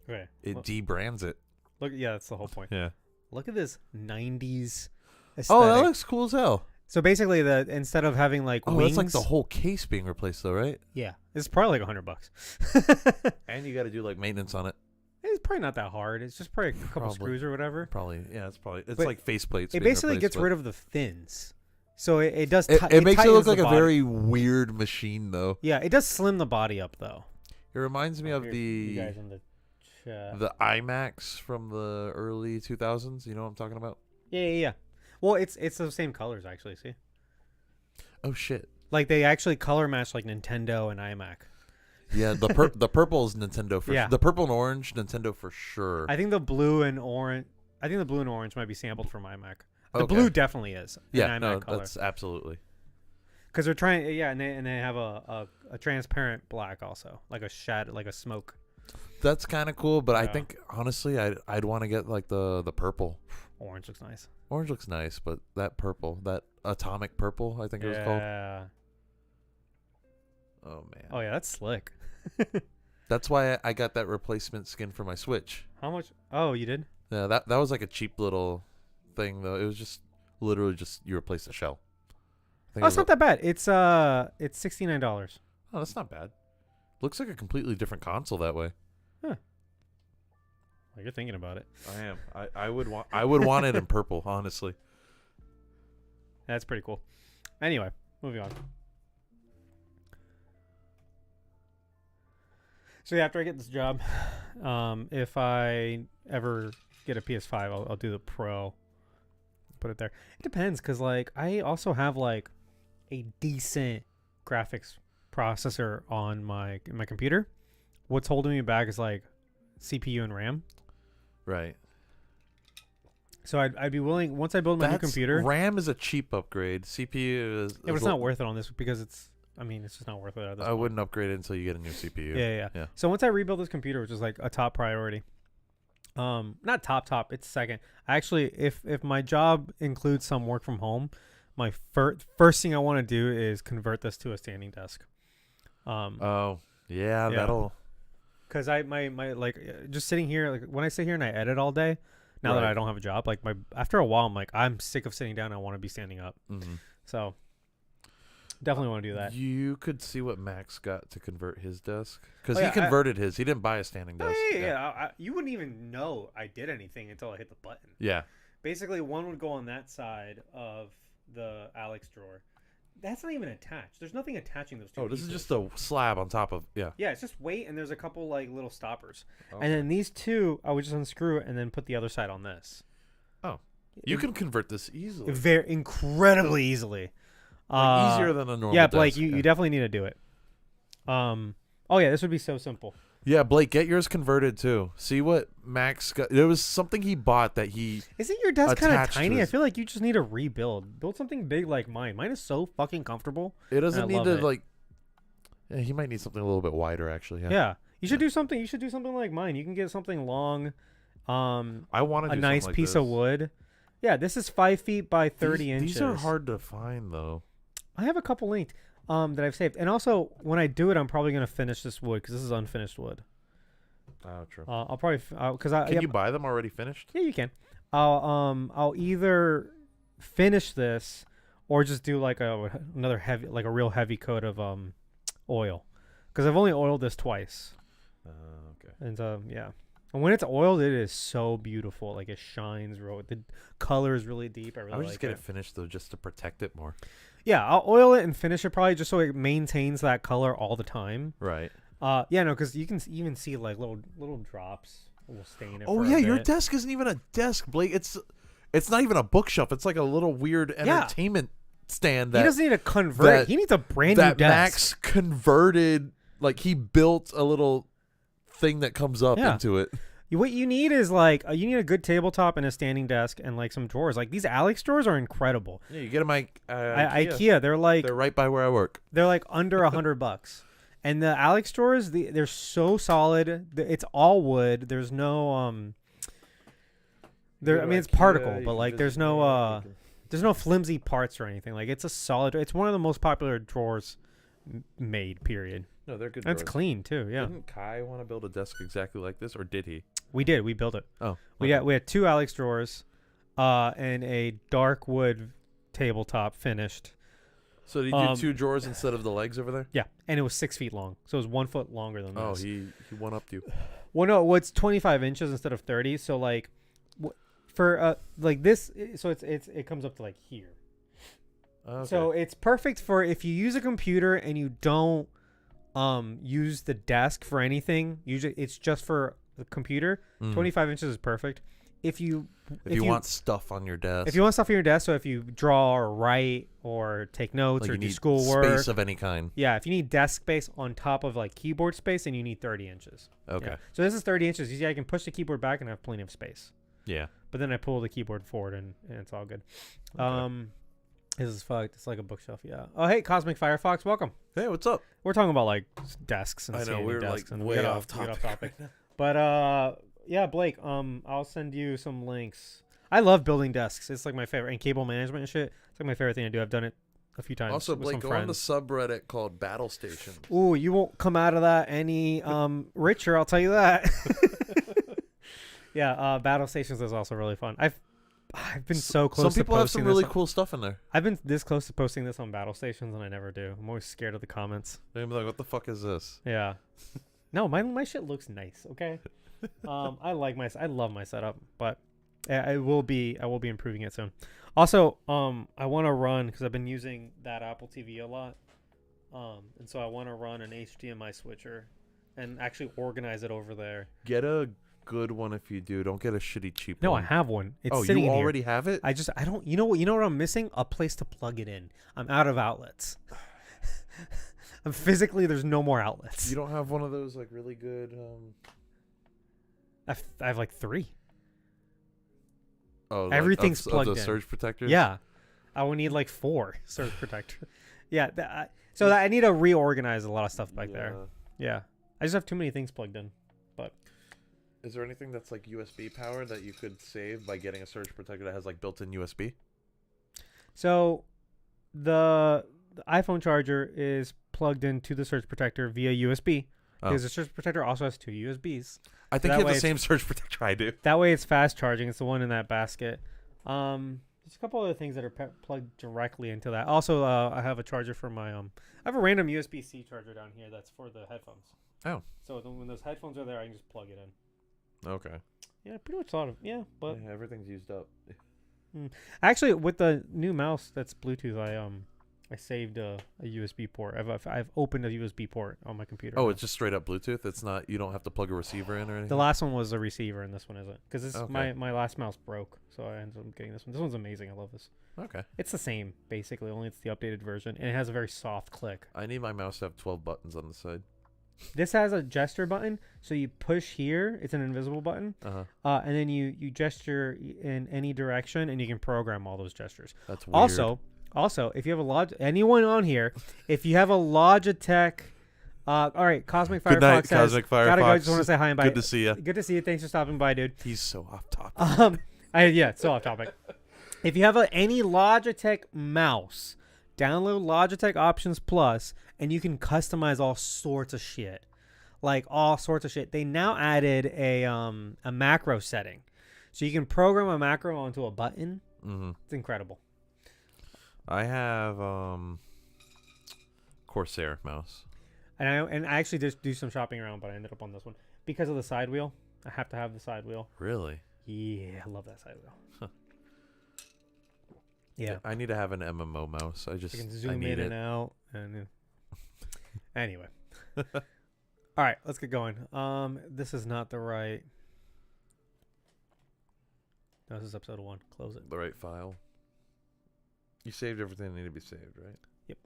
Okay. It debrands it. Look, yeah, that's the whole point. Yeah. Look at this 90s aesthetic. Oh, that looks cool as hell. So basically, instead of having like wings, that's like the whole case being replaced, though, right? Yeah, it's probably like $100. And you got to do like maintenance on it. It's probably not that hard. It's just probably a couple screws or whatever. Probably, yeah. It's But like faceplates. It basically gets rid of the fins, so it does. It makes it look like a body. very weird machine, though. Yeah, it does slim the body up, though. It reminds me of you guys in the the IMAX from the early 2000s. You know what I'm talking about? Yeah. Well, it's the same colors actually. See? Oh shit! Like they actually color match like Nintendo and iMac. Yeah, the purple is Nintendo for the purple and orange Nintendo for sure. I think the blue and orange. Might be sampled from iMac. The blue definitely is. Yeah, no, color. That's absolutely. Because they're trying, and they have a transparent black also, like a shadow, like a smoke. That's kind of cool, but I think honestly, I'd want to get like the purple. Orange looks nice. Orange looks nice, but that purple, that atomic purple, I think it was called. Yeah. Oh man. Oh yeah, that's slick. That's why I got that replacement skin for my Switch. How much? Oh, you did? Yeah, that was like a cheap little thing though. It was just literally just you replace the shell. Oh, it's not that bad. It's $69. Oh, that's not bad. Looks like a completely different console that way. Huh. Well, you're thinking about it. I am. I would want it in purple, honestly. That's pretty cool. Anyway, moving on. So yeah, after I get this job, if I ever get a PS5, I'll do the Pro. Put it there. It depends, cause like I also have like a decent graphics processor on my computer. What's holding me back is like CPU and RAM. Right. So I'd be willing, once I build my new computer. RAM is a cheap upgrade. CPU is. Yeah, but it's not worth it on this because it's just not worth it at this point. Wouldn't upgrade it until you get a new CPU. Yeah. So once I rebuild this computer, which is like a top priority. Not top, it's second. Actually, if my job includes some work from home, my first thing I want to do is convert this to a standing desk. That'll. Because my like just sitting here, like when I sit here and I edit all day, now that I don't have a job, like after a while I'm sick of sitting down. I want to be standing up. Mm-hmm. So definitely want to do that. You could see what Max got to convert his desk because he converted his. He didn't buy a standing desk. You wouldn't even know I did anything until I hit the button. Yeah. Basically, one would go on that side of the Alex drawer. That's not even attached. There's nothing attaching those two. Oh, this is just a slab on top of Yeah, it's just weight, and there's a couple like little stoppers, and then these two I would just unscrew and then put the other side on this. Oh, you can convert this easily. Very incredibly easily. Easier than a normal. Yeah, Blake, you definitely need to do it. Oh yeah, this would be so simple. Yeah, Blake, get yours converted too. See what Max got. There was something he bought that he. Isn't your desk kind of tiny? I feel like you just need to rebuild. Build something big like mine. Mine is so fucking comfortable. It doesn't need to like. Yeah, he might need something a little bit wider, actually. Yeah. You should do something. You should do something like mine. You can get something long. I want a nice piece of wood. Yeah, this is 5 feet by 30 inches. These are hard to find though. I have a couple linked that I've saved, and also when I do it, I'm probably gonna finish this wood because this is unfinished wood. Oh, true. I'll probably can you buy them already finished? Yeah, you can. I'll either finish this or just do like another heavy, like a real heavy coat of oil, because I've only oiled this twice. Okay. And yeah, and when it's oiled, it is so beautiful. Like it shines. The color is really deep. I would just get it finished though, just to protect it more. Yeah, I'll oil it and finish it probably just so it maintains that color all the time. Right. Because you can even see like little drops will stain it. Oh yeah, your desk isn't even a desk, Blake. It's not even a bookshelf. It's like a little weird entertainment stand. He doesn't need to convert. He needs a brand new desk. Max converted. Like he built a little thing that comes up into it. What you need is like you need a good tabletop and a standing desk and like some drawers. Like these Alex drawers are incredible. Yeah, you get them at IKEA. They're right by where I work. They're like under $100. And the Alex drawers, they're so solid. It's all wood. There's no it's particle, but like there's no flimsy parts or anything. Like it's a solid. It's one of the most popular drawers made. Period. No, they're good. And it's clean too. Yeah. Didn't Kai want to build a desk exactly like this, or did he? We did. We built it. Oh, we had 2 Alex drawers, and a dark wood tabletop finished. So did you do 2 drawers instead of the legs over there? Yeah, and it was 6 feet long, so it was 1 foot longer than this. Oh, he one-upped you. Well, no, it's 25 inches instead of 30. So like, for like this, so it comes up to like here. Okay. So it's perfect for if you use a computer and you don't use the desk for anything. Usually, it's just for the computer. 25 inches is perfect. If you want stuff on your desk. If you want stuff on your desk, so if you draw or write or take notes or do schoolwork. Space of any kind. Yeah, if you need desk space on top of like keyboard space, then you need 30 inches. Okay. Yeah. So this is 30 inches. You see, I can push the keyboard back and have plenty of space. Yeah. But then I pull the keyboard forward and it's all good. Okay. This is fucked. It's like a bookshelf. Yeah. Oh, hey, Cosmic Firefox, welcome. Hey, what's up? We're talking about like desks and I know we're desks like and way we off get topic. But yeah, Blake. I'll send you some links. I love building desks. It's like my favorite, and cable management and shit. It's like my favorite thing to do. I've done it a few times. Also, with Blake, some go on the friends. subreddit called Battle Station. Ooh, you won't come out of that any richer. I'll tell you that. Yeah, Battle Stations is also really fun. I've been so close. Some people to have some posting really this cool stuff in there. I've been this close to posting this on Battle Stations, and I never do. I'm always scared of the comments. They're gonna be like, "What the fuck is this?" Yeah. No, my shit looks nice. Okay. I love my setup, but I will be improving it soon. Also, I want to run because I've been using that Apple TV a lot, and so I want to run an HDMI switcher, and actually organize it over there. Get a good one if you do. Don't get a shitty cheap one. No, I have one. It's oh, sitting you in already here. have it? I don't. You know what I'm missing? A place to plug it in. I'm out of outlets. Physically, there's no more outlets. You don't have one of those like really good. I have like 3. Oh, everything's plugged of the in. surge protectors. Yeah, I will need like 4 surge protectors. Yeah, so I need to reorganize a lot of stuff back there. Yeah, I just have too many things plugged in. But is there anything that's like USB powered that you could save by getting a surge protector that has like built-in USB? So the iPhone charger is plugged into the surge protector via USB. Because the surge protector also has 2 USBs. I think you have the same surge protector I do. That way it's fast charging. It's the one in that basket. There's a couple other things that are plugged directly into that. Also, I have a charger for my I have a random USB-C charger down here that's for the headphones. Oh. So when those headphones are there, I can just plug it in. Okay. Yeah, pretty much a lot of but yeah, everything's used up. Actually, with the new mouse that's Bluetooth, I saved a USB port. I've opened a USB port on my computer. Oh, now. it's just straight up Bluetooth. It's not. You don't have to plug a receiver in or anything. The last one was a receiver, and this one isn't. Because this Okay. my last mouse broke, so I ended up getting this one. This one's amazing. I love this. Okay. It's the same basically, only it's the updated version, and it has a very soft click. I need my mouse to have 12 buttons on the side. This has a gesture button, so you push here. It's an invisible button, and then you gesture in any direction, and you can program all those gestures. That's weird. Also, if you have anyone on here, if you have a Logitech, all right, Cosmic Firefox Good night, says, Cosmic Firefox. Gotta go. Just want to say hi and bye. Good to see you. Good to see you. Thanks for stopping by, dude. He's so off topic. Yeah, so off topic. If you have any Logitech mouse, download Logitech Options Plus, and you can customize all sorts of shit. Like all sorts of shit. They now added a macro setting, so you can program a macro onto a button. Mm-hmm. It's incredible. I have Corsair mouse. And I actually just do some shopping around, but I ended up on this one because of the side wheel. I have to have the side wheel. Really? Yeah, I love that side wheel. Huh. Yeah. I need to have an MMO mouse. I You can zoom need in it. and out. And anyway. All right, let's get going. This is not the right. No, this is episode 1. Close it. The right file. You saved everything that needed to be saved, right? Yep.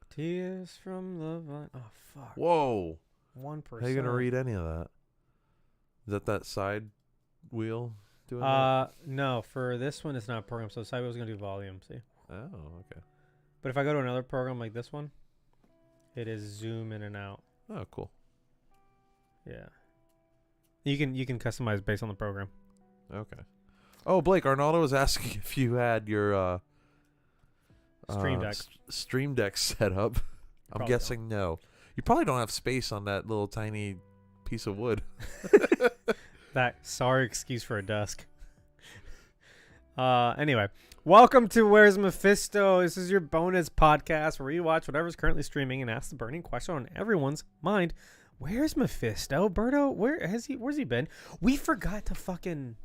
Tears from the vine. Oh fuck. Whoa. 1%. How are you gonna read any of that? Is that side wheel doing that? No. For this one, it's not a program. So the side wheel's gonna do volume. See. Oh, okay. But if I go to another program like this one, it is zoom in and out. Oh, cool. Yeah. You can customize based on the program. Okay. Oh, Blake, Arnaldo was asking if you had your Stream Deck. Stream Deck set up. I'm Probably guessing no. You probably don't have space on that little tiny piece of wood. That sorry excuse for a desk. Anyway, welcome to Where's Mephisto? This is your bonus podcast where we watch whatever's currently streaming and ask the burning question on everyone's mind. Where's Mephisto? Berto, where's he been? We forgot to fucking...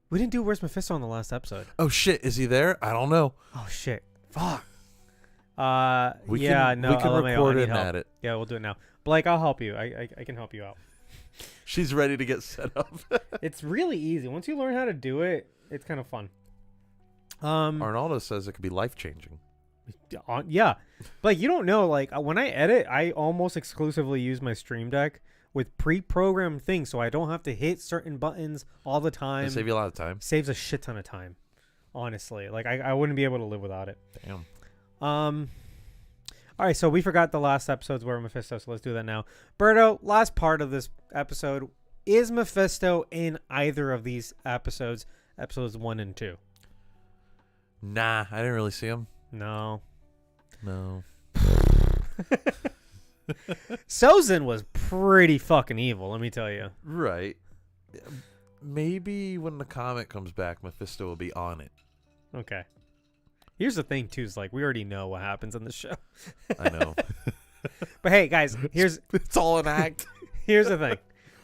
We didn't do Where's Mephisto on the last episode. Oh shit, is he there? I don't know. Oh shit. Fuck. We yeah, can, no. we can LMAO, record I need it and help. add it. Yeah, we'll do it now. Blake, I'll help you. I can help you out. She's ready to get set up. It's really easy. Once you learn how to do it, it's kind of fun. Arnaldo says it could be life-changing. Yeah. Like, you don't know, like, when I edit, I almost exclusively use my Stream Deck with pre-programmed things, so I don't have to hit certain buttons all the time. It'll save you a lot of time. Saves a shit ton of time. honestly. Like, I wouldn't be able to live without it. Damn. All right, so we forgot the last episodes were Mephisto, so let's do that now. Berto, last part of this episode. Is Mephisto in either of these episodes 1 and 2? Nah, I didn't really see him. No. Sozin was pretty fucking evil, let me tell you. Right. Maybe when the comic comes back, Mephisto will be on it. Okay. Here's the thing, too, is like, we already know what happens in the show. I know. But hey, guys, it's all an act. Here's the thing.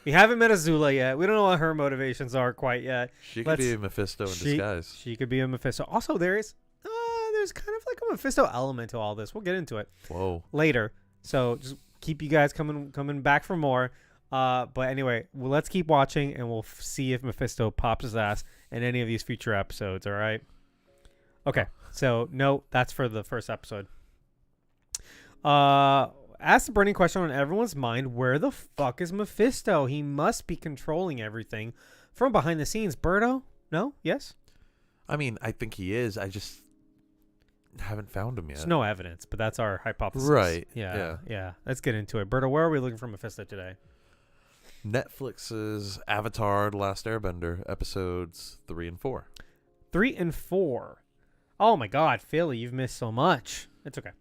We haven't met Azula yet. We don't know what her motivations are quite yet. She could be a Mephisto in disguise. She could be a Mephisto. Also, there's kind of like a Mephisto element to all this. We'll get into it. Whoa. Later. So just keep you guys coming back for more. But anyway, let's keep watching, and we'll see if Mephisto pops his ass in any of these future episodes. All right. Okay. So no, that's for the first episode. Ask the burning question on everyone's mind: where the fuck is Mephisto? He must be controlling everything from behind the scenes. Berto? No? Yes? I mean, I think he is. I just haven't found him yet. There's no evidence, but that's our hypothesis. Right. Yeah. Let's get into it. Berto, where are we looking for Mephisto today? Netflix's Avatar: The Last Airbender, episodes 3 and 4. 3 and 4. Oh my God, Philly, you've missed so much. It's okay.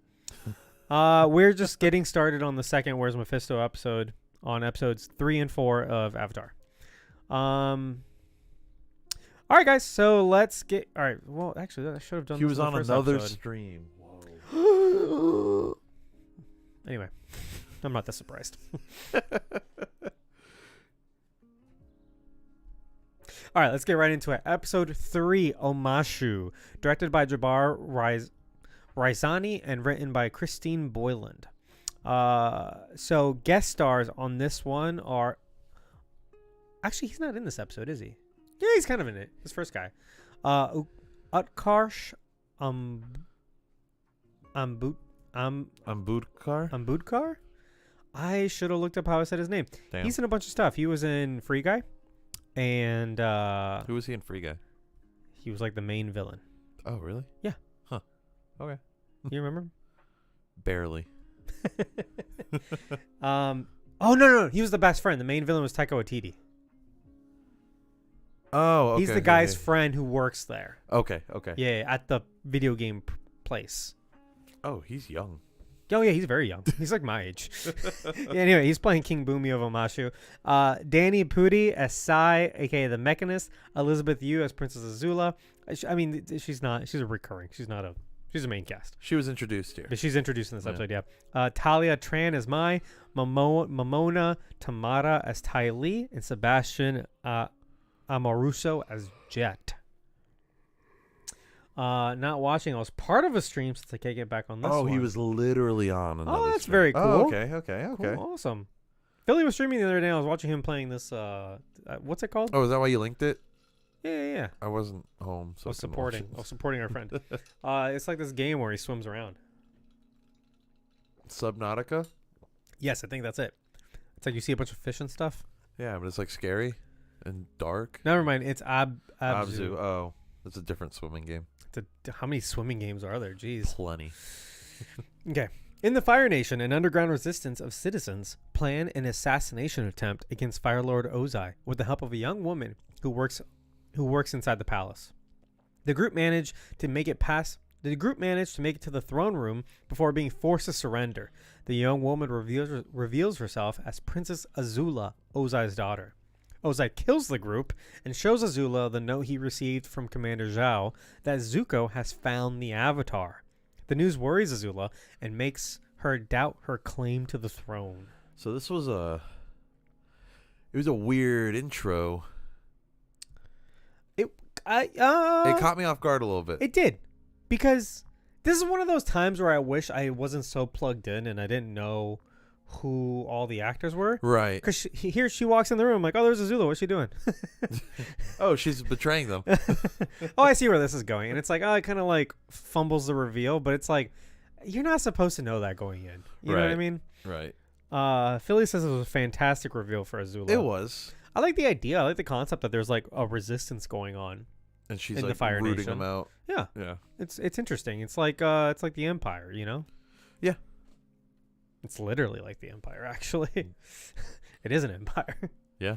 We're just getting started on the second Where's Mephisto episode on episodes 3 and 4 of Avatar. All right, guys. So let's get. All right. Well, actually, I should have done. He was on another episode. stream. Whoa. Anyway, I'm not that surprised. All right, let's get right into it. Episode 3, Omashu, directed by Jabbar Raizani and written by Christine Boyland. So guest stars on this one are... Actually, he's not in this episode, is he? Yeah, he's kind of in it. This first guy. Utkarsh Ambudkar? I should have looked up how I said his name. Damn. He's in a bunch of stuff. He was in Free Guy. And who was he in Free Guy? He was like the main villain. Oh, really? Yeah. Huh. Okay. You remember him? Barely. Oh no, he was the best friend. The main villain was Taika Waititi. Oh, okay. He's the guy's friend who works there. Okay. Yeah, at the video game place. Oh, he's young. Oh yeah, he's very young. He's like my age. Anyway, he's playing King Bumi of Omashu. Danny Pudi as Sai, aka the Mechanist. Elizabeth Yu as Princess Azula. I mean, she's a recurring. She's a main cast. She was introduced here. But she's introduced in this episode, yeah. Talia Tran as Mai, Mamona Tamara as Tai Li, and Sebastian Amoruso as Jet. Not watching. I was part of a stream since I can't get back on this one. He was literally on another that's stream. very cool. Oh, okay. Cool, awesome. Philly was streaming the other day. I was watching him playing this, what's it called? Oh, is that why you linked it? Yeah. I wasn't home, so I was supporting our friend. It's like this game where he swims around. Subnautica? Yes, I think that's it. It's like you see a bunch of fish and stuff. Yeah, but it's like scary and dark. Never mind. It's Abzu. Oh, that's a different swimming game. How many swimming games are there? Jeez. Plenty. Okay. In the Fire Nation, an underground resistance of citizens plan an assassination attempt against Fire Lord Ozai with the help of a young woman who works inside the palace. The group managed to make it to the throne room before being forced to surrender. The young woman reveals herself as Princess Azula, Ozai's daughter. Ozai kills the group and shows Azula the note he received from Commander Zhao that Zuko has found the Avatar. The news worries Azula and makes her doubt her claim to the throne. So this was a weird intro. It caught me off guard a little bit. It did, because this is one of those times where I wish I wasn't so plugged in and I didn't know who all the actors were. Right. Because she walks in the room like, oh, there's Azula. What's she doing? Oh, she's betraying them. Oh, I see where this is going. And it's like, oh, it kind of like fumbles the reveal, but it's like, you're not supposed to know that going in. You know what I mean? Right. Philly says it was a fantastic reveal for Azula. It was. I like the idea. I like the concept that there's like a resistance going on. And she's in like the Fire rooting Nation. him out. Yeah. Yeah. It's interesting. It's like the Empire, you know? Yeah. It's literally like the Empire, actually. It is an empire. Yeah.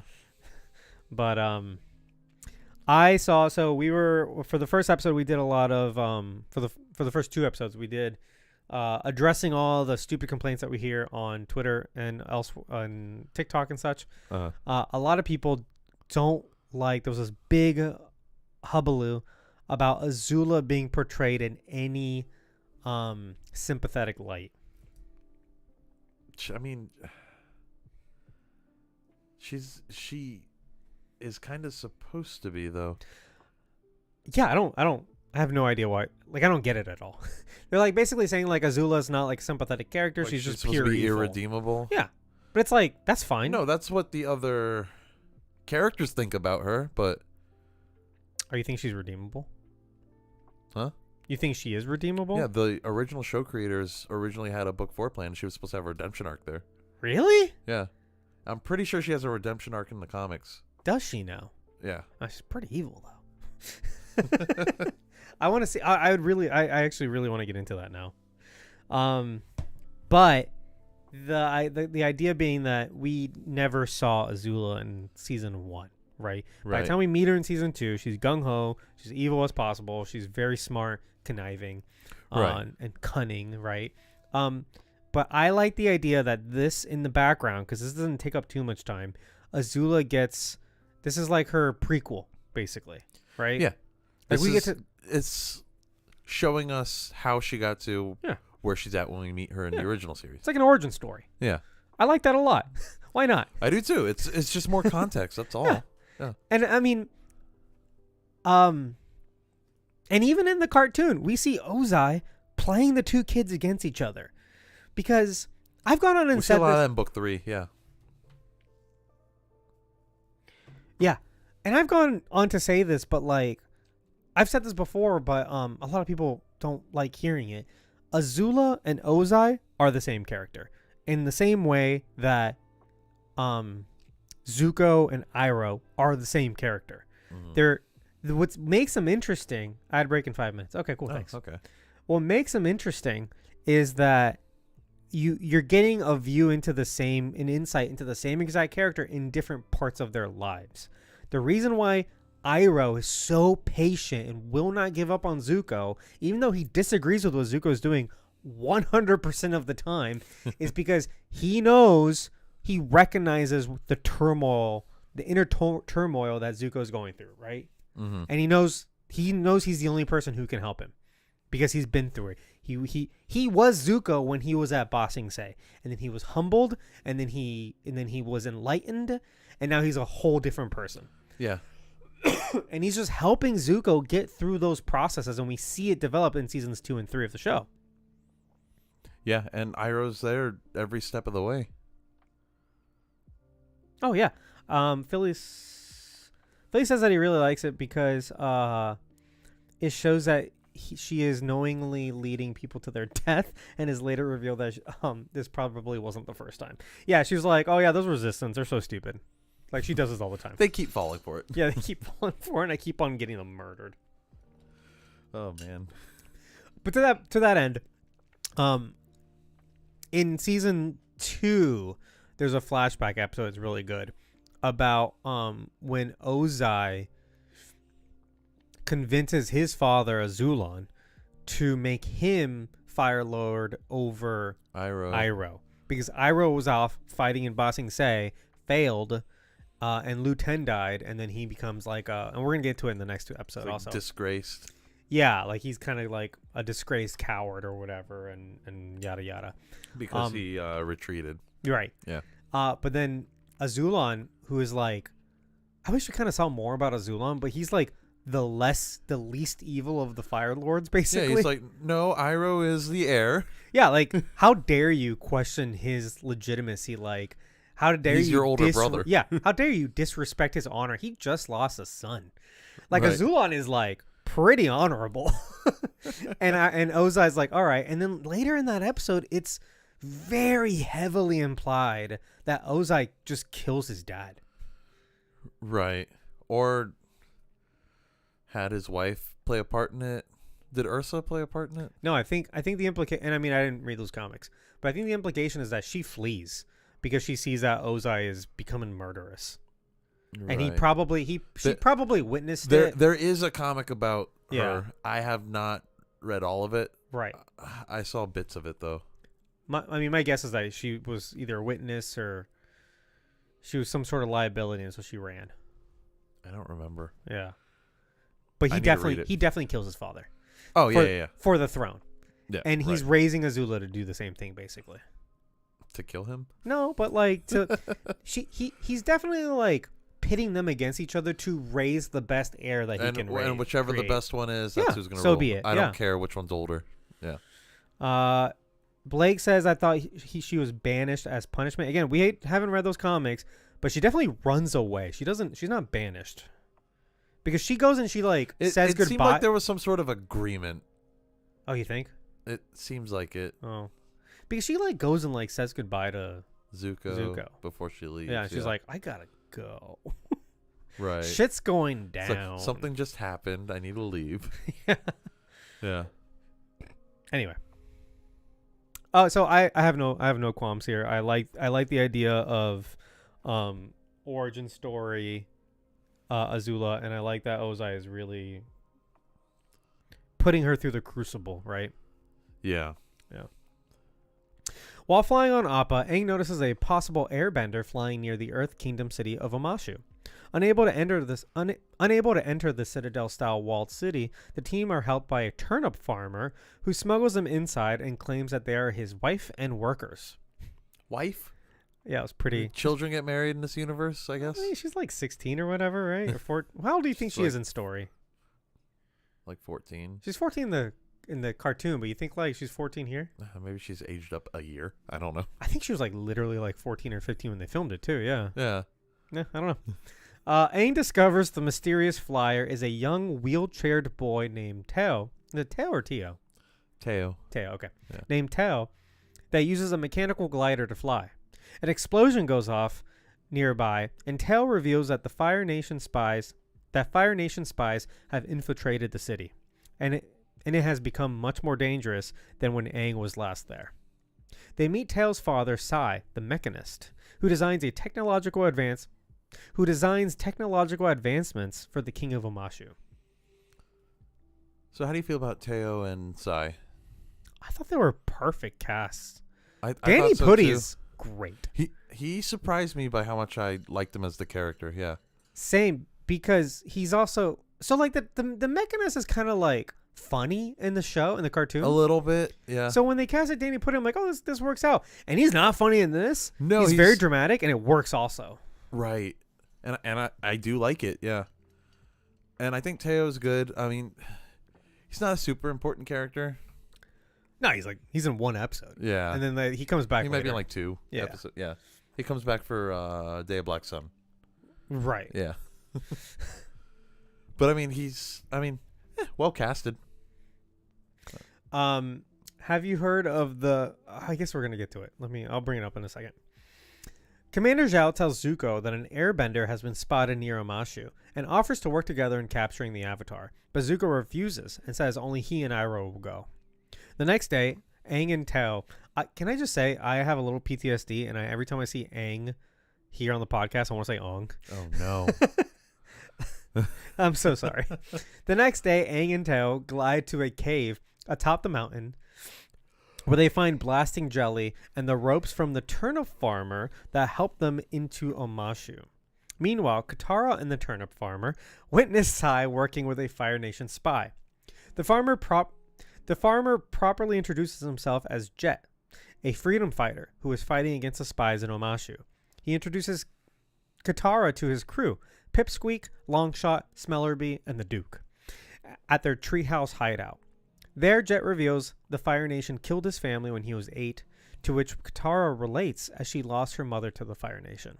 But we were for the first episode we did a lot of for the first 2 episodes we did addressing all the stupid complaints that we hear on Twitter and else on TikTok and such. A lot of people don't like, there was this big hullabaloo about Azula being portrayed in any sympathetic light. I mean, she is kind of supposed to be, though. Yeah, I have no idea why. Like, I don't get it at all. They're like basically saying like Azula's not like a sympathetic character. Like she's just supposed pure to be evil. irredeemable. Yeah, but it's like, that's fine. No, that's what the other characters think about her. But you think she's redeemable? Huh? You think she is redeemable? Yeah, the original show creators originally had a book 4 plan. She was supposed to have a redemption arc there. Really? Yeah, I'm pretty sure she has a redemption arc in the comics. Does she now? Yeah. She's pretty evil though. I want to see. I actually really want to get into that now. But the idea being that we never saw Azula in season 1, right? By the time we meet her in season 2, she's gung ho. She's evil as possible. She's very smart, conniving, and cunning, right? But I like the idea that this in the background, because this doesn't take up too much time. Azula gets, this is like her prequel, basically, right? Yeah. Like it's showing us how she got to where she's at when we meet her in the original series. It's like an origin story. Yeah. I like that a lot. Why not? I do too. It's just more context. That's all. Yeah. And I mean, and even in the cartoon, we see Ozai playing the 2 kids against each other, because I've gone on and said a lot of that in book 3. Yeah. Yeah, and I've gone on to say this, but like, I've said this before, but a lot of people don't like hearing it. Azula and Ozai are the same character, in the same way that Zuko and Iroh are the same character. Mm-hmm. What makes them interesting. I had a break in 5 minutes. Okay, cool. Thanks. Okay. What makes them interesting is that you're getting a view into an insight into the same exact character in different parts of their lives. The reason why Iroh is so patient and will not give up on Zuko, even though he disagrees with what Zuko is doing 100% of the time, is because he recognizes the turmoil, the inner turmoil that Zuko is going through, right? Mm-hmm. And he knows he's the only person who can help him, because he's been through it. He was Zuko when he was at Ba Sing Se, and then he was humbled, and then he was enlightened, and now he's a whole different person. Yeah. And he's just helping Zuko get through those processes, and we see it develop in seasons 2 and 3 of the show. Yeah, and Iroh's there every step of the way. Oh yeah. Philly says that he really likes it because it shows that she is knowingly leading people to their death, and is later revealed that this probably wasn't the first time. Yeah, she was like, oh yeah, those resistance are so stupid. Like, she does this all the time. They keep falling for it. Yeah, they keep falling for it, and I keep on getting them murdered. Oh man. But to that end, in season 2, there's a flashback episode that's really good about when Ozai convinces his father Azulon to make him Fire Lord over Iroh, because Iroh was off fighting in Ba Sing Se, failed, and Lu Ten died, and then he becomes like and we're gonna get to it in the next 2 episodes. Like also disgraced. Yeah, like he's kind of like a disgraced coward or whatever, and yada yada, because he retreated. You're right. Yeah. But then Azulon, who is like, I wish we kind of saw more about Azulon, but he's like the least evil of the Fire Lords, basically. Yeah, he's like, no, Iroh is the heir. Yeah, like, how dare you question his legitimacy? Like, how dare he's your older brother. Yeah, how dare you disrespect his honor? He just lost a son. Like, right. Azulon is like pretty honorable. and Ozai's like, all right. And then later in that episode, it's very heavily implied that Ozai just kills his dad. Right. Or had his wife play a part in it. Did Ursa play a part in it? No, I think the implication, and I mean, I didn't read those comics, but I think the implication is that she flees because she sees that Ozai is becoming murderous. Right. And she probably witnessed it. There is a comic about her. Yeah. I have not read all of it. Right. I saw bits of it though. My guess is that she was either a witness or she was some sort of liability, and so she ran. I don't remember. Yeah. But he definitely kills his father. Oh yeah. For the throne. Yeah. And he's raising Azula to do the same thing, basically. To kill him? No, but like he's definitely like pitting them against each other to raise the best heir that he can raise. And whichever the best one is, that's who's gonna rule. So be it. I don't care which one's older. Yeah. Blake says, I thought she was banished as punishment. Again, we haven't read those comics, but she definitely runs away. She's not banished. Because she goes and she says goodbye. It seemed like there was some sort of agreement. Oh, you think? It seems like it. Oh. Because she goes and says goodbye to Zuko before she leaves. Yeah, she's like, I gotta go. Right. Shit's going down. Like, something just happened. I need to leave. Yeah. Anyway. So I have no qualms here. I like the idea of origin story Azula, and I like that Ozai is really putting her through the crucible, right? Yeah. Yeah. While flying on Appa, Aang notices a possible airbender flying near the Earth Kingdom city of Omashu. Unable to enter the Citadel-style walled city, the team are helped by a turnip farmer who smuggles them inside and claims that they are his wife and workers. Wife? Yeah, it was pretty. Children get married in this universe, I guess. I mean, she's like 16 or whatever, right? Or 14. How old do you think she is in story? Like 14. She's 14 in the cartoon, but you think she's 14 here? Maybe she's aged up a year. I don't know. I think she was literally 14 or 15 when they filmed it too. Yeah. Yeah. Yeah, I don't know. Aang discovers the mysterious flyer is a young wheelchaired boy named Teo. Is it Teo or Teo? Teo, okay. Yeah. Named Teo that uses a mechanical glider to fly. An explosion goes off nearby, and Teo reveals that Fire Nation spies have infiltrated the city, and it has become much more dangerous than when Aang was last there. They meet Teo's father, Sai, the mechanist, who designs technological advancements for the King of Omashu. So how do you feel about Teo and Sai? I thought they were perfect casts. I Danny thought so Putty's great. He surprised me by how much I liked him as the character. Yeah. Same, because he's also the mechanist is kind of funny in the show, in the cartoon. A little bit, yeah. So when they casted Danny Putty, I'm like, oh, this works out. And he's not funny in this. No, he's very dramatic, and it works also. Right. And I do like it, yeah. And I think Teo's good. I mean, he's not a super important character. No, he's in one episode. Yeah. And then he comes back. He might be in 2 yeah. episodes. Yeah. He comes back for Day of Black Sun. Right. Yeah. But I mean, well casted. Have you heard of the? I guess we're gonna get to it. I'll bring it up in a second. Commander Zhao tells Zuko that an airbender has been spotted near Omashu and offers to work together in capturing the Avatar, but Zuko refuses and says only he and Iroh will go. The next day, Aang and Teo. Can I just say I have a little PTSD, and every time I see Aang here on the podcast, I want to say Ong. Oh no. I'm so sorry. The next day, Aang and Teo glide to a cave atop the mountain where they find blasting jelly and the ropes from the turnip farmer that helped them into Omashu. Meanwhile, Katara and the turnip farmer witness Sai working with a Fire Nation spy. The farmer properly introduces himself as Jet, a freedom fighter who is fighting against the spies in Omashu. He introduces Katara to his crew, Pipsqueak, Longshot, Smellerbee, and the Duke, at their treehouse hideout. There, Jet reveals the Fire Nation killed his family when he was 8, to which Katara relates as she lost her mother to the Fire Nation.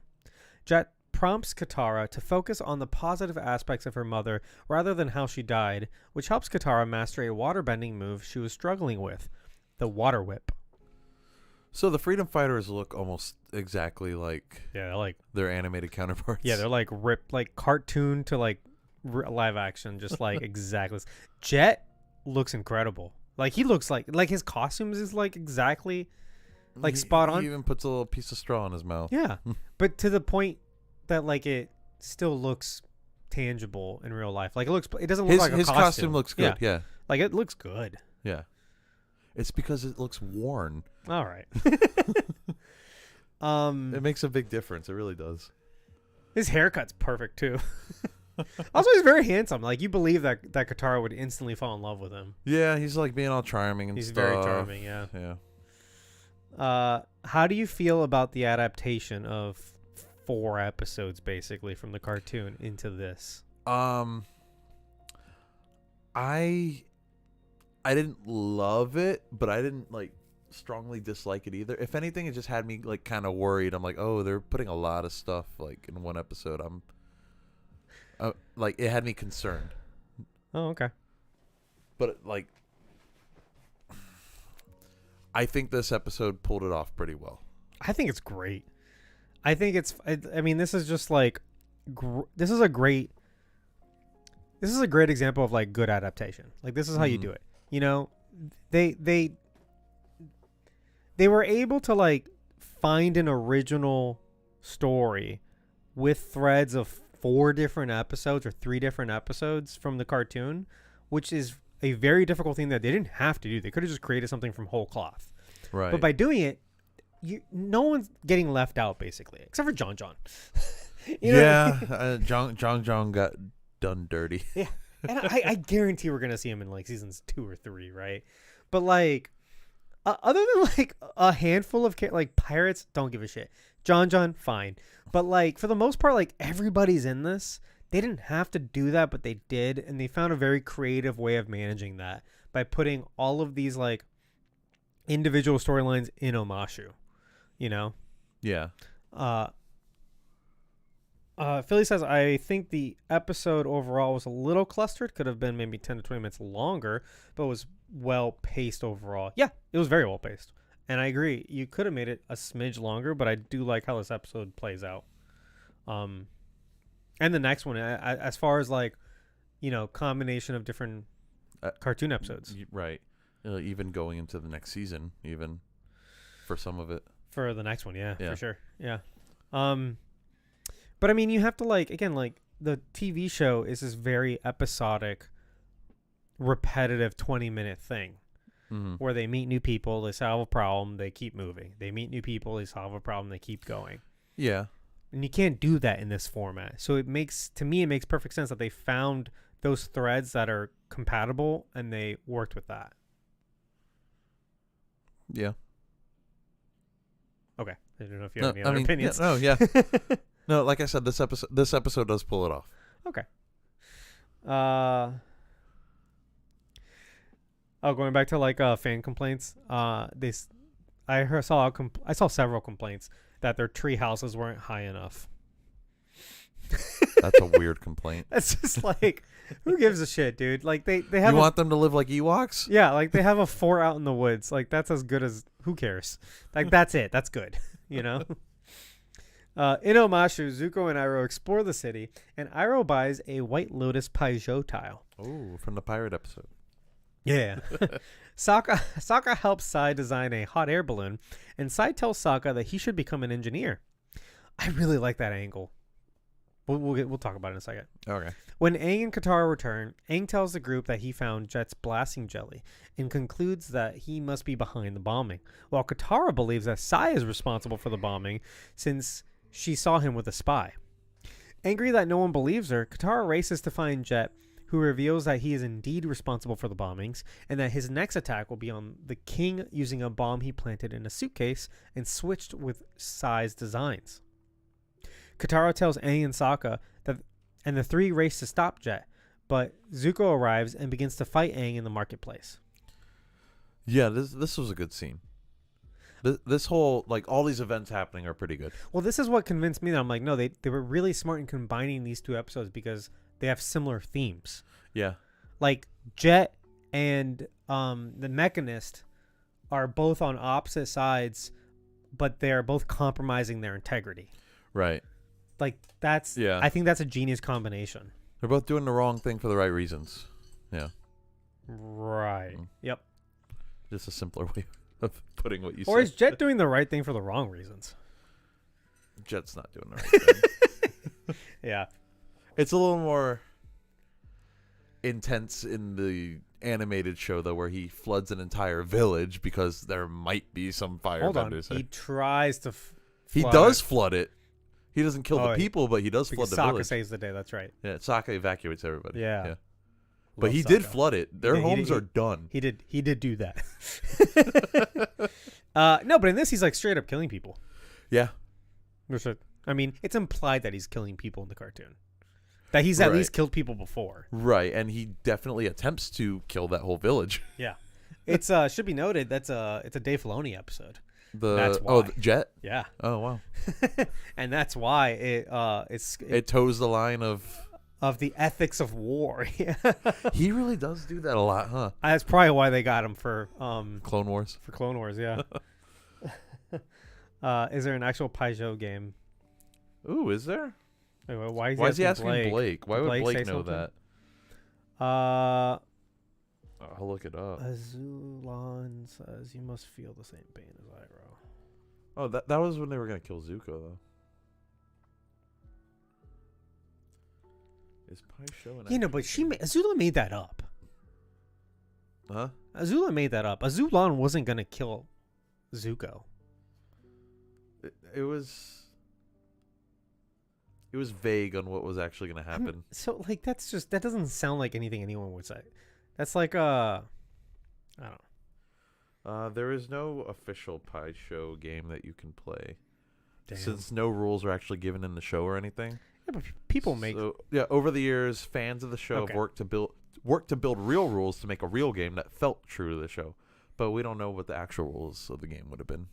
Jet prompts Katara to focus on the positive aspects of her mother rather than how she died, which helps Katara master a waterbending move she was struggling with, the Water Whip. So the freedom fighters look almost exactly like their animated counterparts. Yeah, they're ripped, cartoon to live action, just like exactly. Jet looks incredible. Like he looks like his costumes is like exactly like spot on. He even puts a little piece of straw in his mouth. Yeah, but to the point that like it still looks tangible in real life. Like it doesn't look like a costume. His costume looks good. Yeah. Like it looks good. Yeah. It's because it looks worn. All right. It makes a big difference. It really does. His haircut's perfect too. Also, he's very handsome. Like you believe that Katara would instantly fall in love with him. Yeah, he's like being all charming and stuff. He's very charming. Yeah. Yeah. How do you feel about the adaptation of 4 episodes, basically, from the cartoon into this? I didn't love it, but I didn't like strongly dislike it either. If anything, it just had me like kind of worried. I'm like, oh, they're putting a lot of stuff like in one episode. Like it had me concerned. Oh, okay. But like, I think this episode pulled it off pretty well. I think it's great. I think I mean, this is just like, this is a great example of like good adaptation. Like this is how you do it. You know, they were able to like find an original story with threads of 4 different episodes or 3 different episodes from the cartoon, which is a very difficult thing that they didn't have to do. They could have just created something from whole cloth. Right. But by doing it, no one's getting left out, basically, except for John. John got done dirty. Yeah, and I guarantee we're gonna see him in like seasons 2 or 3, right? But like, other than like a handful of like pirates, don't give a shit. John, fine. But like for the most part, like everybody's in this. They didn't have to do that, but they did, and they found a very creative way of managing that by putting all of these like individual storylines in Omashu. You know? Yeah. Philly says, I think the episode overall was a little clustered. Could have been maybe 10 to 20 minutes longer, but was well paced overall. Yeah, it was very well paced. And I agree. You could have made it a smidge longer, but I do like how this episode plays out. And the next one, as far as like, you know, combination of different cartoon episodes. Right. Even going into the next season, even for some of it. For the next one, yeah, for sure. Yeah. But I mean, you have to like, again, like the TV show is this very episodic, repetitive 20-minute thing where they meet new people, they solve a problem, they keep moving. They meet new people, they solve a problem, they keep going. Yeah. And you can't do that in this format. So it makes perfect sense that they found those threads that are compatible and they worked with that. Yeah. Okay. I don't know if you have any other opinions. Yeah. No, like I said, this episode does pull it off. Okay. Going back to like fan complaints. I saw several complaints that their tree houses weren't high enough. That's a weird complaint. It's just like, who gives a shit, dude? Like they have. You want them to live like Ewoks? Yeah, like they have a fort out in the woods. Like that's as good as. Who cares? Like that's it. That's good. You know. In Omashu, Zuko and Iroh explore the city, and Iroh buys a White Lotus Paizo tile. Oh, from the pirate episode. Yeah. Sokka helps Sai design a hot air balloon, and Sai tells Sokka that he should become an engineer. I really like that angle. We'll talk about it in a second. Okay. When Aang and Katara return, Aang tells the group that he found Jet's blasting jelly and concludes that he must be behind the bombing, while Katara believes that Sai is responsible for the bombing since she saw him with a spy. Angry that no one believes her, Katara races to find Jet, who reveals that he is indeed responsible for the bombings and that his next attack will be on the king using a bomb he planted in a suitcase and switched with Sai's designs. Katara tells Aang and Sokka and the three race to stop Jet, but Zuko arrives and begins to fight Aang in the marketplace. Yeah, this was a good scene. This whole, like, all these events happening are pretty good. Well, this is what convinced me that I'm like, no, they were really smart in combining these 2 episodes because they have similar themes. Yeah. Like, Jet and the Mechanist are both on opposite sides, but they're both compromising their integrity. Right. Like, I think that's a genius combination. They're both doing the wrong thing for the right reasons. Yeah. Right. Yep. Just a simpler way of putting what you said. Or is Jet doing the right thing for the wrong reasons? Jet's not doing the right thing. Yeah. It's a little more intense in the animated show, though, where he floods an entire village because there might be some firebenders. He tries to He does flood it. He doesn't kill the people, but he does flood the village. Sokka saves the day, that's right. Yeah, Sokka evacuates everybody. Yeah. But he did flood it. Their homes are done. He did do that. No, but in this, he's like straight up killing people. Yeah. I mean, it's implied that he's killing people in the cartoon. That he's at least killed people before. Right, and he definitely attempts to kill that whole village. Yeah. It's should be noted it's a Dave Filoni episode. That's why. The Jet? Yeah. Oh, wow. And that's why it toes the line of the ethics of war. He really does do that a lot, huh? That's probably why they got him for Clone Wars. For Clone Wars, yeah. Is there an actual Paizo game? Ooh, is there? Wait, why is he asking Blake? Why would Blake know that? I'll look it up. Azulon says you must feel the same pain as Iroh. Oh, that was when they were gonna kill Zuko, though. Is Paizo an but Azula made that up. Huh? Azula made that up. Azulon wasn't gonna kill Zuko. It was vague on what was actually going to happen. So like that doesn't sound like anything anyone would say. That's like I don't know. There is no official Paizo game that you can play. Damn. Since no rules are actually given in the show or anything. Yeah, but people make over the years, fans of the show have worked to build real rules to make a real game that felt true to the show. But we don't know what the actual rules of the game would have been.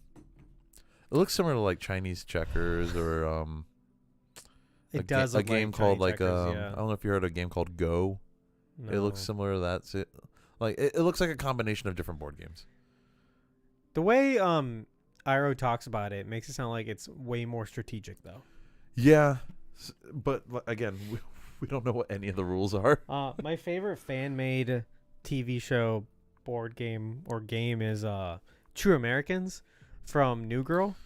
It looks similar to like Chinese checkers or it does a game called like checkers, I don't know if you heard of a game called Go. No. It looks similar to that. So it looks like a combination of different board games. The way Iroh talks about it makes it sound like it's way more strategic though. Yeah, but again, we don't know what any of the rules are. My favorite fan-made TV show, board game or game is True Americans from New Girl.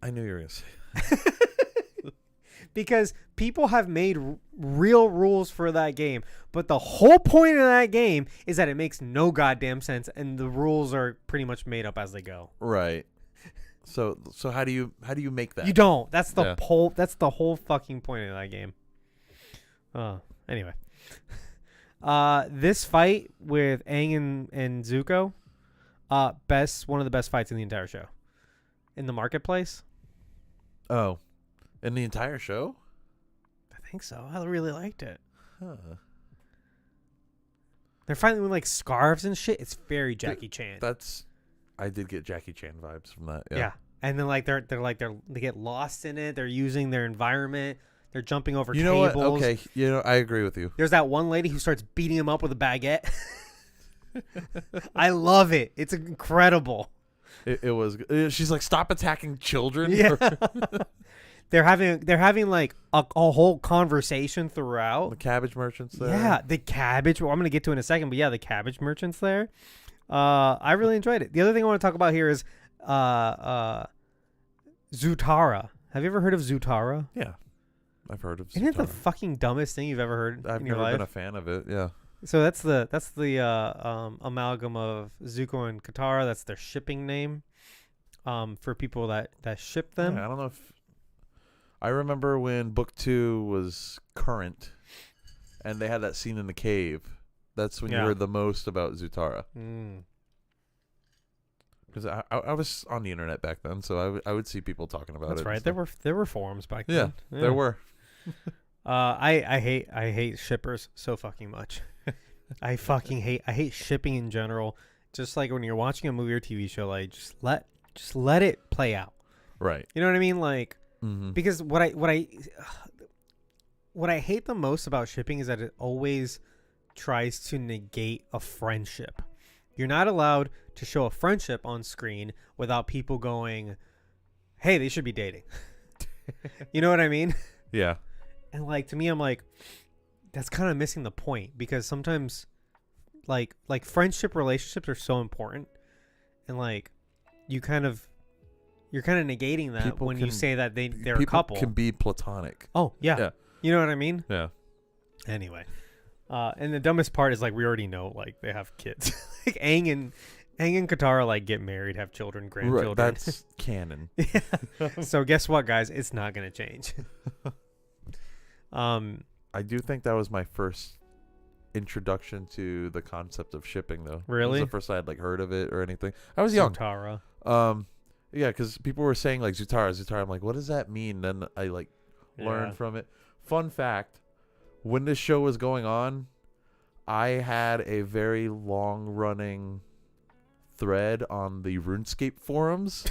I knew you were going to say because people have made real rules for that game, but the whole point of that game is that it makes no goddamn sense, and the rules are pretty much made up as they go. Right. So how do you make that? You don't. That's the whole. That's the whole fucking point of that game. Anyway, this fight with Aang and Zuko, one of the best fights in the entire show. In the marketplace. Oh. In the entire show? I think so. I really liked it. Huh. They're fighting with like scarves and shit. It's very Jackie Chan. I did get Jackie Chan vibes from that. Yeah. And then like they get lost in it. They're using their environment. They're jumping over tables. What? Okay. I agree with you. There's that one lady who starts beating him up with a baguette. I love it. It's incredible. It was. She's like, stop attacking children. Yeah. They're having like a whole conversation throughout. The cabbage merchants there. Yeah, the cabbage. Well, I'm gonna get to in a second, but yeah, the cabbage merchants there. I really enjoyed it. The other thing I want to talk about here is Zutara. Have you ever heard of Zutara? Yeah, I've heard of Zutara. Isn't it the fucking dumbest thing you've ever heard I've in your never life? been a fan of it. Yeah. So that's the amalgam of Zuko and Katara. That's their shipping name. For people that ship them. Yeah, I don't know if I remember when book 2 was current, and they had that scene in the cave. That's when you heard the most about Zutara. Because I was on the internet back then, so I would see people talking about it. That's right. There were forums back then. Yeah, there were. I hate shippers so fucking much. I hate shipping in general. Just like when you're watching a movie or TV show, like just let it play out. Right. You know what I mean? Like because what I hate the most about shipping is that it always tries to negate a friendship. You're not allowed to show a friendship on screen without people going, "Hey, they should be dating." You know what I mean? Yeah. And like to me, I'm like, that's kind of missing the point, because sometimes like friendship relationships are so important, and like you're kind of negating that when you say that they're a couple. People can be platonic. Oh yeah. You know what I mean? Yeah. Anyway, and the dumbest part is like we already know like they have kids. Like Aang and Katara like get married, have children, grandchildren. Right, that's canon. Yeah. So guess what, guys? It's not gonna change. I do think that was my first introduction to the concept of shipping, though. Really? It was the first I had like heard of it or anything. I was young. Zutara. Yeah, because people were saying like Zutara. I'm like, what does that mean? Then I like learned from it. Fun fact: when this show was going on, I had a very long-running thread on the RuneScape forums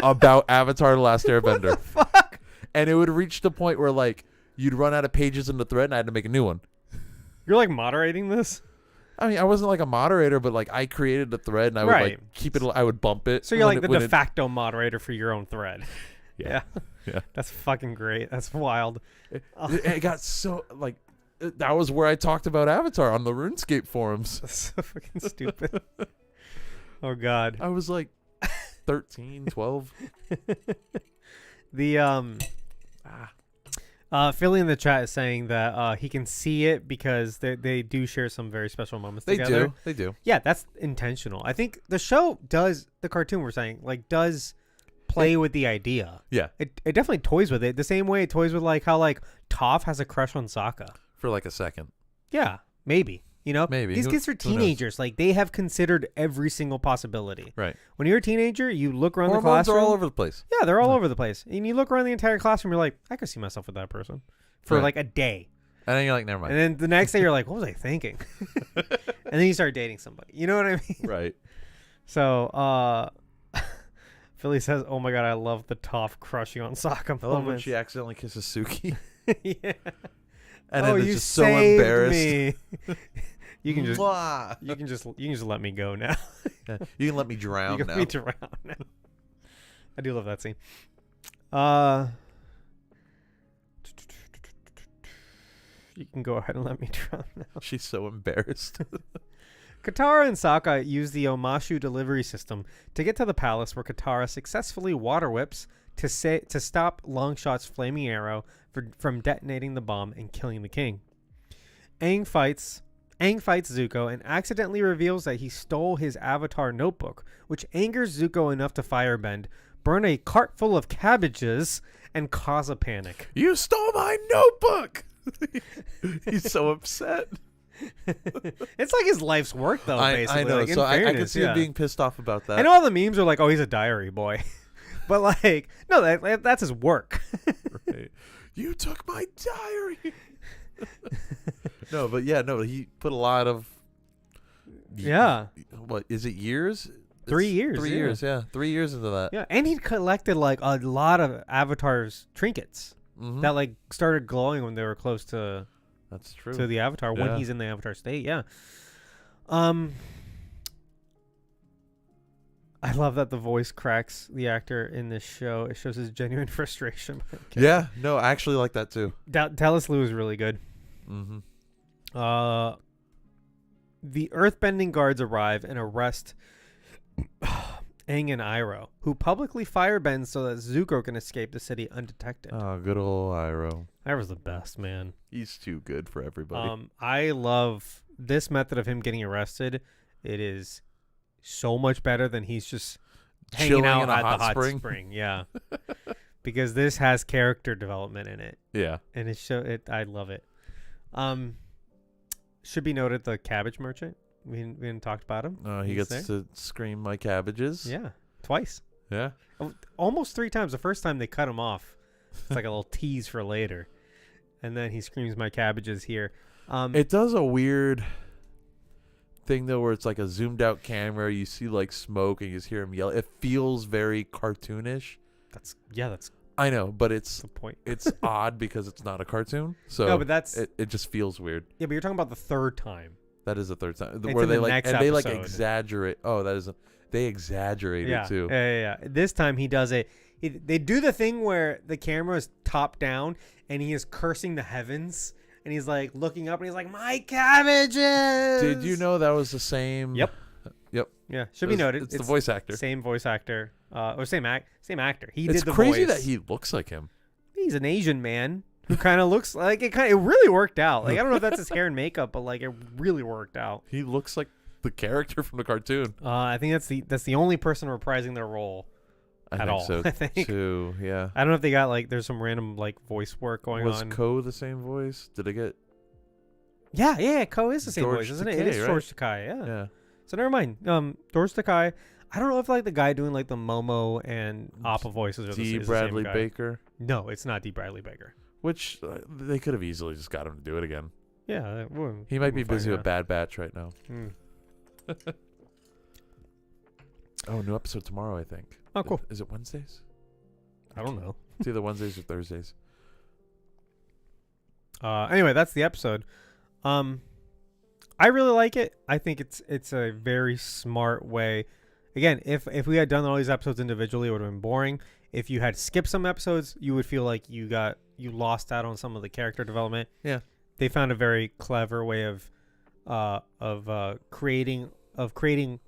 about Avatar: The Last Airbender. What the fuck? And it would reach the point where like you'd run out of pages in the thread, and I had to make a new one. You're like moderating this? I mean, I wasn't like a moderator, but like I created a thread, and I would like keep it. I would bump it. So you're like the de facto moderator for your own thread. Yeah. That's fucking great. That's wild. It got so like that was where I talked about Avatar on the RuneScape forums. That's so fucking stupid. Oh God. I was like 13, 12. Philly in the chat is saying that he can see it because they do share some very special moments together. They do. Yeah, that's intentional. I think the show does, the cartoon we're saying, like does play with the idea. Yeah. It definitely toys with it. The same way it toys with like how like Toph has a crush on Sokka. For like a second. Yeah, maybe. You know, maybe these kids are teenagers. Like they have considered every single possibility. Right. When you're a teenager, you look around the classroom. classroom. Are all over the place. Yeah, they're all over the place. And you look around the entire classroom, you're like, I could see myself with that person for like a day. And then you're like, never mind. And then the next day, you're like, what was I thinking? And then you start dating somebody. You know what I mean? Right. So, Philly says, "Oh my God, I love the Toph crushing on Sokka." I love when she accidentally kisses Suki. Yeah. And then it's just so embarrassed. Me. You can just let me go now. Yeah, you can let me drown now. Let me drown now. I do love that scene. You can go ahead and let me drown now. She's so embarrassed. Katara and Sokka use the Omashu delivery system to get to the palace, where Katara successfully water whips to stop Longshot's flaming arrow from detonating the bomb and killing the king. Aang fights Zuko and accidentally reveals that he stole his Avatar notebook, which angers Zuko enough to firebend, burn a cart full of cabbages, and cause a panic. You stole my notebook! He's so upset. It's like his life's work, though, basically. I know, like, so I can see him being pissed off about that. And all the memes are like, oh, he's a diary boy. But, like, no, that's his work. Right. You took my diary. No, he put a lot of... Yeah. What, is it years? 3 years. 3 years, yeah. 3 years into that. Yeah, and he collected, like, a lot of Avatar's trinkets that, like, started glowing when they were close to... That's true. To the Avatar, when he's in the Avatar state, yeah. I love that the voice cracks the actor in this show. It shows his genuine frustration. Yeah, no, I actually like that too. Dallas Liu is really good. Mm-hmm. The earthbending guards arrive and arrest Aang and Iroh, who publicly firebend so that Zuko can escape the city undetected. Oh, good old Iroh. Iroh's the best, man. He's too good for everybody. I love this method of him getting arrested. It is so much better than he's just hanging out in a at hot the hot spring. spring. Yeah. Because this has character development in it. Yeah. And I love it. Should be noted, the cabbage merchant. We didn't talk about him. He gets to scream my cabbages. Yeah. Twice. Yeah. Almost 3 times. The first time they cut him off. It's like a little tease for later. And then he screams my cabbages here. It does a weird thing, though, where it's like a zoomed out camera. You see like smoke and you just hear him yell. It feels very cartoonish. That's I know, but it's the point. It's odd because it's not a cartoon. So no, but it just feels weird. Yeah, but you're talking about the third time. That is the third time It's where in they the like next and they like episode. exaggerate. Oh, they exaggerate it too. Yeah. This time he does it. They do the thing where the camera is top down and he is cursing the heavens and he's like looking up and he's like, my cabbages. Did you know that was the same? Yep. Yep. Yeah, should be noted. It's the voice actor. Same voice actor. Or same actor. He it's did the crazy voice. that he looks like him. He's an Asian man who kind of looks like it. It really worked out. Like I don't know if that's his hair and makeup, but like it really worked out. He looks like the character from the cartoon. I think that's the only person reprising their role at all. So I think too. Yeah. I don't know if they got like there's some random like voice work going on. Was Ko the same voice? Did it get? Yeah. Ko is the same George voice, isn't it? Takei, It is right? George Takei. Yeah. Yeah. So never mind. George Takei. I don't know if like the guy doing like the Momo and Appa voices are D. the Bradley same guy. Baker. No, it's not D. Bradley Baker. Which they could have easily just got him to do it again. Yeah. He might be busy with out. Bad Batch right now. Hmm. Oh, new episode tomorrow, I think. Oh, cool. Is it Wednesdays? I don't know. It's either Wednesdays or Thursdays. Anyway, that's the episode. I really like it. I think it's a very smart way. Again, if we had done all these episodes individually, it would have been boring. If you had skipped some episodes, you would feel like you lost out on some of the character development. Yeah. They found a very clever way of creating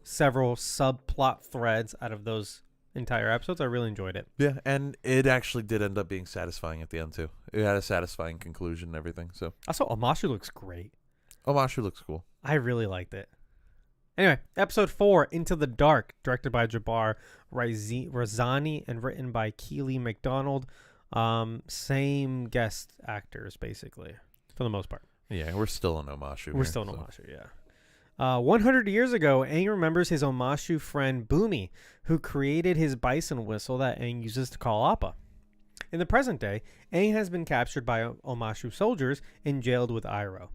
several subplot threads out of those entire episodes. I really enjoyed it. Yeah, and it actually did end up being satisfying at the end too. It had a satisfying conclusion and everything. So Also, Omashu looks great. Omashu looks cool. I really liked it. Anyway, episode 4, Into the Dark, directed by Jabbar Razani and written by Keely McDonald. Same guest actors, basically, for the most part. Yeah, we're still in Omashu. We're still in Omashu, yeah. 100 years ago, Aang remembers his Omashu friend Bumi, who created his bison whistle that Aang uses to call Appa. In the present day, Aang has been captured by Omashu soldiers and jailed with Iroh.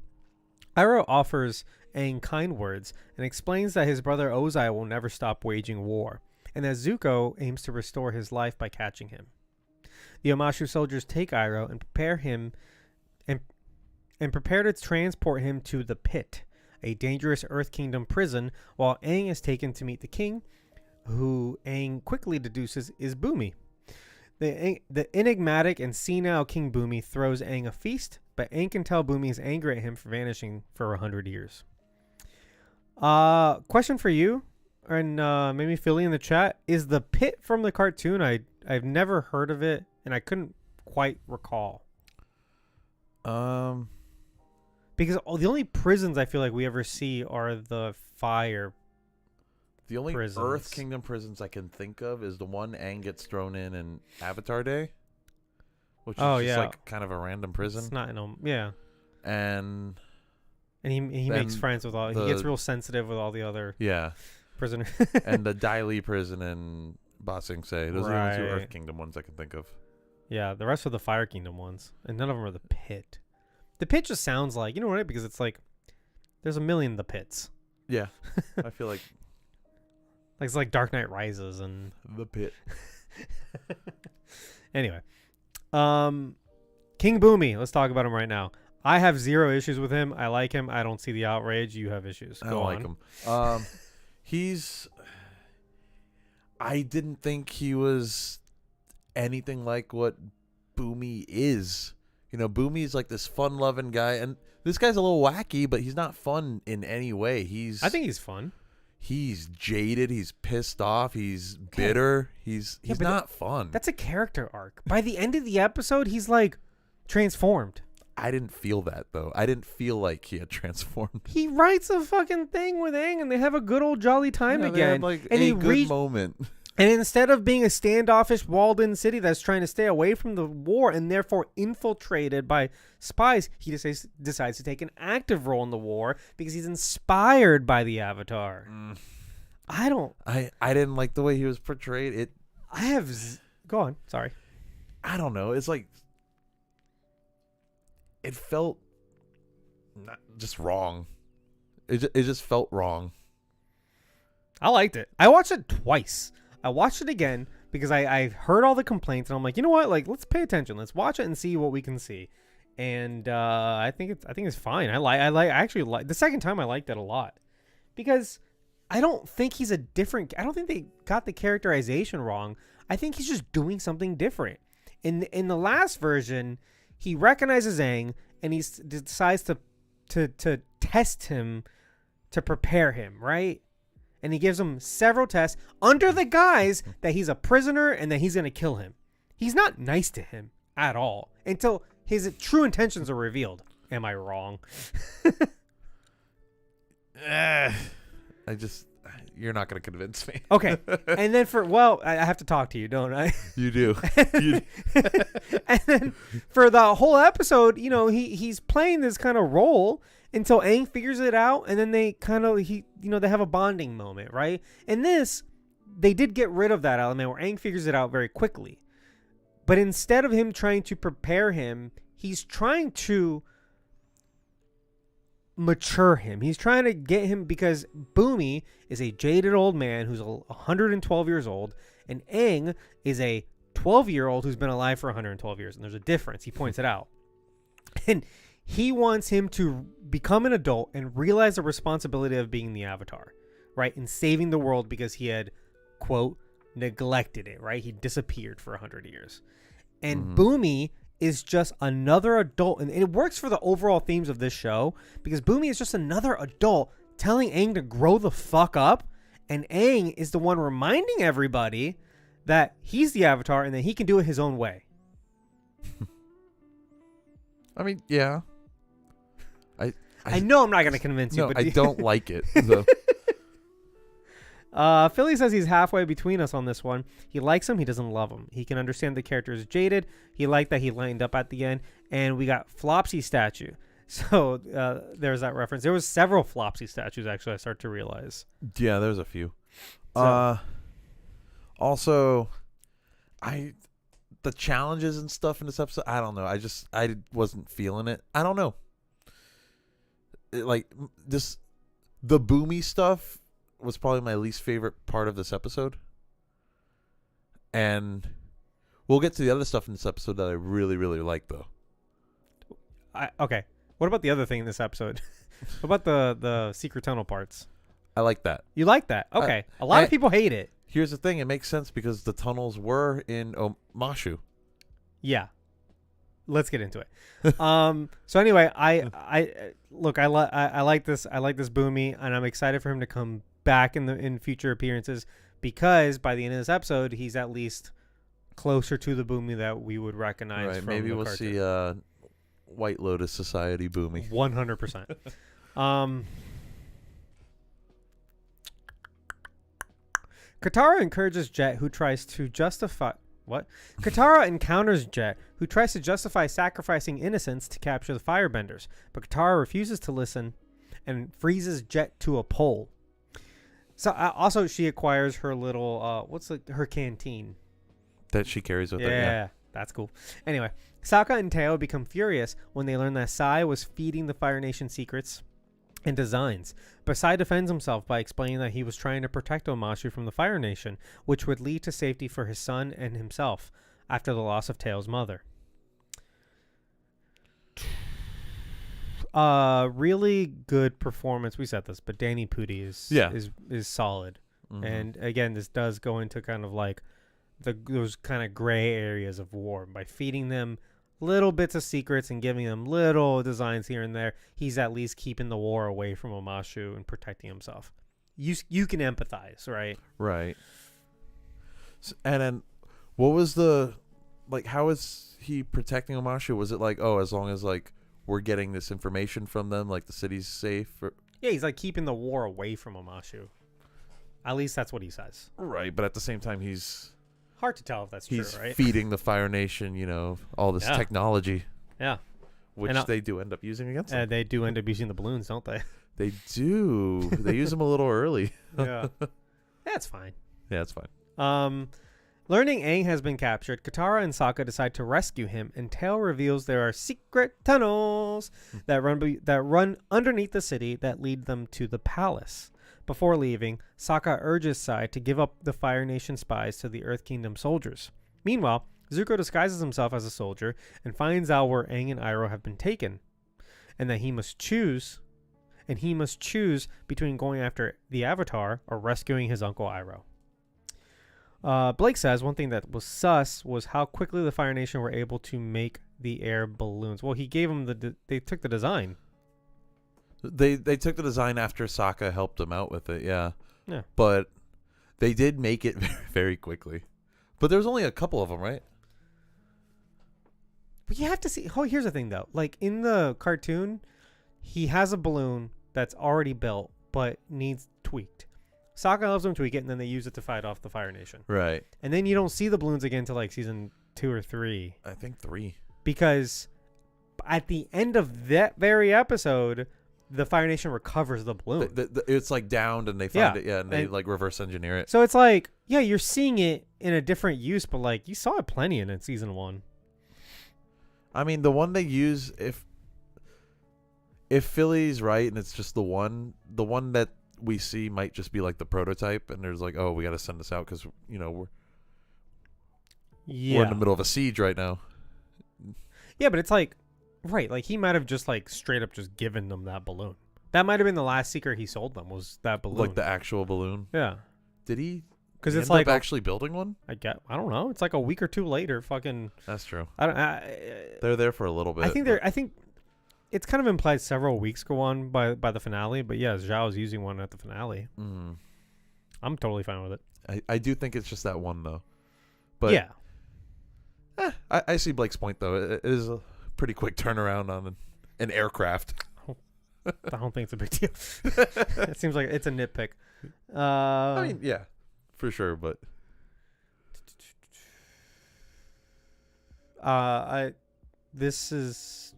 Iroh offers Aang kind words and explains that his brother Ozai will never stop waging war, and that Zuko aims to restore his life by catching him. The Omashu soldiers take Iroh and prepare to transport him to the Pit, a dangerous Earth Kingdom prison, while Aang is taken to meet the king, who Aang quickly deduces is Bumi. The enigmatic and senile King Bumi throws Aang a feast, but Aang can tell Bumi is angry at him for vanishing for 100 years. Question for you, and maybe Philly in the chat, is the Pit from the cartoon? I've never heard of it, and I couldn't quite recall. Um, Because the only prisons I feel like we ever see are the fire. The only prisons. Earth Kingdom prisons I can think of is the one Aang gets thrown in Avatar Day, which is just like kind of a random prison. It's not yeah. And he makes friends with all. He gets real sensitive with all the other prisoners. And the Dai Li prison in Ba Sing Se. Those are the only two Earth Kingdom ones I can think of. Yeah, the rest are the Fire Kingdom ones, and none of them are the Pit. The Pit just sounds like, you know what? Because it's like there's a million of the Pits. Yeah, I feel like. Like it's like Dark Knight Rises and the Pit. Anyway, King Bumi. Let's talk about him right now. I have zero issues with him. I like him. I don't see the outrage. You have issues. I don't like him. I didn't think he was anything like what Bumi is. You know, Bumi's like this fun-loving guy, and this guy's a little wacky, but he's not fun in any way. I think he's fun. He's jaded. He's pissed off. He's bitter. He's not fun. That's a character arc. By the end of the episode, he's like transformed. I didn't feel that, though. I didn't feel like he had transformed. He writes a fucking thing with Aang, and they have a good old jolly time again. They have like and a good moment. And instead of being a standoffish, walled-in city that's trying to stay away from the war and therefore infiltrated by spies, he decides to take an active role in the war because he's inspired by the Avatar. I didn't like the way he was portrayed. Go on. Sorry. I don't know. It's like it felt not just wrong. It just felt wrong. I liked it. I watched it twice. I watched it again because I heard all the complaints and I'm like, you know what? Like, let's pay attention. Let's watch it and see what we can see. And I think it's fine. I actually like the second time. I liked it a lot because I don't think he's I don't think they got the characterization wrong. I think he's just doing something different. In the last version, he recognizes Aang and he decides to test him, to prepare him, right? And he gives him several tests under the guise that he's a prisoner and that he's going to kill him. He's not nice to him at all until his true intentions are revealed. Am I wrong? You're not going to convince me. Okay. And then I have to talk to you, don't I? You do. And then for the whole episode, he's playing this kind of role until Aang figures it out, and then they they have a bonding moment, right? In this, they did get rid of that element where Aang figures it out very quickly. But instead of him trying to prepare him, he's trying to mature him. He's trying to get him, because Boomy is a jaded old man who's 112 years old, and Aang is a 12-year-old who's been alive for 112 years. And there's a difference. He points it out. And he wants him to become an adult and realize the responsibility of being the Avatar, right? And saving the world, because he had, quote, neglected it, right? He disappeared for 100 years. And Boomy is just another adult. And it works for the overall themes of this show, because Boomy is just another adult telling Aang to grow the fuck up. And Aang is the one reminding everybody that he's the Avatar and that he can do it his own way. I mean, yeah. I know I'm not going to convince you. No, but I don't like it. So. Philly says he's halfway between us on this one. He likes him. He doesn't love him. He can understand the character is jaded. He liked that he lined up at the end. And we got Flopsy statue. So there's that reference. There was several Flopsy statues, actually, I start to realize. Yeah, there's a few. So, also, the challenges and stuff in this episode, I don't know. I wasn't feeling it. I don't know. The Boomy stuff was probably my least favorite part of this episode. And we'll get to the other stuff in this episode that I really, really like, though. Okay. What about the other thing in this episode? What about the secret tunnel parts? I like that. You like that? Okay. A lot of people hate it. Here's the thing. It makes sense because the tunnels were in Omashu. Yeah. Let's get into it. So anyway, I like this. I like this Boomy, and I'm excited for him to come back in future appearances, because by the end of this episode, he's at least closer to the Boomy that we would recognize. Right. From Maybe we'll cartoon. see White Lotus Society Boomy. 100%. Katara encourages Jet, who tries to justify... What? Katara encounters Jet, who tries to justify sacrificing innocents to capture the firebenders, but Katara refuses to listen and freezes Jet to a pole. So also she acquires her little her canteen that she carries with her. Yeah, that's cool. Anyway, Sokka and Teo become furious when they learn that Sai was feeding the Fire Nation secrets and designs. But Sai defends himself by explaining that he was trying to protect Omashu from the Fire Nation, which would lead to safety for his son and himself after the loss of Teo's mother. Really good performance. We said this, but Danny Pudi is solid. Mm-hmm. And again, this does go into kind of like those kind of gray areas of war by feeding them little bits of secrets and giving them little designs here and there. He's at least keeping the war away from Omashu and protecting himself. You can empathize, right? Right. So, and then what was how is he protecting Omashu? Was it like, oh, as long as like we're getting this information from them, like the city's safe? Yeah, he's like keeping the war away from Omashu. At least that's what he says. Right, but at the same time he's... Hard to tell if that's true, right? He's feeding the Fire Nation, all this technology. Yeah. Which they do end up using against them. They do end up using the balloons, don't they? They do. They use them a little early. Yeah. That's fine. Yeah, that's fine. Learning Aang has been captured, Katara and Sokka decide to rescue him, and Tale reveals there are secret tunnels that run underneath the city that lead them to the palace. Before leaving, Sokka urges Sai to give up the Fire Nation spies to the Earth Kingdom soldiers. Meanwhile, Zuko disguises himself as a soldier and finds out where Aang and Iroh have been taken, and that he must choose between going after the Avatar or rescuing his uncle Iroh. Blake says one thing that was sus was how quickly the Fire Nation were able to make the air balloons. Well, he gave them they took the design. They took the design after Sokka helped them out with it, yeah. Yeah. But they did make it very, very quickly. But there was only a couple of them, right? But you have to see. Oh, here's the thing, though. Like, in the cartoon, he has a balloon that's already built, but needs tweaked. Sokka helps them tweak it, and then they use it to fight off the Fire Nation. Right. And then you don't see the balloons again until, like, season 2 or 3. I think 3. Because at the end of that very episode, the Fire Nation recovers the balloon. It's, like, downed, and they find it, and they, like, reverse engineer it. So it's like, yeah, you're seeing it in a different use, but, like, you saw it plenty in season 1. I mean, the one they use, if Philly's right and it's just the one that we see might just be like the prototype, and there's like, oh, we got to send this out because, you know, we're in the middle of a siege right now. Yeah, but it's like, right, like he might have just like straight up just given them that balloon. That might have been the last secret he sold them, was that balloon. Like the actual balloon? Yeah. Did he? Because it's end like up actually building one. I don't know. It's like a week or two later. Fucking. That's true. They're there for a little bit. I think it's kind of implied several weeks go on by the finale. But yeah, Zhao's using one at the finale. Mm. I'm totally fine with it. I do think it's just that one though. But yeah. I see Blake's point though. It is a pretty quick turnaround on an aircraft. I don't think it's a big deal. It seems like it's a nitpick. I mean, yeah. For sure, but this is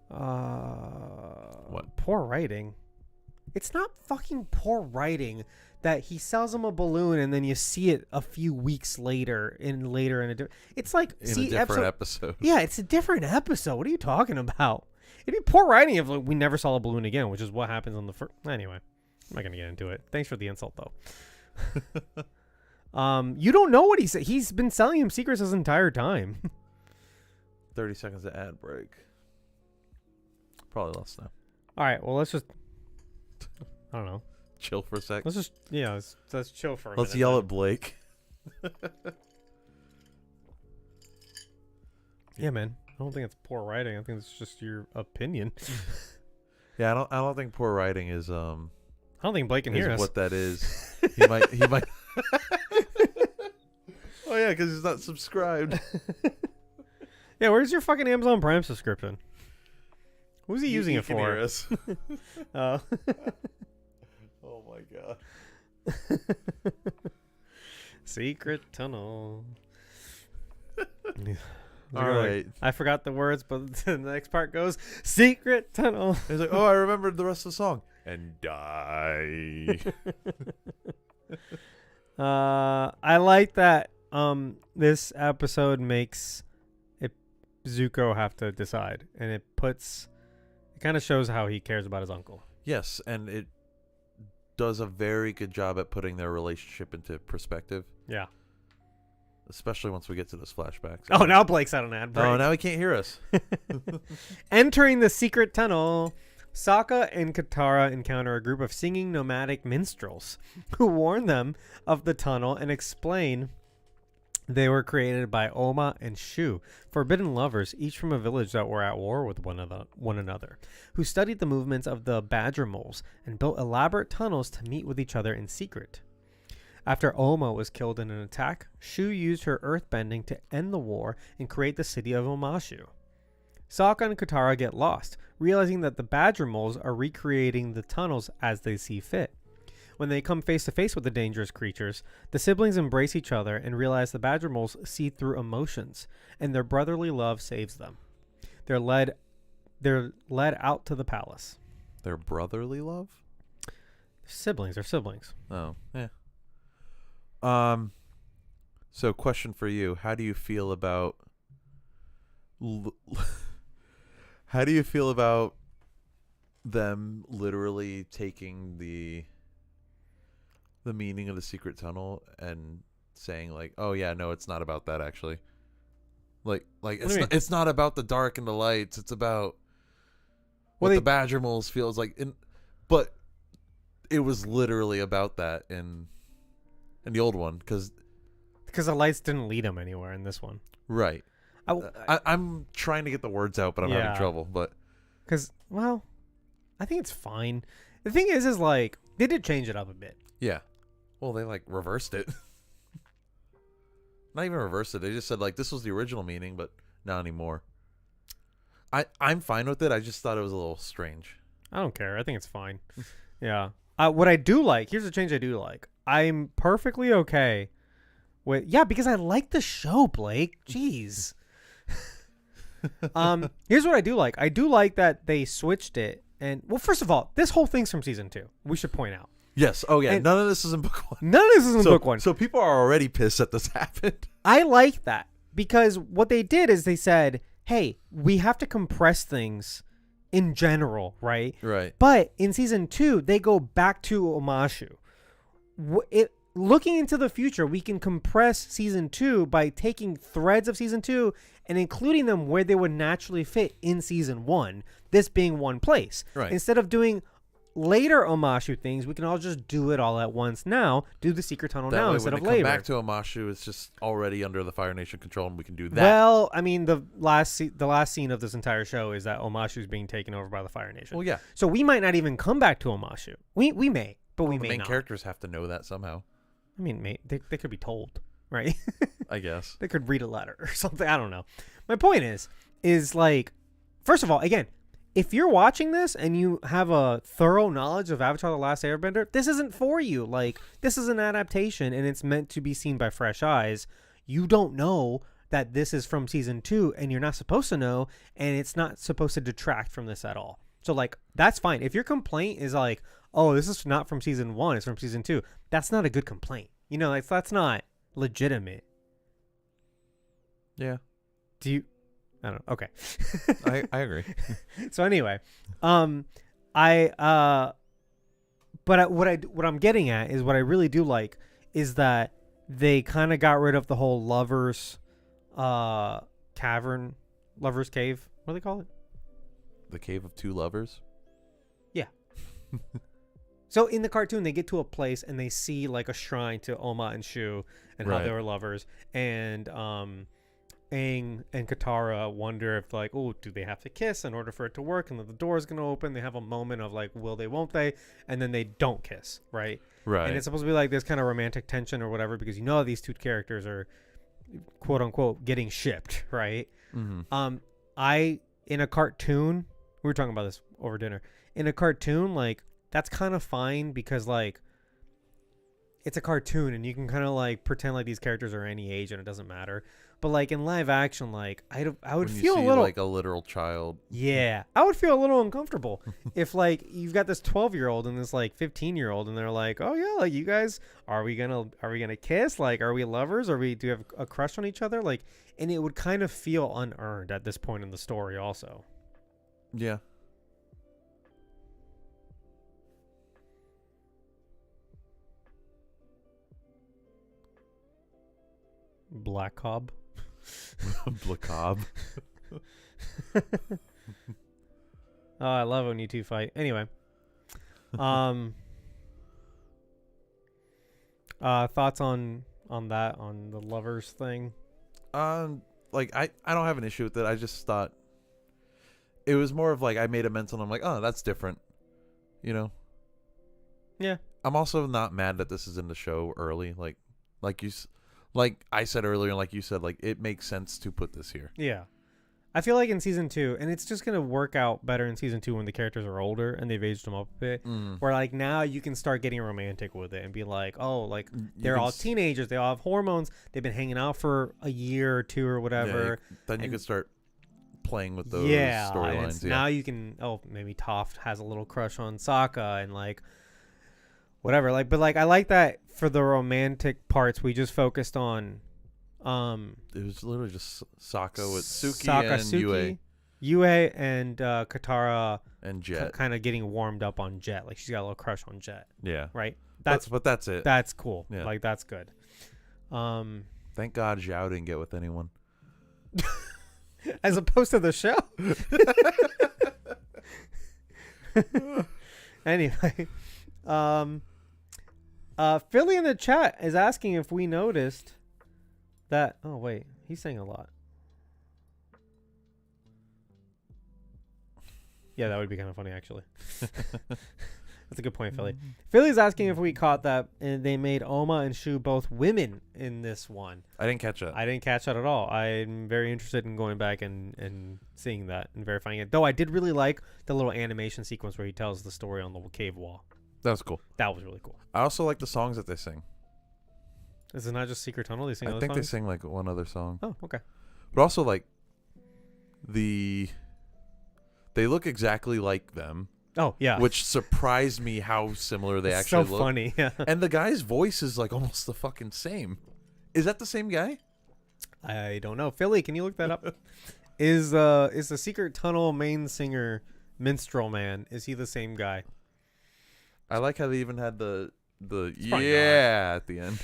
what? Poor writing. It's not fucking poor writing that he sells him a balloon and then you see it a few weeks later in a it's like in a different episode. Yeah, it's a different episode. What are you talking about? It'd be poor writing if we never saw a balloon again, which is what happens on the first. Anyway. I'm not gonna get into it. Thanks for the insult, though. You don't know what he said. He's been selling him secrets his entire time. 30 seconds of ad break. Probably less now. All right. Well, let's just. I don't know. Chill for a sec. Let's just let's chill for a minute. Let's yell at Blake. Yeah, man. I don't think it's poor writing. I think it's just your opinion. Yeah, I don't think poor writing is I don't think Blake can hear us. What that is. He might. Oh yeah, because he's not subscribed. Yeah, where's your fucking Amazon Prime subscription? Who's he using it for? Hear us. Oh. Oh my god. Secret tunnel. All right. I forgot the words, but the next part goes secret tunnel. He's like, oh, I remembered the rest of the song. And die. I like that. This episode makes Zuko have to decide, and it kind of shows how he cares about his uncle. Yes, and it does a very good job at putting their relationship into perspective. Yeah. Especially once we get to those flashbacks. Oh, now Blake's out an ad break. Oh, now he can't hear us. Entering the secret tunnel, Sokka and Katara encounter a group of singing nomadic minstrels who warn them of the tunnel and explain they were created by Oma and Shu, forbidden lovers, each from a village that were at war with one another, who studied the movements of the badger moles and built elaborate tunnels to meet with each other in secret. After Oma was killed in an attack, Shu used her earthbending to end the war and create the city of Omashu. Sokka and Katara get lost, realizing that the badger moles are recreating the tunnels as they see fit. When they come face to face with the dangerous creatures, the siblings embrace each other and realize the badger moles see through emotions, and their brotherly love saves them. They're led out to the palace. Their brotherly love? Siblings. They're siblings. Oh, yeah. So question for you. How do you feel about them literally taking the meaning of the secret tunnel and saying like, oh yeah, no, it's not about that actually. Like it's not about the dark and the lights. It's about what the badger moles feels like. But it was literally about that in in the old one because the lights didn't lead him anywhere in this one. Right. I'm trying to get the words out, but I'm having trouble. But because, well, I think it's fine. The thing is like they did change it up a bit. Yeah. Well, they like reversed it. Not even reversed it. They just said like this was the original meaning, but not anymore. I'm fine with it. I just thought it was a little strange. I don't care. I think it's fine. Yeah. What I do like, here's a change I do like. I'm perfectly okay with, because I like the show, Blake. Jeez. Here's what I do like. I do like that they switched it. And, well, first of all, this whole thing's from season 2. We should point out. Yes. Oh, yeah. And none of this is in book 1. None of this is in book 1. So people are already pissed that this happened. I like that because what they did is they said, hey, we have to compress things in general, right? Right. But in season 2, they go back to Omashu. Looking into the future, we can compress season 2 by taking threads of season 2 and including them where they would naturally fit in season 1, this being one place. Right. Instead of doing later Omashu things, we can all just do it all at once now, do the secret tunnel now instead of later. Come back to Omashu, it's just already under the Fire Nation control, and we can do that. Well, I mean, the last scene of this entire show is that Omashu is being taken over by the Fire Nation. Well, yeah. So we might not even come back to Omashu. We may, but we may not. The main characters have to know that somehow. I mean, they could be told, right? I guess. They could read a letter or something. I don't know. My point is like, first of all, again, if you're watching this and you have a thorough knowledge of Avatar: The Last Airbender, this isn't for you. Like, this is an adaptation and it's meant to be seen by fresh eyes. You don't know that this is from season 2 and you're not supposed to know, and it's not supposed to detract from this at all. So, like, that's fine. If your complaint is like, oh, this is not from season 1, it's from season 2, that's not a good complaint. You know, like, that's not legitimate. Yeah. Do you... I don't know. Okay. I agree. So anyway, but what I'm getting at is what I really do like is that they kind of got rid of the whole lovers cavern, lovers cave. What do they call it? The Cave of Two Lovers? Yeah. So in the cartoon, they get to a place and they see like a shrine to Oma and Shu and how they were lovers, and Aang and Katara wonder if, like, oh, do they have to kiss in order for it to work? And then the door is going to open. They have a moment of, like, will they, won't they? And then they don't kiss, right? Right. And it's supposed to be, like, this kind of romantic tension or whatever because you know these two characters are, quote-unquote, getting shipped, right? Mm-hmm. In a cartoon, we were talking about this over dinner. In a cartoon, like, that's kind of fine because, like, it's a cartoon and you can kind of, like, pretend like these characters are any age and it doesn't matter. But, like, in live action, like, I would feel a little... like, a literal child. Yeah. I would feel a little uncomfortable if, like, you've got this 12-year-old and this, like, 15-year-old, and they're like, oh, yeah, like, you guys, are we gonna kiss? Like, are we lovers? Do you have a crush on each other? Like, and it would kind of feel unearned at this point in the story also. Yeah. Black Cobb. Black Cobb. Oh, I love when you two fight. Anyway. Thoughts on that, on the lovers thing? Like, I don't have an issue with it. I just thought it was more of like I made a mental and I'm like, oh, that's different. You know? Yeah. I'm also not mad that this is in the show early. Like I said earlier, and like you said, like it makes sense to put this here. Yeah. I feel like in season 2, and it's just going to work out better in season 2 when the characters are older and they've aged them up a bit, where like now you can start getting romantic with it and be like, oh, like they're all teenagers. They all have hormones. They've been hanging out for a year or two or whatever. Yeah, then you can start playing with those storylines. Yeah. Now you can, maybe Toph has a little crush on Sokka and like whatever. Like, but like I like that for the romantic parts we just focused on. It was literally just Sokka with Suki and Yue and Katara and Jet kind of getting warmed up on Jet. Like she's got a little crush on Jet. Yeah. Right. But that's it. That's cool. Yeah. Like that's good. Thank God Zhao didn't get with anyone. As opposed to the show. Anyway, Philly in the chat is asking if we noticed that. Oh wait, he's saying a lot. Yeah, that would be kind of funny actually. That's a good point, Philly. Philly's asking if we caught that, and they made Oma and Shu both women in this one. I didn't catch that. I didn't catch that at all. I'm very interested in going back and seeing that and verifying it. Though I did really like the little animation sequence where he tells the story on the cave wall. That was cool. That was really cool. I also like the songs that they sing. Is it not just Secret Tunnel? They sing other I think songs? they sing like one other song. Oh, okay. But also like they look exactly like them. Oh, yeah. Which surprised me how similar they actually look. So funny, yeah. And the guy's voice is like almost the fucking same. Is that the same guy? I don't know. Philly, can you look that up? Is the Secret Tunnel main singer Minstrel Man, is he the same guy? I like how they even had the yeah at the end.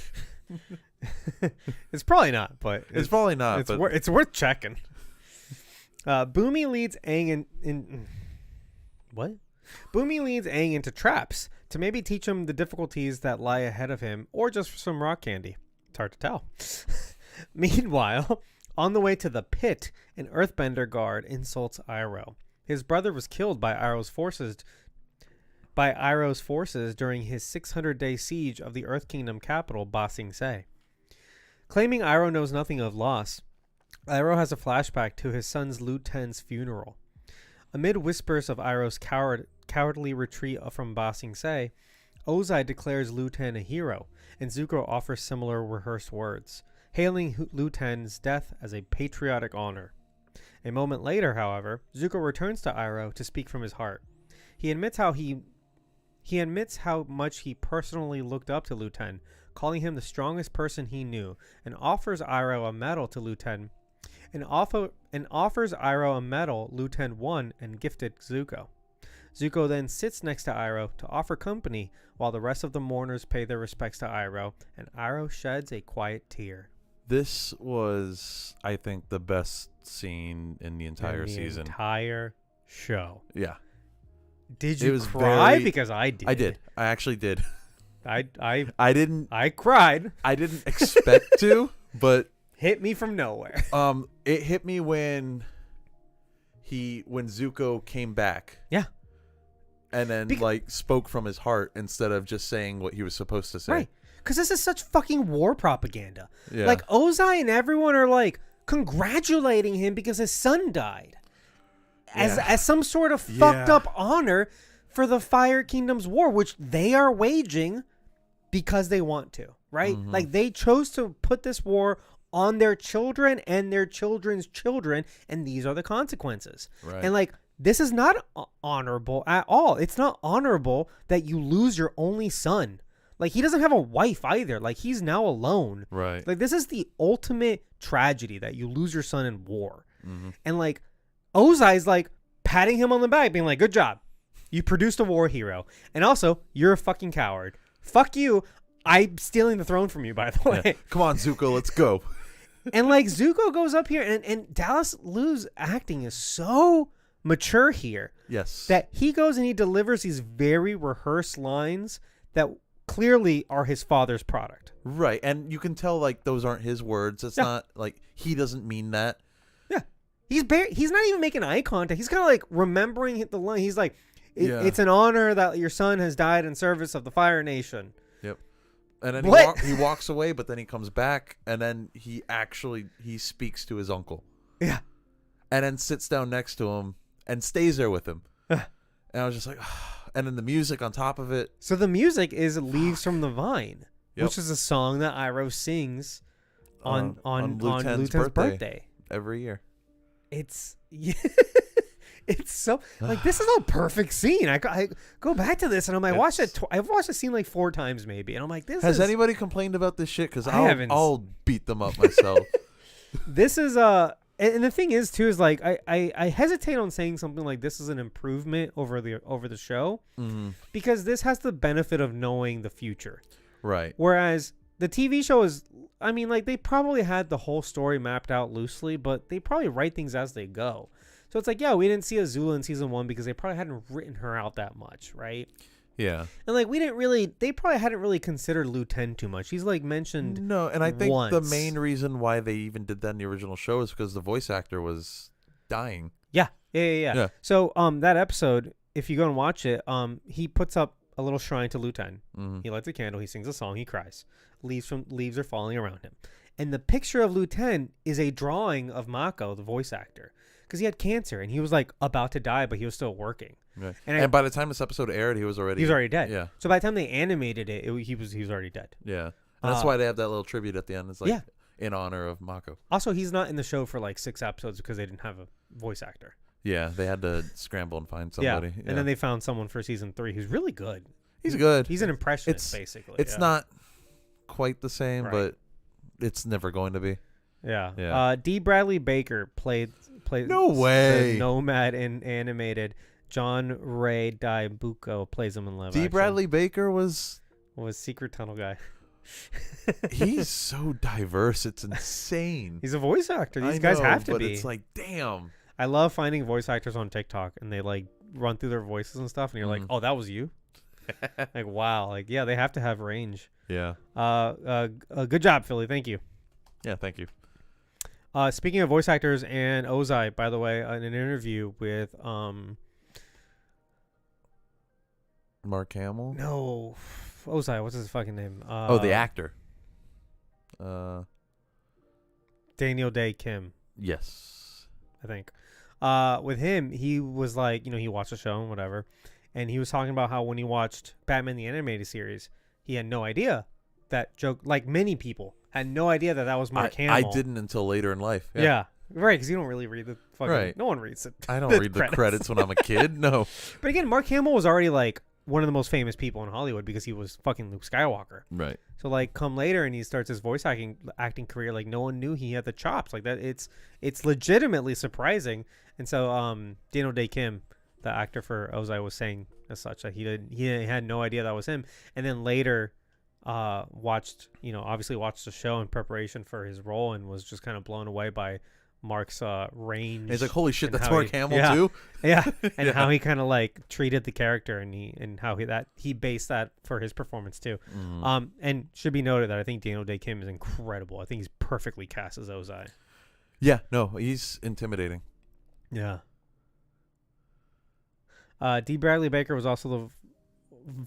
It's probably not, but it's probably not. It's worth checking. Boomy leads Aang in what? Boomy leads Aang into traps to maybe teach him the difficulties that lie ahead of him, or just for some rock candy. It's hard to tell. Meanwhile, on the way to the pit, an Earthbender guard insults Iroh. His brother was killed by Iroh's forces during his 600-day siege of the Earth Kingdom capital, Ba Sing Se. Claiming Iroh knows nothing of loss, Iroh has a flashback to his son's Lu Ten's funeral. Amid whispers of Iroh's cowardly retreat from Ba Sing Se, Ozai declares Lu Ten a hero, and Zuko offers similar rehearsed words, hailing Lu Ten's death as a patriotic honor. A moment later, however, Zuko returns to Iroh to speak from his heart. He admits how much he personally looked up to Lu Ten, calling him the strongest person he knew, and offers Iroh a medal to Lu Ten. And offers Iroh a medal Lu Ten won and gifted Zuko. Zuko then sits next to Iroh to offer company while the rest of the mourners pay their respects to Iroh, and Iroh sheds a quiet tear. This was, I think, the best scene in the entire season. Entire show. Yeah. Did you cry? Because I did. I did. I actually did. I didn't. I cried. I didn't expect to, but hit me from nowhere. It hit me when Zuko came back. Yeah. And then spoke from his heart instead of just saying what he was supposed to say. Right. Because this is such fucking war propaganda. Yeah. Like Ozai and everyone are like congratulating him because his son died. As some sort of fucked up honor for the Fire Kingdom's war, which they are waging because they want to, right? Mm-hmm. Like they chose to put this war on their children and their children's children, and these are the consequences. Right. And like this is not honorable at all. It's not honorable that you lose your only son. Like he doesn't have a wife either. Like he's now alone. Right. Like this is the ultimate tragedy that you lose your son in war. Mm-hmm. And like Ozai's like patting him on the back, being like, good job. You produced a war hero. And also, you're a fucking coward. Fuck you. I'm stealing the throne from you, by the way. Yeah. Come on, Zuko, let's go. And like Zuko goes up here and Dallas Liu's acting is so mature here. Yes. That he goes and he delivers these very rehearsed lines that clearly are his father's product. Right. And you can tell like those aren't his words. It's not like he doesn't mean that. Yeah. He's not even making eye contact. He's kind of like remembering the line. He's like, it's an honor that your son has died in service of the Fire Nation. Yep. And then he walks away, but then he comes back, and then he speaks to his uncle. Yeah. And then sits down next to him and stays there with him. And I was just like, and then the music on top of it. So the music is Leaves from the Vine, which is a song that Iroh sings on Lu Ten's birthday every year. It's so like this is a perfect scene. I go back to this and I'm like, I've watched the scene like 4 times maybe, and I'm like, has anybody complained about this shit? Because I'll beat them up myself. This is and the thing is too is like I hesitate on saying something like this is an improvement over the show, because this has the benefit of knowing the future, right? Whereas the TV show is, I mean, like they probably had the whole story mapped out loosely, but they probably write things as they go. So it's like, yeah, we didn't see Azula in season 1 because they probably hadn't written her out that much, right? Yeah. And like they probably hadn't really considered Liu 10 too much. He's like mentioned No, and I think once. the main reason why they even did that in the original show is because the voice actor was dying. Yeah. So that episode, if you go and watch it, he puts up a little shrine to Liu 10. Mm-hmm. He lights a candle, he sings a song, he cries. Leaves are falling around him. And the picture of Liu 10 is a drawing of Mako, the voice actor, because he had cancer and he was like about to die, but he was still working. Right. And by the time this episode aired, he was already dead. Yeah. So by the time they animated it, he was already dead. Yeah. And that's why they have that little tribute at the end. It's like in honor of Mako. Also, he's not in the show for like 6 episodes because they didn't have a voice actor. Yeah, they had to scramble and find somebody. Yeah. And then they found someone for season 3 who's really good. He's good. He's an impressionist, basically. It's not quite the same, but it's never going to be. Yeah. D. Bradley Baker played No way. The Nomad in animated. John Ray Daibuko plays him in live action. D. Bradley Baker was Secret Tunnel guy. He's so diverse. It's insane. He's a voice actor. These guys have to be. It's like, damn. I love finding voice actors on TikTok and they like run through their voices and stuff, and you're like, oh, that was you. Like, wow. Like, yeah, they have to have range. Yeah. Good job, Philly. Thank you. Yeah, thank you. Speaking of voice actors and Ozai, by the way, in an interview with Mark Hamill? No. Ozai, what's his fucking name? The actor. Daniel Day Kim. Yes. I think. With him, he was like, he watched the show and whatever. And he was talking about how when he watched Batman the Animated Series, he had no idea that joke, like many people, had no idea that was Mark Hamill. I didn't until later in life. Yeah. Right, because you don't really read the fucking... Right. No one reads it. I don't read the credits when I'm a kid, no. But again, Mark Hamill was already like one of the most famous people in Hollywood because he was fucking Luke Skywalker. Right. So like come later and he starts his voice acting career, like no one knew he had the chops like that. It's legitimately surprising. And so Daniel Day Kim, the actor for Ozai, was saying as such that he had no idea that was him. And then later obviously watched the show in preparation for his role and was just kind of blown away by Mark's range. And he's like, holy shit, that's Mark Hamill too? Yeah. And how he kind of like treated the character and how he based that for his performance too. Mm. And should be noted that I think Daniel Day Kim is incredible. I think he's perfectly cast as Ozai. Yeah, no, he's intimidating. Yeah. D. Bradley Baker was also the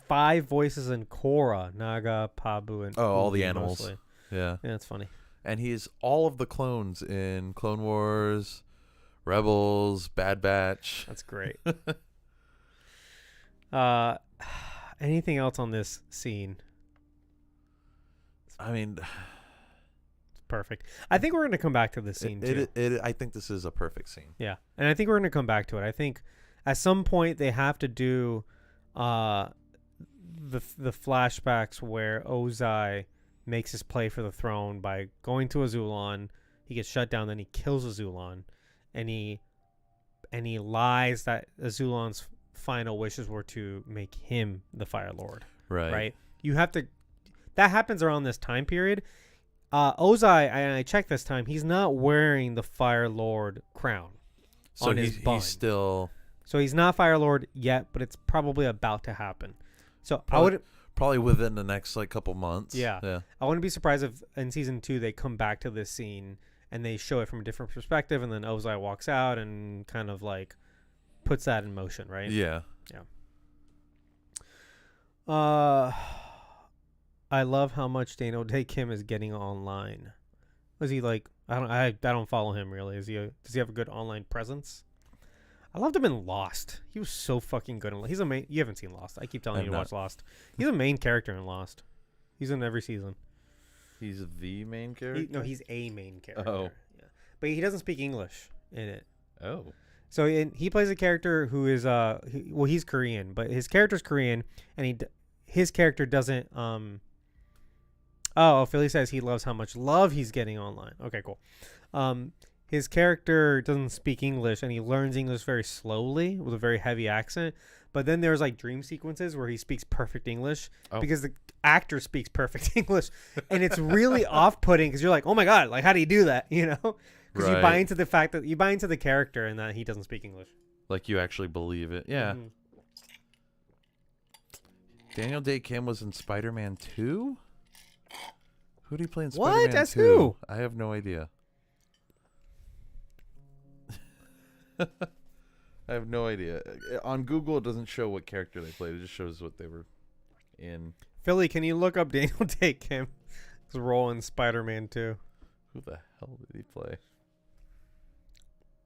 5 voices in Korra, Naga, Pabu, and all the animals. Mostly. Yeah, that's funny. And he's all of the clones in Clone Wars, Rebels, Bad Batch. That's great. Anything else on this scene? I mean, it's perfect. I think we're going to come back to this scene too. I think this is a perfect scene. Yeah, and I think we're going to come back to it. I think at some point they have to do the flashbacks where Ozai makes his play for the throne by going to Azulon. He gets shut down, then he kills Azulon, and he lies that Azulon's final wishes were to make him the Fire Lord. Right. You have to. That happens around this time period. Ozai, I checked this time. He's not wearing the Fire Lord crown on his bun. So he's not Fire Lord yet, but it's probably about to happen. So probably within the next couple months. Yeah. I wouldn't be surprised if in season 2 they come back to this scene and they show it from a different perspective, and then Ozai walks out and kind of like puts that in motion, right? Yeah. I love how much Daniel Day Kim is getting online. Was he like? I don't follow him really. Does he have a good online presence? I loved him in Lost. He was so fucking good. He's a main. You haven't seen Lost. I keep telling you to watch Lost. He's a main character in Lost. He's in every season. He's the main character? He's a main character. Oh. Yeah. But he doesn't speak English in it. Oh. So he plays a character who is he's Korean, but his character's Korean, and his character doesn't Philly says he loves how much love he's getting online. Okay, cool. His character doesn't speak English, and he learns English very slowly with a very heavy accent. But then there's dream sequences where he speaks perfect English because the actor speaks perfect English, and it's really off-putting because you're like, oh my god, how do you do that? Because you buy into the fact that you buy into the character and that he doesn't speak English. Like you actually believe it. Yeah. Mm-hmm. Daniel Day Kim was in Spider-Man 2? Who did he play in What? Spider-Man 2? That's who? I have no idea. I have no idea. On Google, it doesn't show what character they played. It just shows what they were in. Philly, can you look up Daniel Day Kim's role in Spider-Man 2? Who the hell did he play?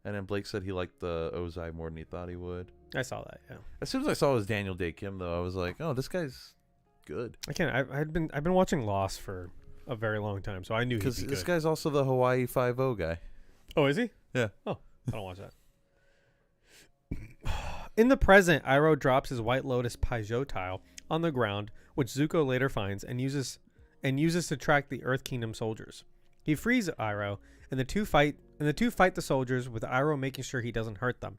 And then Blake said he liked the Ozai more than he thought he would. I saw that, yeah. As soon as I saw it was Daniel Day Kim, though, I was like, oh, this guy's good. I can't. I've been watching Lost for a very long time, so I knew he'd be Because this good. guy's also the Hawaii Five-0 guy. Oh, is he? Yeah. Oh, I don't watch that. In the present, Iroh drops his White Lotus Paizo tile on the ground, which Zuko later finds and uses to track the Earth Kingdom soldiers. He frees Iroh, and the two fight the soldiers, with Iroh making sure he doesn't hurt them.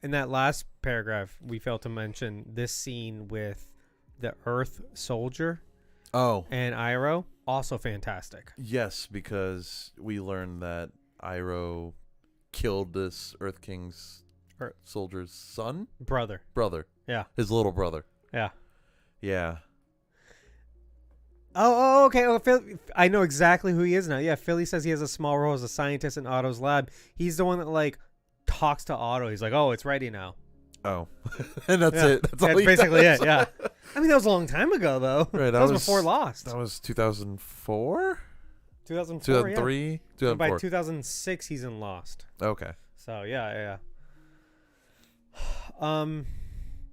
In that last paragraph, we failed to mention this scene with the Earth soldier. Oh. And Iroh, also fantastic. Yes, because we learned that Iroh killed this Earth King's soldier's son? Brother. Yeah. His little brother. Yeah. Yeah. Oh, okay. Oh, I know exactly who he is now. Yeah, Philly says he has a small role as a scientist in Otto's lab. He's the one that, like, talks to Otto. He's like, oh, it's ready now. Oh. And that's it. That's all basically it, yeah. I mean, that was a long time ago, though. Right. That was before Lost. That was 2004? 2004, 2003? yeah. 2004. And by 2006, he's in Lost. Okay. So, yeah.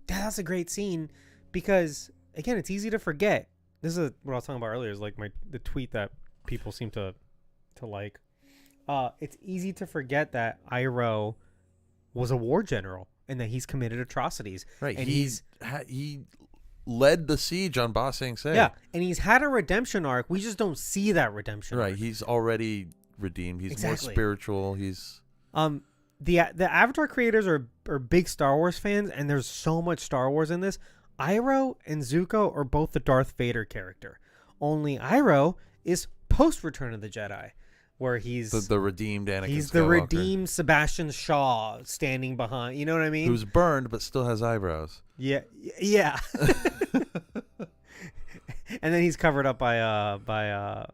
That's a great scene because, again, it's easy to forget. This is what I was talking about earlier, is like the tweet that people seem to like. It's easy to forget that Iroh was a war general and that he's committed atrocities. Right. And he led the siege on Ba Sing Se. Yeah, and he's had a redemption arc. We just don't see that redemption arc. Right. He's already redeemed. He's more spiritual. He's the Avatar creators are big Star Wars fans, and there's so much Star Wars in this. Iroh and Zuko are both the Darth Vader character. Only Iroh is post Return of the Jedi, where he's the redeemed Anakin He's Skywalker. The redeemed Sebastian Shaw standing behind. You know what I mean? Who's burned but still has eyebrows. Yeah. And then he's covered up by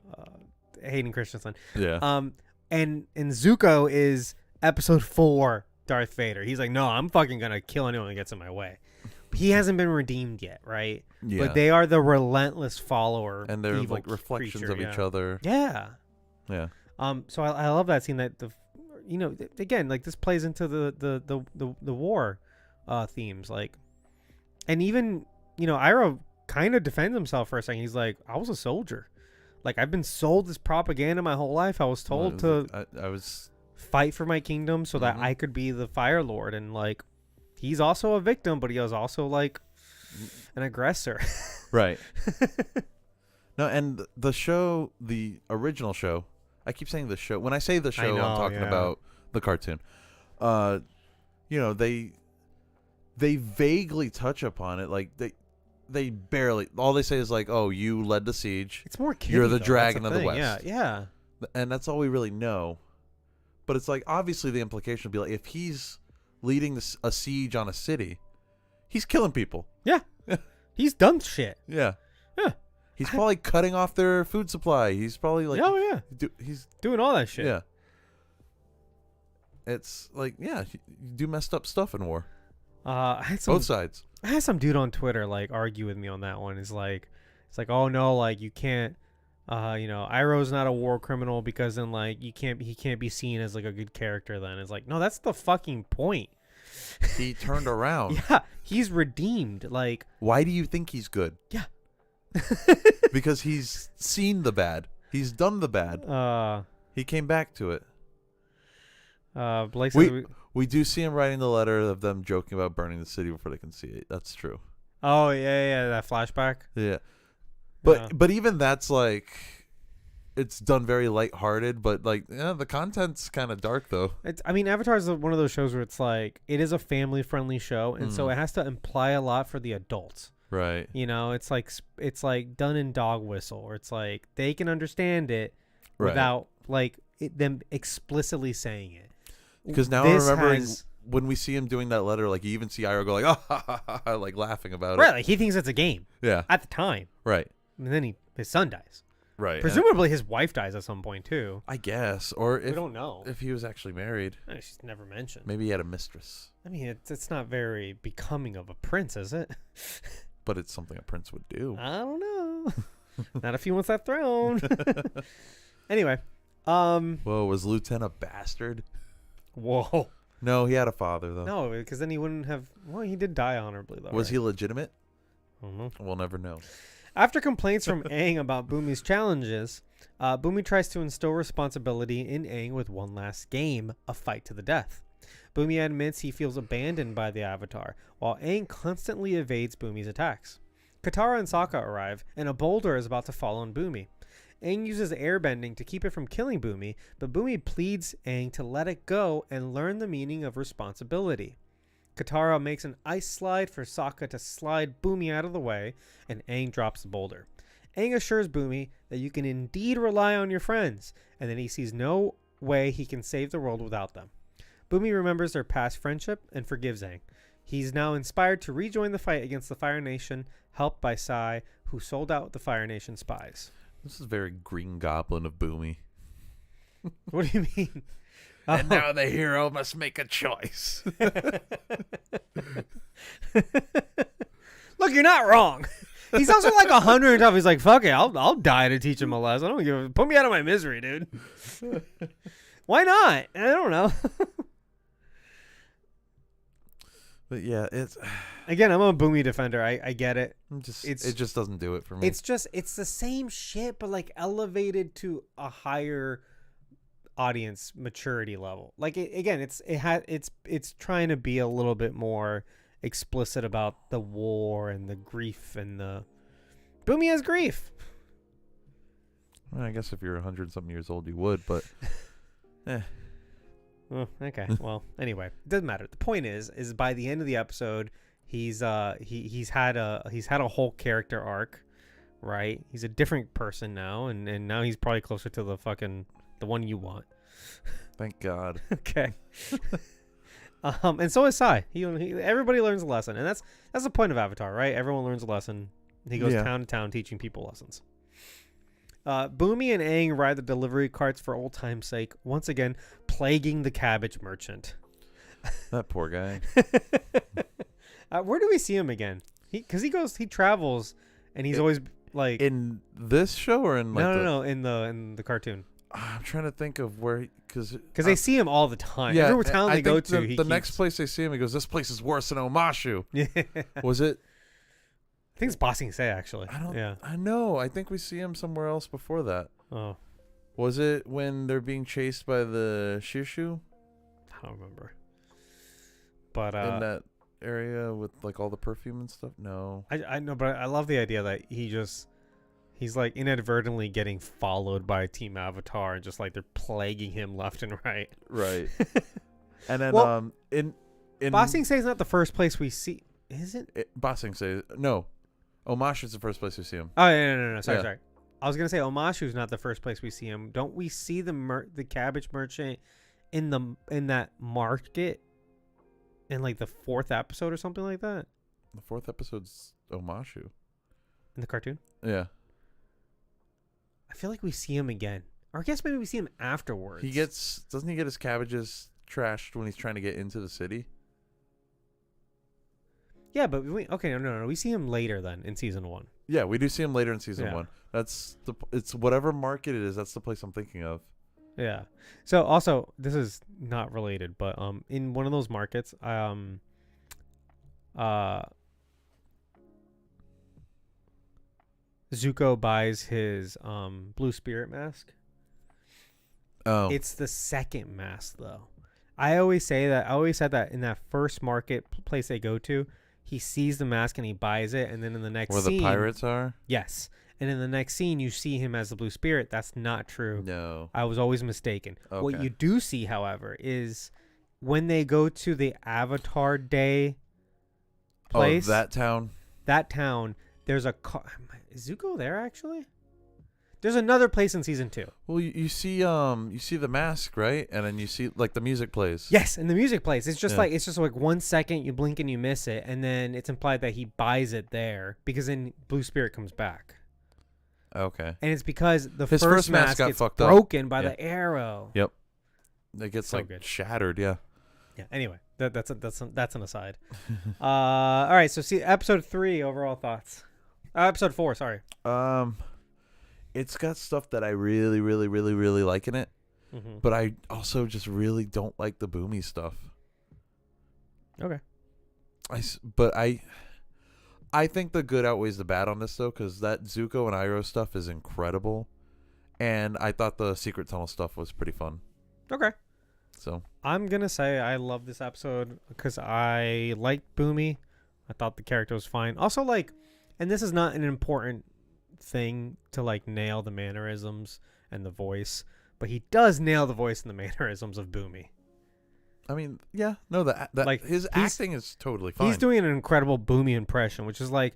Hayden Christensen. Yeah. And Zuko is Episode 4 Darth Vader. He's like, no, I'm fucking gonna kill anyone that gets in my way. He hasn't been redeemed yet, right? Yeah. But they are the relentless follower, and they're like reflections of each other. Yeah. Yeah. So I love that scene. That again, like, this plays into the war themes, like, and even Iroh kind of defends himself for a second. He's like, I was a soldier, like, I've been sold this propaganda my whole life. I was told I was fight for my kingdom so that I could be the Fire Lord, and like, he's also a victim, but he was also like an aggressor. Right. No, and the show, the original show, I keep saying the show. When I say the show, I'm talking about the cartoon. They vaguely touch upon it. Like, they barely, all they say is like, oh, you led the siege. It's more kiddie, you're the though. dragon of the West. Yeah. And that's all we really know. But it's like, obviously the implication would be like, if he's leading a siege on a city, he's killing people. Yeah. He's done shit. Yeah. He's probably cutting off their food supply. He's probably like, he's doing all that shit. Yeah. It's like, you do messed up stuff in war. Both sides. I had some dude on Twitter like argue with me on that one. It's like, oh no, like, you can't, Iroh's not a war criminal because then, like, he can't be seen as like a good character then. It's like, no, that's the fucking point. He turned around. Yeah, he's redeemed. Like, why do you think he's good? Yeah. Because he's seen the bad. He's done the bad. He came back to it. Blake said we do see him writing the letter of them joking about burning the city before they can see it. That's true. Oh yeah, that flashback. Yeah. But even that's like, it's done very lighthearted, but like, the content's kind of dark though. Avatar is one of those shows where it's like, it is a family-friendly show, and so it has to imply a lot for the adults. Right. It's like done in dog whistle, or it's like they can understand it without like them explicitly saying it. Because now I'm remembering when we see him doing that letter, like you even see Iroh go like, oh, ha, ha, ha, like laughing about it. Right, like he thinks it's a game. Yeah. At the time. Right. And then his son dies. Right. Presumably his wife dies at some point too. I guess, or We don't know. if he was actually married. She's never mentioned. Maybe he had a mistress. I mean, it's not very becoming of a prince, is it? But it's something a prince would do. I don't know. Not if he wants that throne. Anyway. Whoa, was Lieutenant a bastard? Whoa. No, he had a father, though. No, because then he wouldn't have... Well, he did die honorably, though. Was he legitimate? I don't know. We'll never know. After complaints from Aang about Bumi's challenges, Bumi tries to instill responsibility in Aang with one last game, a fight to the death. Bumi admits he feels abandoned by the Avatar, while Aang constantly evades Bumi's attacks. Katara and Sokka arrive, and a boulder is about to fall on Bumi. Aang uses airbending to keep it from killing Bumi, but Bumi pleads Aang to let it go and learn the meaning of responsibility. Katara makes an ice slide for Sokka to slide Bumi out of the way, and Aang drops the boulder. Aang assures Bumi that you can indeed rely on your friends, and that he sees no way he can save the world without them. Bumi remembers their past friendship and forgives Aang. He's now inspired to rejoin the fight against the Fire Nation, helped by Sai, who sold out the Fire Nation spies. This is very Green Goblin of Bumi. What do you mean? And now the hero must make a choice. Look, you're not wrong. He's also like 100 times. He's like, fuck it, I'll die to teach him a lesson. I don't give a... Put me out of my misery, dude. Why not? I don't know. But yeah, it's... Again, I'm a Bumi defender. I get it. It just doesn't do it for me. It's the same shit, but like elevated to a higher audience maturity level. Like it's trying to be a little bit more explicit about the war and the grief and the... Bumi has grief. Well, I guess if you're 100-something years old, you would, but... Oh, okay. Well, anyway, it doesn't matter. The point is by the end of the episode, he's had a whole character arc, right? He's a different person now, and now he's probably closer to the one you want. Thank God. Okay. And so is Sai. Everybody learns a lesson, and that's the point of Avatar, right? Everyone learns a lesson. He goes town to town teaching people lessons. Bumi and Aang ride the delivery carts for old time's sake, once again plaguing the cabbage merchant. That poor guy. Where do we see him again? Because he travels, and he's always like in this show or in like no in the cartoon. I'm trying to think of where because they see him all the time. Yeah, every town they go to. The next place they see him, he goes, "This place is worse than Omashu." Yeah. Was it? I think it's Ba Sing Se, actually. I know. I think we see him somewhere else before that. Oh. Was it when they're being chased by the Shishu? I don't remember. But in that area with like all the perfume and stuff? No. I know, but I love the idea that he's like inadvertently getting followed by Team Avatar, and just like they're plaguing him left and right. Right. And then in Ba Sing Se is not the first place we see, is it? Ba Sing Se, no. Omashu is the first place we see him. Oh, no. Sorry. I was going to say Omashu is not the first place we see him. Don't we see the cabbage merchant in that market in like the 4th episode or something like that? The 4th episode's Omashu. In the cartoon? Yeah. I feel like we see him again. Or I guess maybe we see him afterwards. Doesn't he get his cabbages trashed when he's trying to get into the city? Yeah, but no. We see him later then in season 1. Yeah, we do see him later in season 1. It's whatever market it is. That's the place I'm thinking of. Yeah. So also, this is not related, but in one of those markets, Zuko buys his blue spirit mask. Oh. It's the second mask though. I always said that in that first market place they go to, he sees the mask and he buys it, and then in the next scene... Where the pirates are? Yes. And in the next scene, you see him as the blue spirit. That's not true. No. I was always mistaken. Okay. What you do see, however, is when they go to the Avatar Day place... Oh, that town? That town, there's a car... Is Zuko there, actually? There's another place in season 2. Well, you see the mask, right? And then you see like the music plays. Yes, and the music plays. It's just like 1 second you blink and you miss it, and then it's implied that he buys it there because then Blue Spirit comes back. Okay. And it's because his first mask got gets fucked up. broken by the arrow. Yep. It gets So like good. shattered. Yeah. Yeah. Anyway, that's an aside. All right. So see episode 3 overall thoughts. Episode 4. Sorry. It's got stuff that I really, really, really, really like in it, Mm-hmm. but I also just really don't like the Boomy stuff. Okay. I think the good outweighs the bad on this though, because that Zuko and Iroh stuff is incredible, and I thought the secret tunnel stuff was pretty fun. Okay. So I'm gonna say I love this episode because I liked Boomy. I thought the character was fine. Also, like, and this is not an important thing to like nail the mannerisms and the voice, but he does nail the voice and the mannerisms of Boomy. I mean, yeah, no, that like his acting is totally fine. He's doing an incredible Boomy impression, which is like,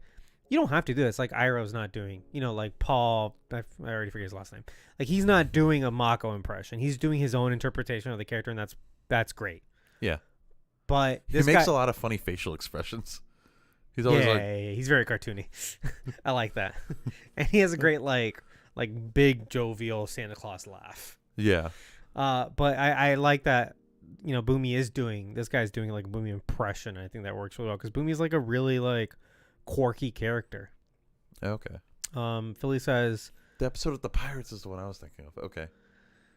you don't have to do this. Like Iroh's not doing, like Paul. I already forget his last name. Like he's not doing a Mako impression. He's doing his own interpretation of the character, and that's great. Yeah, but he makes a lot of funny facial expressions. He's always he's very cartoony. I like that, and he has a great like big jovial Santa Claus laugh. Yeah. But I like that. This guy's doing like a Boomy impression. I think that works really well because Boomy's like a really like quirky character. Okay. Philly says the episode with the pirates is the one I was thinking of. Okay.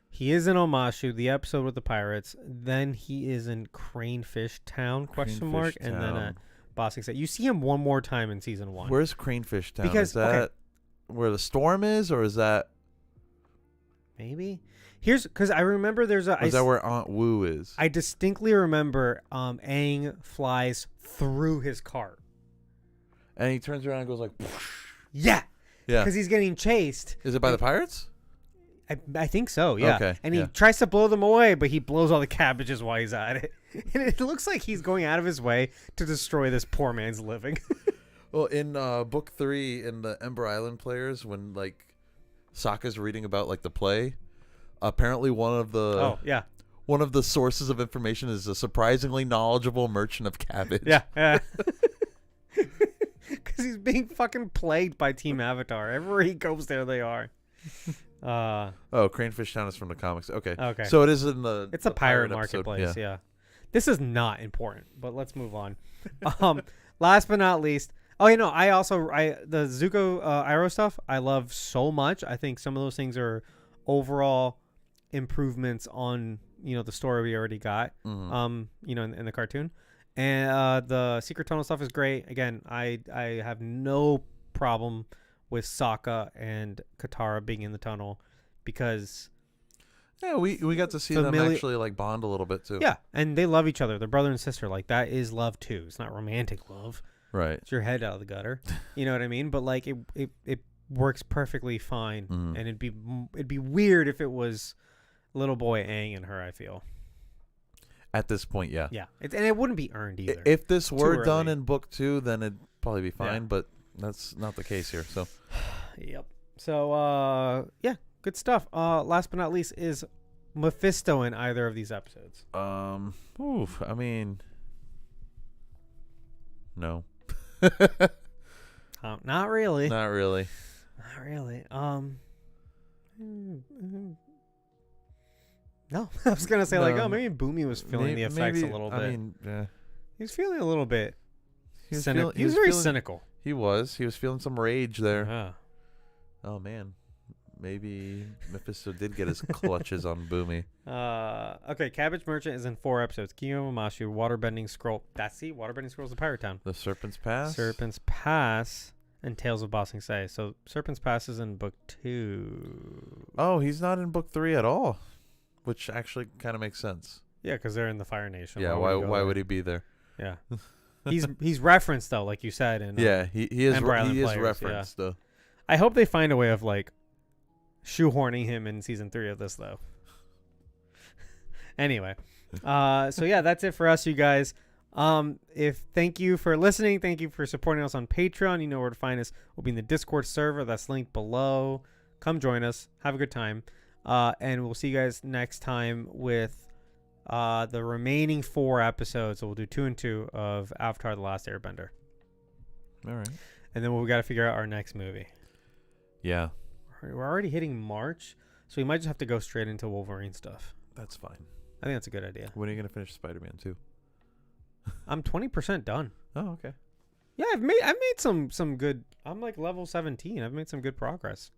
He is in Omashu, the episode with the pirates. Then he is in Cranefish Town ? And then Bossing said, you see him one more time in season 1. Where's Cranefish Town? Because, is that where the storm is, or is that maybe? Here's because I remember there's a. Is that where Aunt Wu is? I distinctly remember Aang flies through his cart, and he turns around and goes like, yeah, yeah, because he's getting chased. Is it by the pirates? I think so, yeah. Okay, and he tries to blow them away, but he blows all the cabbages while he's at it. And it looks like he's going out of his way to destroy this poor man's living. Well, in book 3, in the Ember Island players, when like Sokka's reading about like the play, apparently one of the sources of information is a surprisingly knowledgeable merchant of cabbage. Yeah. Because he's being fucking plagued by Team Avatar. Everywhere he goes, there they are. Cranefish Town is from the comics. Okay. So it is in the. It's a pirate marketplace. Yeah. This is not important, but let's move on. Last but not least. Oh, the Zuko Iroh stuff I love so much. I think some of those things are overall improvements on the story we already got. Mm-hmm. In the cartoon, and the secret tunnel stuff is great. Again, I have no problem with Sokka and Katara being in the tunnel because we got to see them actually like bond a little bit too. Yeah, and they love each other. They're brother and sister. Like that is love too. It's not romantic love. Right. It's your head out of the gutter. You know what I mean? But like it works perfectly fine. Mm-hmm. And it'd be weird if it was little boy Aang and her, I feel. At this point, yeah. Yeah. And it wouldn't be earned either. If this were done in book 2, then it'd probably be fine, but that's not the case here. So Yep. So good stuff. Last but not least is Mephisto in either of these episodes. I mean, no. Not really. Not really. Not really. No, I was gonna say maybe Boomy was feeling the effects a little bit. I mean, he was feeling a little bit. He was very cynical. He was feeling some rage there. Uh-huh. Oh man, maybe Mephisto did get his clutches on Boomy. Okay, Cabbage Merchant is in 4 episodes. Kingdom of Mashu, Waterbending Scroll. Waterbending Scroll is the Pirate Town. The Serpent's Pass. Serpent's Pass and Tales of Ba Sing Se. So Serpent's Pass is in book 2. Oh, he's not in book 3 at all, which actually kind of makes sense. Yeah, because they're in the Fire Nation. Yeah, why would he be there? Yeah, he's referenced though, like you said. In he is referenced though. I hope they find a way of like shoehorning him in season 3 of this though. Anyway, so yeah, that's it for us, you guys. Thank you for listening. Thank you for supporting us on Patreon. You know where to find us. We'll be in the Discord server that's linked below. come join us, have a good time, and we'll see you guys next time with the remaining 4 episodes. So we'll do 2 and 2 of Avatar: The Last Airbender. All right. And then we got to figure out our next movie. Yeah. We're already hitting March, so we might just have to go straight into Wolverine stuff. That's fine. I think that's a good idea. When are you going to finish Spider-Man 2? I'm 20% done. Oh, okay. Yeah, I've made some good. I'm like level 17. I've made some good progress.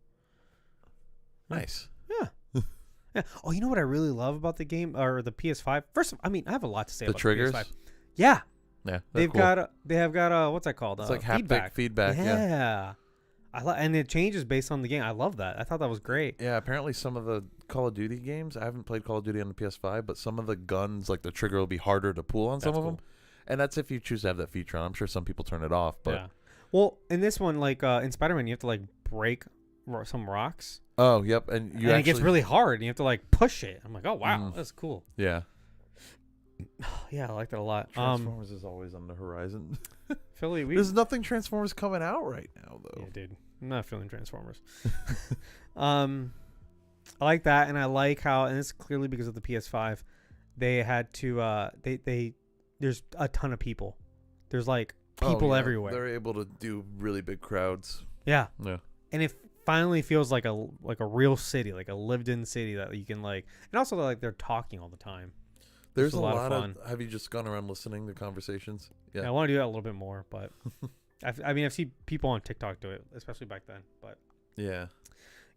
Nice. Yeah. Yeah. Oh, you know what I really love about the game or the PS5? First, I mean, I have a lot to say about triggers? the PS5. Yeah. Yeah. They cool. have got what's that called? It's like feedback. haptic feedback. Yeah. And it changes based on the game. I love that. I thought that was great. Yeah, apparently some of the Call of Duty games, I haven't played Call of Duty on the PS5, but some of the guns, like the trigger will be harder to pull on some of them. And that's if you choose to have that feature on. I'm sure some people turn it off. But yeah. Well, in this one, like in Spider-Man, you have to like break some rocks. Oh, yep. And it gets really hard. And you have to like push it. I'm like, oh, wow. That's cool. Yeah. Yeah, I like that a lot. Transformers is always on the horizon. Philly, there's nothing Transformers coming out right now, though. Yeah, dude. I'm not feeling Transformers. I like that, and I like how, and it's clearly because of the PS5, they had to, there's a ton of people. There's like people everywhere. They're able to do really big crowds. Yeah. Yeah. And it finally feels like a real city, like a lived-in city that you can like, and also like they're talking all the time. There's a lot of fun. Have you just gone around listening to conversations? Yeah, I want to do that a little bit more, but I've seen people on TikTok do it, especially back then. But yeah,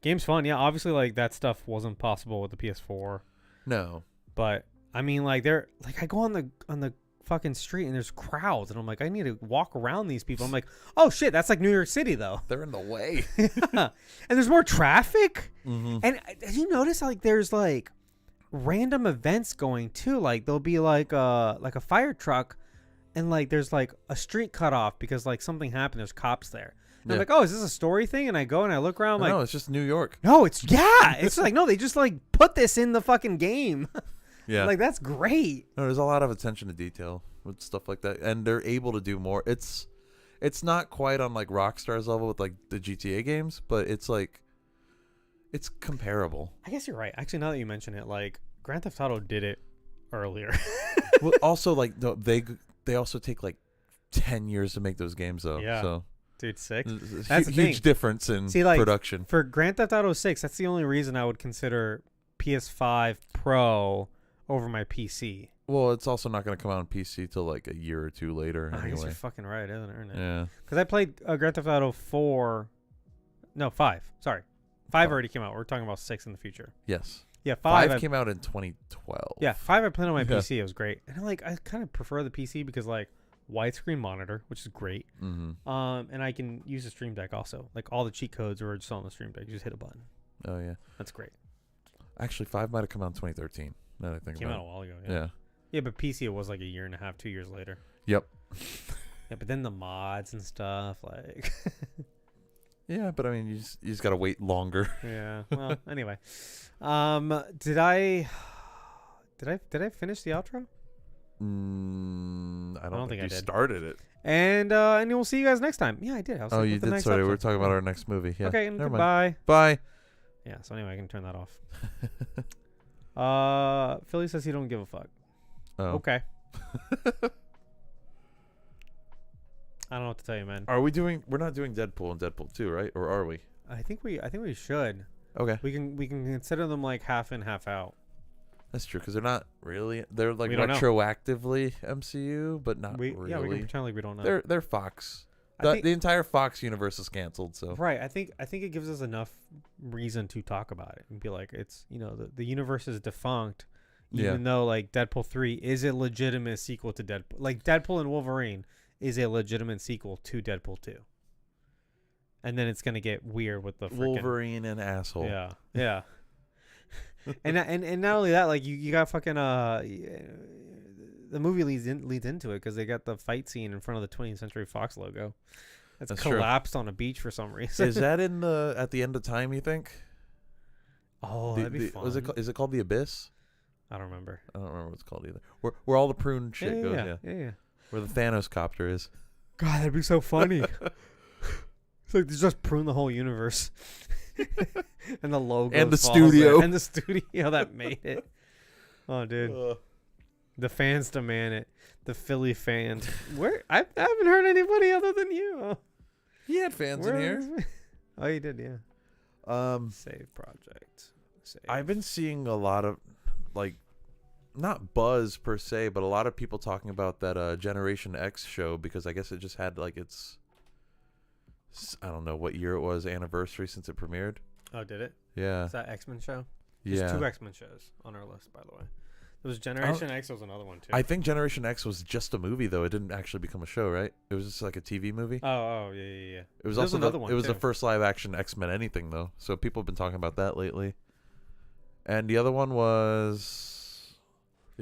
game's fun. Yeah, obviously, like that stuff wasn't possible with the PS4. No, but I mean, like I go on the fucking street and there's crowds, and I'm like, I need to walk around these people. I'm like, oh shit, that's like New York City though. They're in the way. Yeah. And there's more traffic. Mm-hmm. And did you notice like there's like random events going too? Like there'll be like a fire truck. And, like, there's, like, a street cut off because, like, something happened. There's cops there. And I'm like, oh, is this a story thing? And I go and I look around. No, it's just New York. No, it's like, no, they just, like, put this in the fucking game. Yeah. Like, that's great. No, there's a lot of attention to detail with stuff like that. And they're able to do more. It's not quite on, like, Rockstar's level with, like, the GTA games. But it's, like, it's comparable. I guess you're right. Actually, now that you mention it, like, Grand Theft Auto did it earlier. Well, also, like, they also take like 10 years to make those games, though. Yeah. So, dude, 6. That's a huge difference in production. For Grand Theft Auto 6, that's the only reason I would consider PS5 Pro over my PC. Well, it's also not going to come out on PC till like a year or two later. I anyway. guess you're fucking right, isn't it? Yeah. Because I played Grand Theft Auto 4. No, 5. Sorry. 5 already came out. We're talking about 6 in the future. Yes. Yeah, 5 came out in 2012. Yeah, 5 I played on my PC. It was great. And I kind of prefer the PC because like widescreen monitor, which is great. Mm-hmm. And I can use the Stream Deck also. Like all the cheat codes are just on the Stream Deck. You just hit a button. Oh yeah, that's great. Actually, 5 might have come out in 2013. Now that I think came about out a while ago. Yeah. Yeah, but PC it was like a year and a half, 2 years later. Yep. Yeah, but then the mods and stuff like. Yeah, but I mean, you just gotta wait longer. Yeah. Well, anyway, did I finish the outro? I don't think you started it. And we'll see you guys next time. Yeah, I did. Oh, you did. Sorry, we're talking about our next movie. Yeah. Okay. And goodbye. Bye. Yeah. So anyway, I can turn that off. Philly says he don't give a fuck. Oh. Okay. I don't know what to tell you, man. Are we doing? We're not doing Deadpool and Deadpool 2, right? Or are we? I think we should. Okay. We can consider them like half in, half out. That's true because they're not really. They're like retroactively MCU, but not really. Yeah, we can pretend like we don't know. They're Fox. The entire Fox universe is canceled. So right. I think it gives us enough reason to talk about it and be like, it's the universe is defunct, even though like Deadpool 3 is a legitimate sequel to Deadpool. Like Deadpool and Wolverine is a legitimate sequel to Deadpool 2. And then it's gonna get weird with the Wolverine and asshole. Yeah, yeah. and not only that, like you got fucking the movie leads into it because they got the fight scene in front of the 20th Century Fox logo. That's collapsed on a beach for some reason. Is that at the end of time? You think? Oh, that'd be fun. Is it called The Abyss? I don't remember. I don't remember what it's called either. Where all the prune shit goes. Yeah. Where the Thanos copter is. God, that'd be so funny. It's like they just prune the whole universe. And the logo. And the studio. And the studio that made it. Oh, dude. The fans demand it. The Philly fans. I haven't heard anybody other than you. He had fans in here. Oh, you did, yeah. Save project. Save. I've been seeing a lot of, like, not buzz per se, but a lot of people talking about that Generation X show because I guess it just had, like, its, I don't know what year it was, anniversary since it premiered. Oh, did it? Yeah. Is that X-Men show? Yeah. There's 2 X-Men shows on our list, by the way. There was Generation X. There was another one, too. I think Generation X was just a movie, though. It didn't actually become a show, right? It was just like a TV movie. Oh, yeah. It was also another one. It was the first live-action X-Men anything, though. So people have been talking about that lately. And the other one was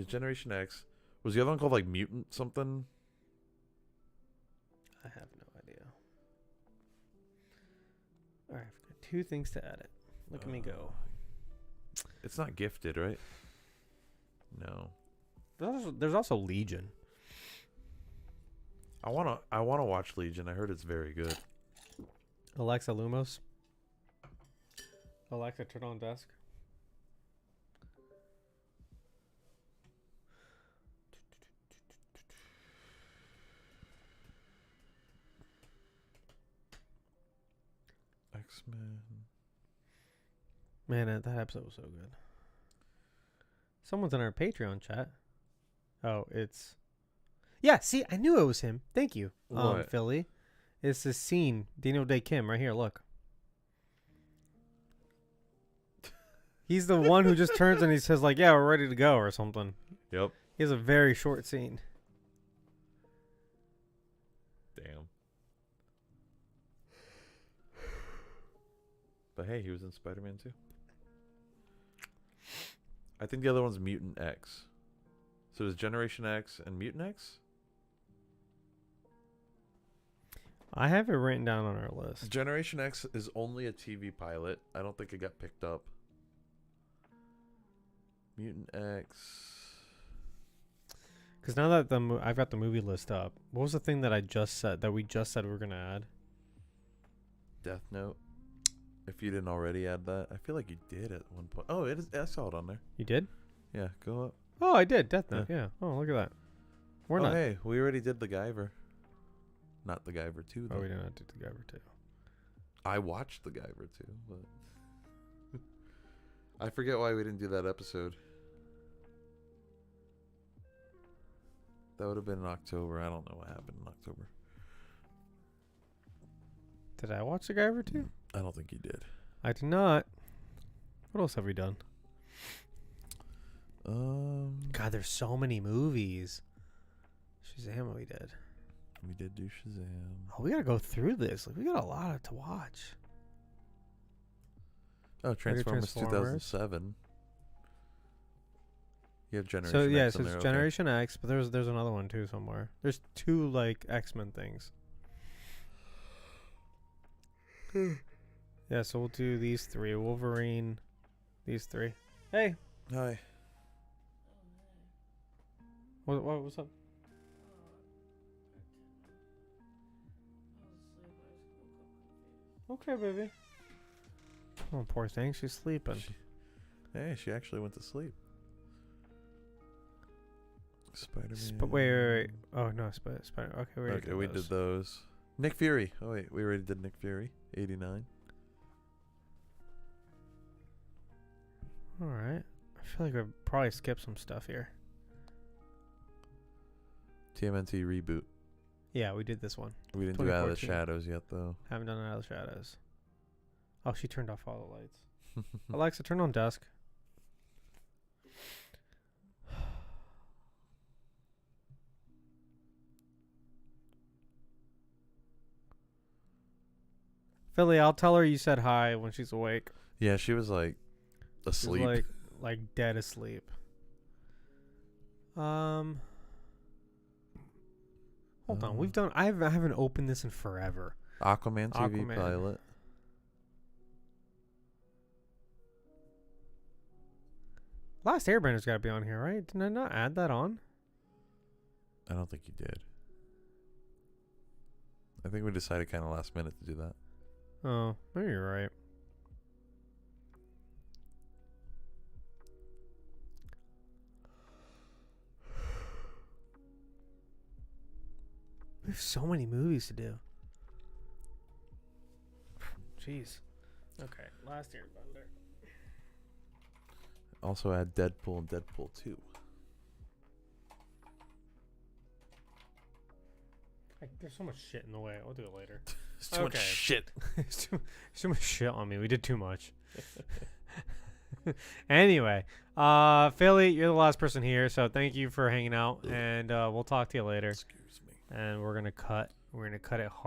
Generation X. Was the other one called like Mutant something? I have no idea. All right, I've got 2 things to edit. Look at me go. It's not Gifted, right? No. There's also Legion. I wanna watch Legion. I heard it's very good. Alexa Lumos. Alexa, turn on desk. X-Men. Man, that episode was so good. Someone's in our Patreon chat. Oh, it's... Yeah, see, I knew it was him. Thank you, What? Philly. It's this scene. Dino Day Kim, right here, look. He's the one who just turns and he says, like, yeah, we're ready to go or something. Yep. He has a very short scene. Damn. But hey, he was in Spider-Man too. I think the other one's Mutant X. So is Generation X and Mutant X? I have it written down on our list. Generation X is only a TV pilot. I don't think it got picked up. Mutant X. Because now that I've got the movie list up, what was the thing that we just said we were gonna add? Death Note. If you didn't already add that, I feel like you did at one point. Oh, it is. I saw it on there. You did? Yeah, go up. Oh, I did. Death Note. Yeah. Oh, look at that. We're not. Hey, we already did the Guyver. Not the Guyver 2, though. Oh, we did not do the Guyver 2. I watched the Guyver 2, but I forget why we didn't do that episode. That would have been in October. I don't know what happened in October. Did I watch the Guyver 2? I don't think you did. I did not. What else have we done? God, there's so many movies. Shazam, we did. We did do Shazam. Oh, we gotta go through this. Like, we got a lot to watch. Oh, Transformers 2007. You have Generation X. So yeah, X so it's Generation X, but there's another one too somewhere. There's 2 like X-Men things. Yeah, so we'll do these 3. Wolverine, these 3. Hey. Hi. What's up? Okay, baby. Oh, poor thing. She's sleeping. She actually went to sleep. Spider-Man. Wait. Oh, no. Spider. Okay, we did those. Nick Fury. Oh, wait. We already did Nick Fury. 89. All right. I feel like we've probably skipped some stuff here. TMNT reboot. Yeah, we did this one. We didn't do Out of the Shadows yet, though. Haven't done Out of the Shadows. Oh, she turned off all the lights. Alexa, turn on desk. Philly, I'll tell her you said hi when she's awake. Yeah, she was like asleep. She was like dead asleep. Hold on, I haven't opened this in forever. Aquaman TV pilot. Last Airbender's got to be on here, right? Didn't I not add that on? I don't think you did. I think we decided kind of last minute to do that. Oh, maybe you're right. have so many movies to do. Jeez. Okay, last Airbender. Also add Deadpool and Deadpool 2. There's so much shit in the way. I'll do it later. There's too much shit. There's too much shit on me. We did too much. Anyway, Philly, you're the last person here, so thank you for hanging out, and we'll talk to you later. Excuse me. And we're gonna cut it hard.